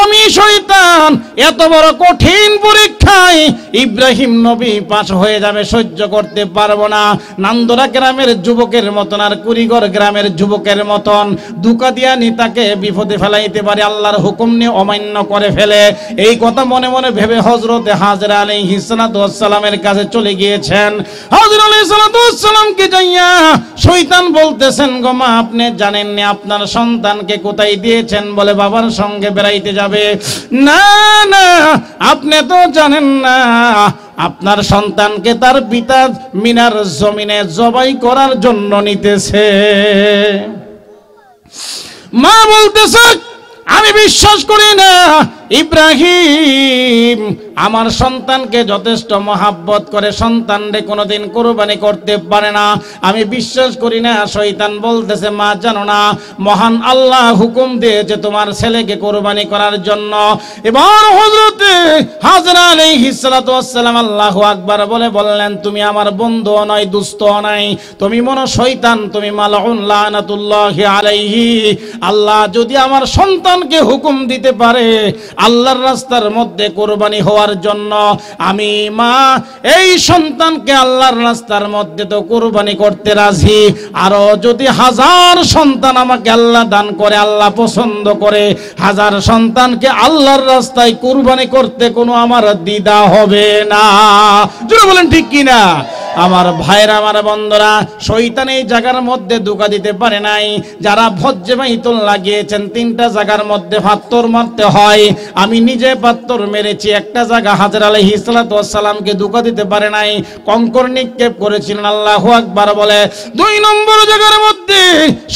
আমি শয়তান এত বড় কঠিন পরীক্ষায় ইব্রাহিম নবী পাশ হয়ে যাবে, সহ্য করতে পারবো না। নান্দরা গ্রামের যুবকের মতন আর কুড়িগড় গ্রামের যুবকের মতন দুকা দিয়া নি তাকে বিপদে ফেলাইতে পারে, আল্লাহর হুকুম নিয়ে অমান্য করে ফেলে। এই কথা মনে মনে ভেবে হযরত হাজরা আলাইহিস সালাতু ওয়াস সালামের কাছে চলে গিয়েছেন। হাজরা আলাইহিস সালাতু ওয়াস সালামকে যাইয়া শয়তান বলতেছেন, গো মা আপনি জানেন না আপনার সন্তানকে কোথায় দিয়েছেন? বলে বাবার সঙ্গে বেড়াইতে যাবে। না না, আপনি তো জানেন না আপনার সন্তানকে তার পিতা মিনার জমিনে জবাই করার জন্য নিতেছে। মা বলতেছে আমি বিশ্বাস করি না ইব্রাহিম আমার সন্তানকে যথেষ্ট মহাব্বত করে, সন্তানরে কোনোদিন কুরবানি করতে পারে না, আমি বিশ্বাস করি না। শয়তান বলতেছে মা জানো না মহান আল্লাহ হুকুম দিয়েছে তোমার ছেলেকে কুরবানি করার জন্য। এবার হযরত হাজরা আলাইহিস সালাতু ওয়াস সালাম আল্লাহু আকবার বলে বললেন তুমি আমার বন্ধু নয়, দুস্থ নয়, তুমি মনো শয়তান, তুমি মালউন লানাতুল্লাহি আলাইহি। আল্লাহ যদি আমার সন্তানকে হুকুম দিতে পারে আল্লাহর রাস্তার মধ্যে কুরবানি হওয়ার জন্য, আমি মা এই সন্তানকে আল্লাহর রাস্তার মধ্যে তো কুরবানি করতে রাজি। আরো যদি 1000 সন্তান আমাকে আল্লাহ দান করে, আল্লাহ পছন্দ করে, 1000 সন্তানকে আল্লাহর রাস্তায় কুরবানি করতে কোনো আমার দ্বিধা হবে না। জোরে বলেন ঠিক কিনা? আমার ভাইরা, আমার বন্ধুরা, শয়তান এই জায়গার মধ্যে ধোঁকা দিতে পারে নাই। যারা ভজ্জে বাইতুল লাগিয়েছেন 3টা জায়গার মধ্যে পাথর মারতে হয়, আমি নিজে পাথর মেরেছি। একটা জায়গা হাজরা আলাইহিস সালাতু ওয়াস সালামকে ধোঁকা দিতে পারে নাই, কঙ্কর নিক্ষেপ করেছিলেন। আল্লাহু আকবার বলে 2 নম্বর জায়গার মধ্যে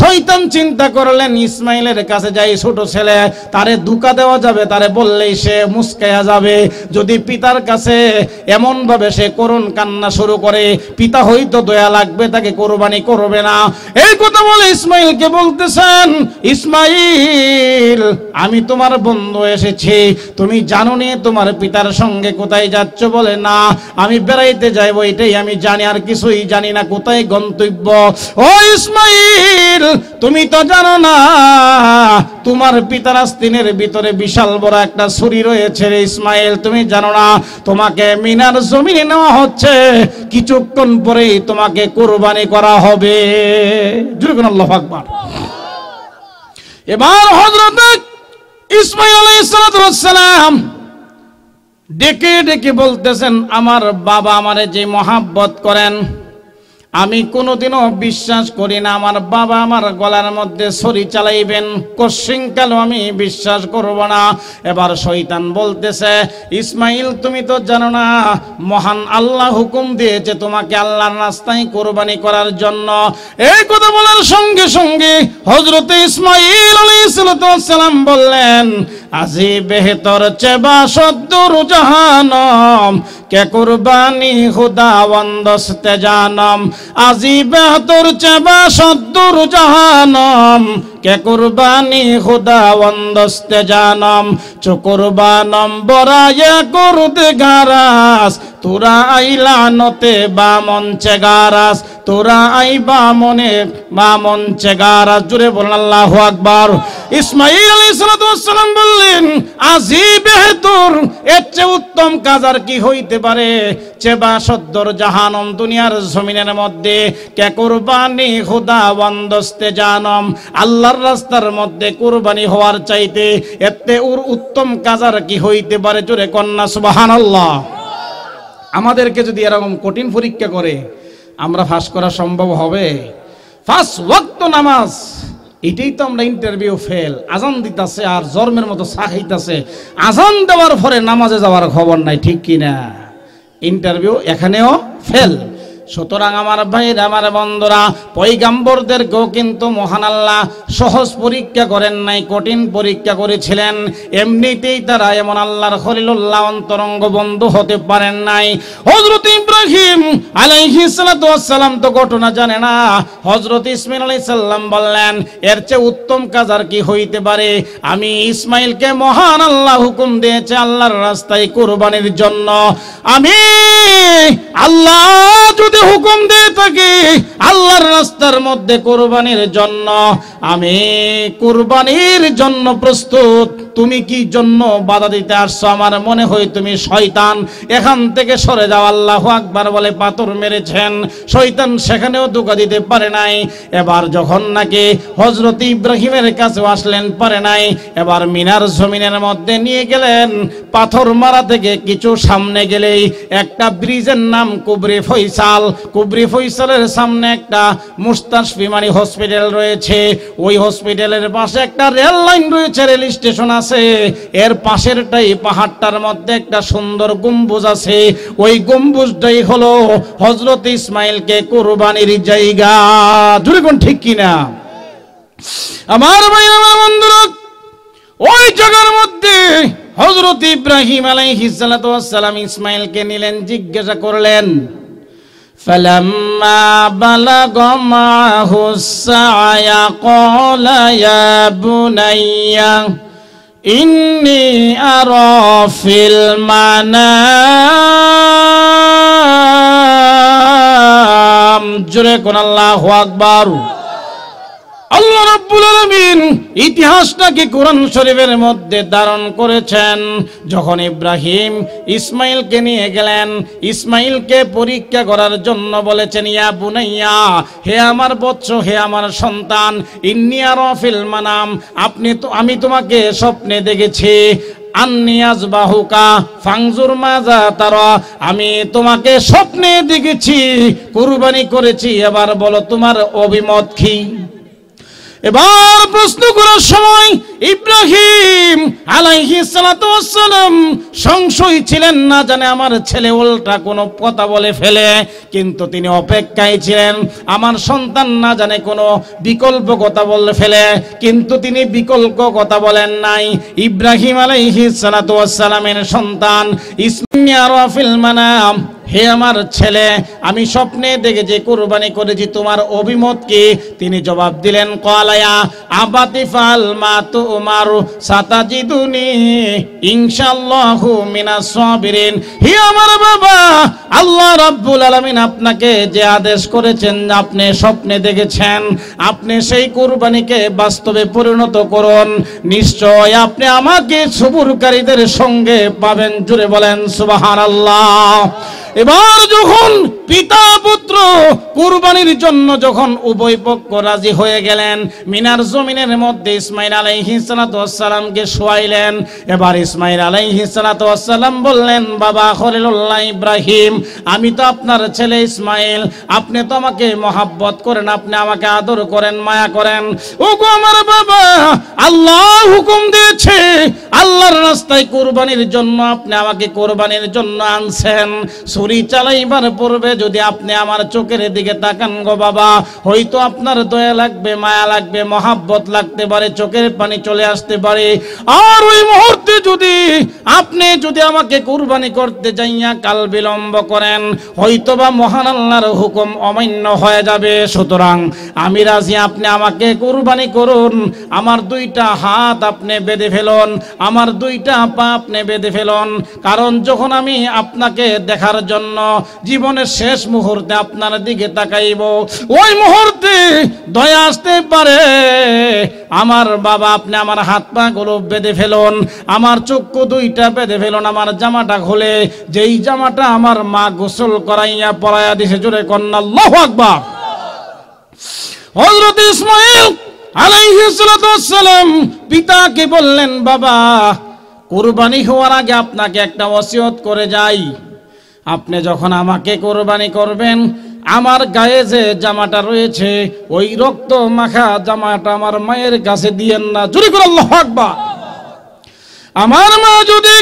শয়তান চিন্তা করলেন ইসমাইলের কাছে যাই, ছোট ছেলে, তারে ধোঁকা দেওয়া যাবে, তারে বললেই সে মুস্কায়া যাবে। যদি পিতার কাছে এমন ভাবে সে করুণ কান্না শুরু করে, পিতা হয়তো দয়া লাগবে, তাকে কুরবানি করবে না। এই কথা বলে ইসমাইলকে বলতেছেন ইসমাইল আমি তোমার বন্ধু এসেছি, তুমি জানো নি তোমার পিতার সঙ্গে কোথায় যাচ্ছ? বলে না আমি বেড়াইতে যাইবো, এটাই আমি জানি, আর কিছুই জানি না কোথায় গন্তব্য। ও ইসমাইল তুমি তো জানো না তোমার পিতার আস্তিনের ভিতরে বিশাল বড় একটা ছুরি রয়েছে রে ইসমাইল, তুমি জানো না তোমাকে মিনার জমিনে নেওয়া হচ্ছে, কিছুক্ষণ পরেই তোমাকে কুরবানি করা হবে। জোরে বলুন আল্লাহু আকবার। এবার হযরত ইসমাঈল আলাইহিস সালাম ডেকে ডেকে বলতেছেন, আমার বাবা আমারে যে মহাব্বত করেন, আমি কোনোদিনও বিশ্বাস করি না আমার বাবা আমার গলার মধ্যে ছুরি চালাইবেন, কোশ্চিনকালও আমি বিশ্বাস করব না। এবার শয়তান বলতেছে, ইসমাঈল তুমি তো জানো না মহান আল্লাহ হুকুম দিয়েছে তোমাকে আল্লাহর রাস্তায় কুরবানি করার জন্য। এই কথা বলার সঙ্গে সঙ্গে হযরত ইসমাঈল আলাইহিস সালাম বললেন, আজি বেহতর চেবা সদ্দুর জাহানম কে কুরবানি খুদাবন্দস্তে জানম, আজি বেহতর চেবা সদ্দুর জাহানম কে কুরবানি খুদাবন্দস্তে জানম, চো কুরবানম বরায়ে করতে গারাস তোরা আইলা নতে বা মঞ্চে গারাস, তোরা আইবা মনে বা মঞ্চে গারাস। জুড়ে বলেন আল্লাহু আকবার। ইসমাঈল আলাইহিস সালাম বললেন, আজি বেহতর, এর চেয়ে উত্তম কাজ আর কি হইতে পারে? চেবা সদ্দর জাহানম, দুনিয়ার জমিনের মধ্যে কে কুরবানি খুদা বন্দস্তে জানম, আল্লাহর রাস্তার মধ্যে কুরবানি হওয়ার চাইতে এতে ওর উত্তম কাজ আর কি হইতে পারে? জোরে কন্যা সুবহানাল্লাহ। আমাদেরকে যদি এরকম কঠিন পরীক্ষা করে আমরা পাস করা সম্ভব হবে? 5 ওয়াক্ত নামাজ, এটাই তো আমরা ইন্টারভিউ ফেল। আজান দিতেছে আর জর্মের মতো চা খাইতেছে, আজান দেওয়ার পরে নামাজে যাওয়ার খবর নাই, ঠিক কিনা? ইন্টারভিউ এখানেও ফেল। সুতরাং আমার ভাইরা আমার বন্ধুরা, পয়গাম্বরদেরকেও কিন্তু মহান আল্লাহ সহজ পরীক্ষা করেন নাই, কঠিন পরীক্ষা করেছিলেন। এমনিতেই তারা এমন আল্লাহর খলিলুল্লাহ অন্তরঙ্গ বন্ধু হতে পারেন নাই। হযরত ইব্রাহিম আলাইহিস সালাম তো ঘটনা জানে না। হযরত ইসমাঈল আলাইহিস সালাম বললেন, এর চেয়ে উত্তম কাজ আর কি হইতে পারে? আমি ইসমাঈলকে মহান আল্লাহ হুকুম দিয়েছে আল্লাহর রাস্তায় কুরবানির জন্য। আমি আল্লাহ যদি হুকুম দিয়ে থাকি আল্লাহর রাস্তার মধ্যে কুরবানির জন্য, আমি কুরবানির জন্য প্রস্তুত। তুমি কি জন্য বাধা দিতে আসছো? আমার মনে হয় তুমি শয়তান, এখান থেকে সরে যাও। আল্লাহু আকবার বলে পাথর মেরেছেন, শয়তান সেখানেও ধোঁকা দিতে পারে নাই। এবার যখন নাকি হযরত ইব্রাহিমের কাছে আসলেন, পারে নাই। এবার মিনার জমিনের মধ্যে নিয়ে গেলেন। পাথর মারা থেকে কিছু সামনে গেলেই একটা ব্রিজের নাম কুবরি ফয়সাল। কুবরি ফয়সালের সামনে একটা মুস্তাশফি মানে হসপিটাল রয়েছে। ওই হসপিটালের পাশে একটা রেল লাইন রয়েছে, রেল স্টেশন আছে। এর পাশেরটাই পাহাড়টার মধ্যে একটা সুন্দর গম্বুজ আছে। ওই গম্বুজটাই হলো হযরত ইসমাঈলকে কুরবানির জায়গা। জোরে কোন ঠিক কিনা? আমার ভাই আমার বন্ধুরা, ওই জায়গার মধ্যে হযরত ইব্রাহিম আলাইহিস সালাম ইসমাঈলকে নিলেন, জিজ্ঞাসা করলেন, فلما بلغ معه السعي قال يا بني إني أرى في المنام। জোরে কোন আল্লাহু আকবার। আল্লাহ রাব্বুল আলামিন ইতিহাসটাকে কোরআন শরীফের মধ্যে ধারণ করেছেন। যখন ইব্রাহিম ইসমাঈলকে নিয়ে গেলেন, ইসমাঈলকে পরীক্ষা করার জন্য বলেছেন, ইয়া বুনাইয়া, হে আমার বৎস, হে আমার সন্তান, ইন্নী আরা ফিল মানাম, আমি তোমাকে স্বপ্নে দেখেছি। আন্নী আযবাহুকা ফানজুর মাযা তারা, আমি তোমাকে স্বপ্নে দেখেছি কুরবানি করেছি, এবার বলো তোমার অভিমত কি? এবার প্রশ্ন করার সময় ইব্রাহিম আলাইহিস সালাম সংশয় ছিলেন, না জানে আমার ছেলে উল্টা কোনো কথা বলে ফেলে। কিন্তু তিনি অপেক্ষায় ছিলেন, আমার সন্তান না জানে কোনো বিকল্প কথা বলে ফেলে। কিন্তু তিনি বিকল্প কথা বলেন নাই। ইব্রাহিম আলাইহিস সালামের সন্তান ইসমাঈল আরা ফিল মানাম, হে আমার ছেলে, আমি স্বপ্নে দেখে যে কুরবানি করেছি, তোমার অভিমত কি? তিনি জবাব দিলেন, ক্বালায়া আবাতি ফাল মা তুমারু সাতাজিদুনি ইনশাআল্লাহু মিনাস সাবিরিন। হে আমার বাবা, আল্লাহ রাব্বুল আলামিন আপনাকে যে আদেশ করেছেন, আপনি স্বপ্নে দেখেছেন, আপনি সেই কুরবানিকে বাস্তবে পরিণত করুন, নিশ্চয় আপনি আমাকে সবুরকারীদের সঙ্গে পাবেন। জুড়ে বলেন সুবহানাল্লাহ। এবার যখন পিতা পুত্র কুরবানির জন্য যখন উভয় পক্ষ রাজি হয়ে গেলেন, মিনার জমিনের মধ্যে ইসমাইল আলাইহিস সালাতু ওয়াস সালামকে শোয়াইলেন। এবার ইসমাইল আলাইহিস সালাতু ওয়াস সালাম বললেন, বাবা খলিলুল্লাহ ইব্রাহিম, আমি তো আপনার ছেলে ইসমাইল, আপনি তো আমাকে মহাব্বত করেন, আপনি আমাকে আদর করেন, মায়া করেন। ওগো আমার বাবা, আল্লাহ হুকুম দিয়েছে, আল্লাহর রাস্তায় কুরবানির জন্য আপনি আমাকে কুরবানির জন্য আনছেন। ছুরি চালাইবার পূর্বে যদি আপনি আমার চোখের দিকে তাকান গো বাবা, হয়তো আপনার দয়া লাগবে, মায়া লাগবে, মহাব্বত লাগতে পারে, চোখের পানি চলে আসতে পারে। আর ওই মুহূর্তে যদি আমাকে কুরবানি করতে যাইয়া কাল বিলম্ব করেন, হয়তোবা মহান আল্লাহর হুকুম অমান্য হয়ে যাবে। সুতরাং আমি রাজি, আপনি আমাকে কুরবানি করুন। আমার দুইটা হাত আপনি বেঁধে ফেলুন, আমার দুইটা পা আপনি বেঁধে ফেলুন। কারণ যখন আমি আপনাকে দেখার জন্য জীবনের শেষ মুহূর্তে আপনার দিকে তাকাইব, ওই মুহূর্তে দয়া আসতে পারে। আমার বাবা, আপনি আমার হাত পা গুলো বেঁধে ফেলুন, আমার চক্ষু দুইটা বেঁধে ফেলুন, আমার জামাটা খুলে, যেই জামাটা আমার মা গোসল করাইয়া পরাইয়া দিছে, জোরে কন্না আল্লাহু আকবার। হযরত ইসমাঈল আলাইহিস সালাতু ওয়াস সালাম পিতাকে বললেন, বাবা কুরবানি হওয়ার আগে আপনাকে একটা ওসিয়ত করে যাই। আপনি যখন আমাকে কুরবানি করবেন, আমার গায়ে যে জামাটা রয়েছে, ওই রক্ত মাখা জামাটা আমার মায়ের কাছে দিয়েন না। জোরে করে আল্লাহু আকবার। আমার মা যদি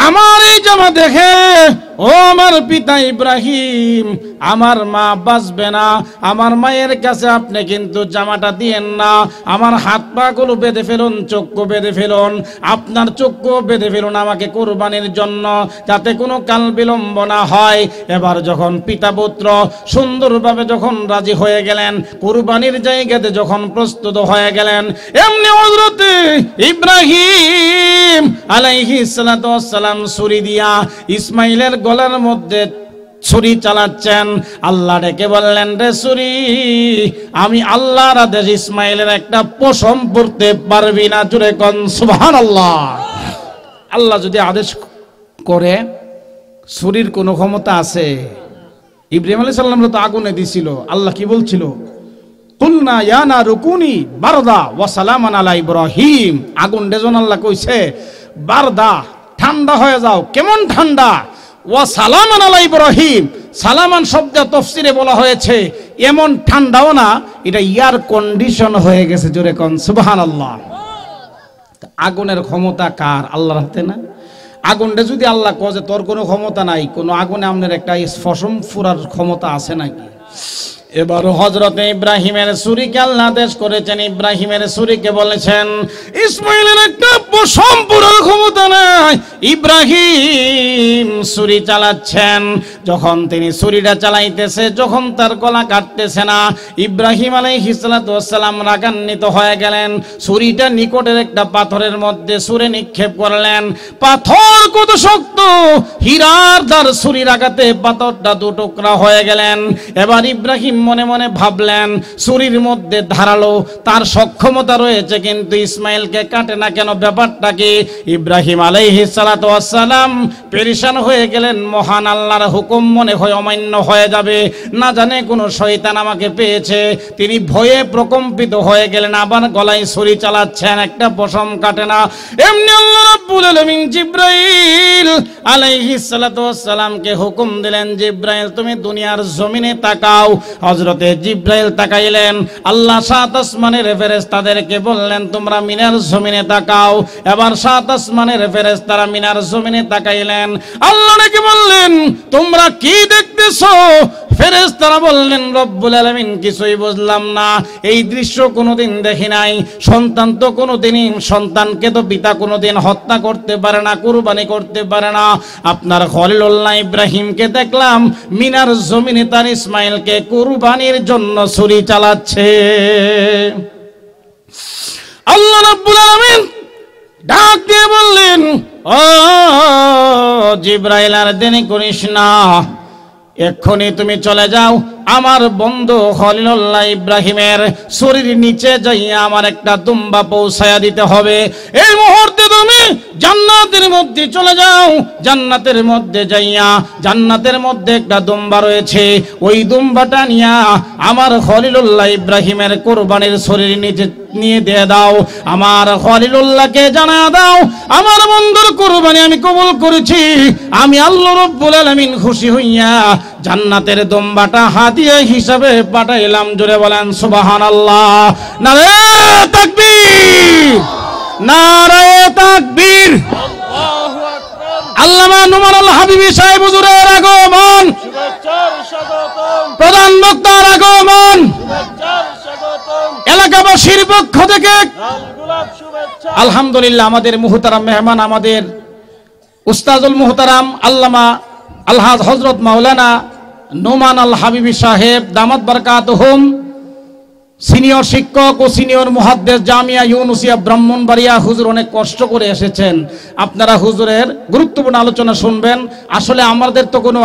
আমার এই জামা দেখে, ও আমার পিতা ইব্রাহিম, আমার মা বাঁচবে না। আমার মায়ের কাছে আপনি কিন্তু জামাটা দিয়েন না। আমার হাত পা গুলো বেঁধে ফেলুন, চক্ষু বেঁধে ফেলুন, আপনার চক্ষু বেঁধে ফেলুন আমাকে কুরবানির জন্য, যাতে কোনো কাল বিলম্ব না হয়। এবার যখন পিতা পুত্র সুন্দরভাবে যখন রাজি হয়ে গেলেন, কুরবানির জায়গাতে যখন প্রস্তুত হয়ে গেলেন, এমনি হযরত ইব্রাহিম আলাইহিস সালাতু ওয়াস সালাম ছুরি দিয়া ইসমাইলের গলার মধ্যে ছুরি চালাচ্ছেন। আল্লাহ ডেকে বললেন, রে ছুরি, আমি আল্লাহর আদেশ ইসমাইলের একটা পশম পড়তে পারবি না। জোরে কোন সুবহানাল্লাহ। আল্লাহ যদি আদেশ করে, ছুরির কোনো ক্ষমতা আছে? ইব্রাহিম আলাইহিস সালাম তো আগুনে দিছিল, আল্লাহ কি বলছিল? কুলনা ইয়া নারু কুনি বারদা ওয়া সালামান আলা ইব্রাহিম। আগুন দেজন আল্লাহ কইছে, বারদা ঠান্ডা হয়ে যাও। কেমন ঠান্ডা? ওয়া সালামান আলা ইব্রাহিম। সালামান শব্দ তাফসীরে বলা হয়েছে এমন ঠান্ডাও না, এটা এয়ার কন্ডিশন হয়ে গেছে। জোরে কোন সুবহানাল্লাহ। আগুনের ক্ষমতা কার? আল্লাহর হাতে না? আগুনটা যদি আল্লাহ কয় যে তোর কোনো ক্ষমতা নাই, কোনো আগুনে আপনার একটা ফসম ফুরার ক্ষমতা আছে নাকি? এবার হযরত ইব্রাহিমের ছুরিকে আল্লাহ আদেশ করেছেন, ইব্রাহিমের ছুরিকে বলেছেন, ইসমাইলের একটা পশম পুরার ক্ষমতা নাই। ইব্রাহিম ছুরি চালাচ্ছেন, যখন তিনি ছুরিটা চালাইতেছে, যখন তার গলা কাটতেছে না, ইব্রাহিম আলাইহিস সালাতু ওয়াস সালাম রাগান্বিত হয়ে গেলেন। ছুরিটা নিকটের একটা পাথরের মধ্যে ছুঁড়ে নিক্ষেপ করলেন। পাথর কত শক্ত, হীরার দ্বার ছুরির আঘাতে পাথরটা দু টুকরা হয়ে গেলেন। এবার ইব্রাহিম মনে মনে ভাবলেন, ছুরির মধ্যে ধারালো, তার সক্ষমতা রয়েছে, কিন্তু ইসমাইলকে কাটে না কেন? ব্যাপারটা কি? ইব্রাহিম আলাইহিস সালাতু ওয়াস সালাম পেরেশান হয়ে গেলেন। মহান আল্লাহর হুকুম মনে হয় অমান্য হয়ে যাবে, না জানে কোনো শয়তান আমাকে পেয়েছে। তিনি ভয়ে প্রকম্পিত হয়ে গেলেন, আবার গলায় ছুরি চালাচ্ছেন, একটা পশম কাটে না। এমনি আল্লাহ রাব্বুল আলামিন জিবরাইল আলাইহিস সালাতু ওয়াস সালামকে হুকুম দিলেন, জিবরাইল তুমি দুনিয়ার জমিনে তাকাও। হযরতে জিবরাইল তাকাইলেন। আল্লাহ সাত আসমানের ফেরেশতাদেরকে বললেন, তোমরা মিনার জমিনে তাকাও। এবার সাত আসমানের ফেরেশতারা মিনার জমিনে তাকাইলেন। আল্লাহ নাকি বললেন, তোমরা কি দেখতেছো? ফেরেশতারা বললেন, রব্বুল আলামিন কিছুই বুঝলাম না, এই দৃশ্য কোনোদিন দেখি নাই। সন্তান তো কোনোদিনই, সন্তানকে তো পিতা কোনোদিন হত্যা করতে পারে না, কুরবানি করতে পারে না। আপনার খলিলুল্লাহ ইব্রাহিমকে দেখলাম মিনার জমিনে তার ইসমাইলকে কুরবানির জন্য ছুরি চালাচ্ছে। আল্লাহ রাব্বুল আলামিন ডাক দিয়ে বললেন, ও জিবরাইল, আর দেরি করিস না, এক্ষুনি তুমি চলে যাও, আমার বন্ধু খলিলুল্লাহ ইব্রাহিমের শরীর নিচে যাইয়া আমার একটা দুম্বা পৌঁছায়া দিতে হবে। এই মুহূর্তে তুমি জান্নাতের মধ্যে চলে যাও, জান্নাতের মধ্যে যাইয়া জান্নাতের মধ্যে একটা দুম্বা রয়েছে, ওই দুম্বাটা নিয়া আমার খলিলুল্লাহ ইব্রাহিমের কুরবানির শরীর নিচে নিয়ে দিয়ে দাও। আমার খলিলুল্লাহকে জানা দাও আমার বন্ধুর কুরবানি আমি কবুল করেছি, আমি আল্লাহ রাব্বুল আলামিন খুশি হইয়া জান্নাতের দুম্বাটা হাদিয়া হিসাবে পাঠাইলাম। জোরে বলেন সুবহানাল্লাহ। নারে তাকবীর, নারে তাকবীর। আল্লাহু আকবার। আল্লামা নোমান আল হাবিবি সাহেব হুজুরের আগমন, শুভেচ্ছার স্বাগতম, প্রধান বক্তার আগমন, শুভেচ্ছার স্বাগতম, এলাকাবাসীর পক্ষ থেকে লাল গোলাপ শুভেচ্ছা। আলহামদুলিল্লাহ। আমাদের মুহতারাম মেহমান, আমাদের উস্তাজুল মুহতারাম আল্লামা আলহাজ হযরত মাওলানা নোমান আল হাবিবি সাহেব দামাত বারাকাতুহুম, সিনিয়র শিক্ষক ও সিনিয়র মুহাদ্দিস জামিয়া ইউনুসিয়া ব্রাহ্মণবাড়িয়া। হুজুর অনেক কষ্ট করে এসেছেন, আপনারা হুজুরের গুরুত্বপূর্ণ আলোচনা শুনবেন। আসলে আমাদের তো কোনো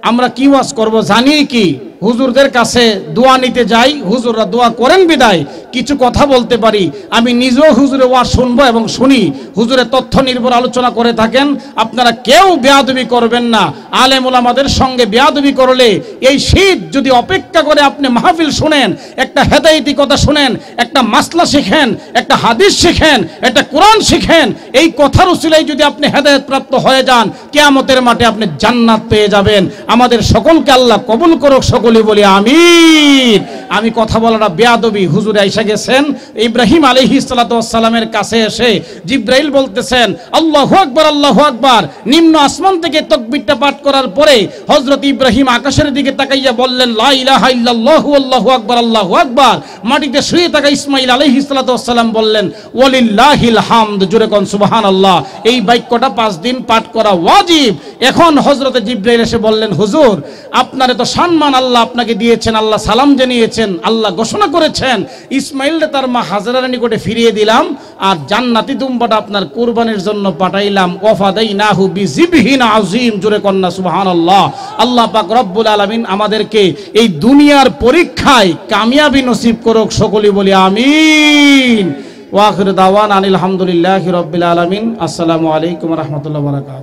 আমরা কি ওয়াজ করব জানি কি, হুজুরদের কাছে দোয়া নিতে যাই, হুজুররা দোয়া করেন বিদায় কিছু কথা বলতে পারি। আমি নিজেও হুজুরের ওয়াজ শুনবো এবং শুনি, হুজুরের তথ্য নির্ভর আলোচনা করে থাকেন। আপনারা কেউ বেয়াদবি করবেন না, আলেম ওলামাদের সঙ্গে বেয়াদবি করলে এই শীত যদি অপেক্ষা করে আপনি মাহফিল শুনেন, একটা হেদায়েতি কথা শুনেন, একটা মাসলা শিখেন, একটা হাদিস শিখেন, একটা কোরআন শিখেন, এই কথার উসিলায় যদি আপনি হেদায়েত প্রাপ্ত হয়ে যান, কিয়ামতের মাঠে আপনি জান্নাত পেয়ে যাবেন। আমাদের সকলকে আল্লাহ কবুল করুক, সকলে বলি আমিন। আমি কথা বলাটা বেয়াদবি। হুজুর আয়েশা গেছেন ইব্রাহিম আলাইহিস সালাতু ওয়াস সালামের কাছে এসে জিবরাইল বলতেছেন আল্লাহু আকবার, আল্লাহু আকবার। নিম্ন আসমান থেকে তাকবীরটা পাঠ করার পরে হযরত ইব্রাহিম আকাশের দিকে তাকাইয়া বললেন লা ইলাহা ইল্লাল্লাহু আল্লাহু আকবার, আল্লাহু আকবার। মাটিতে শুয়ে থাকা ইসমাঈল আলাইহিস সালাতু ওয়াস সালাম বললেন ওয়ালিল্লাহিল হামদ। জোরে কোন সুবহানাল্লাহ। এই বাক্যটা 5 দিন পাঠ করা ওয়াজিব। এখন হযরত জিবরাইল এসে বললেন হুজুর, আপনারে তো সম্মান আল্লাহ আপনাকে দিয়েছেন, আল্লাহ সালাম জানিয়েছেন, আল্লাহ ঘোষণা করেছেন ইসমাইলকে তার মা হাজেরার নিকটে ফিরিয়ে দিলাম, আর জান্নাতি দুম্বাটা আপনার কুরবানির জন্য পাঠাইলাম। ওয়াফাদাইনাহু বিযিবহিন আযীম। জোরে কন্না সুবহানাল্লাহ। আল্লাহ পাক রব্বুল আলামিন আমাদেরকে এই দুনিয়ার পরীক্ষায় কামিয়াবি নসিব করুক, সকলে বলি আমিন। ওয়া আখিরু দাওয়ানা আনিল হামদুলিল্লাহি রাব্বিল আলামিন। আসসালামু আলাইকুম ওয়া রাহমাতুল্লাহি ওয়া বারাকাতুহু।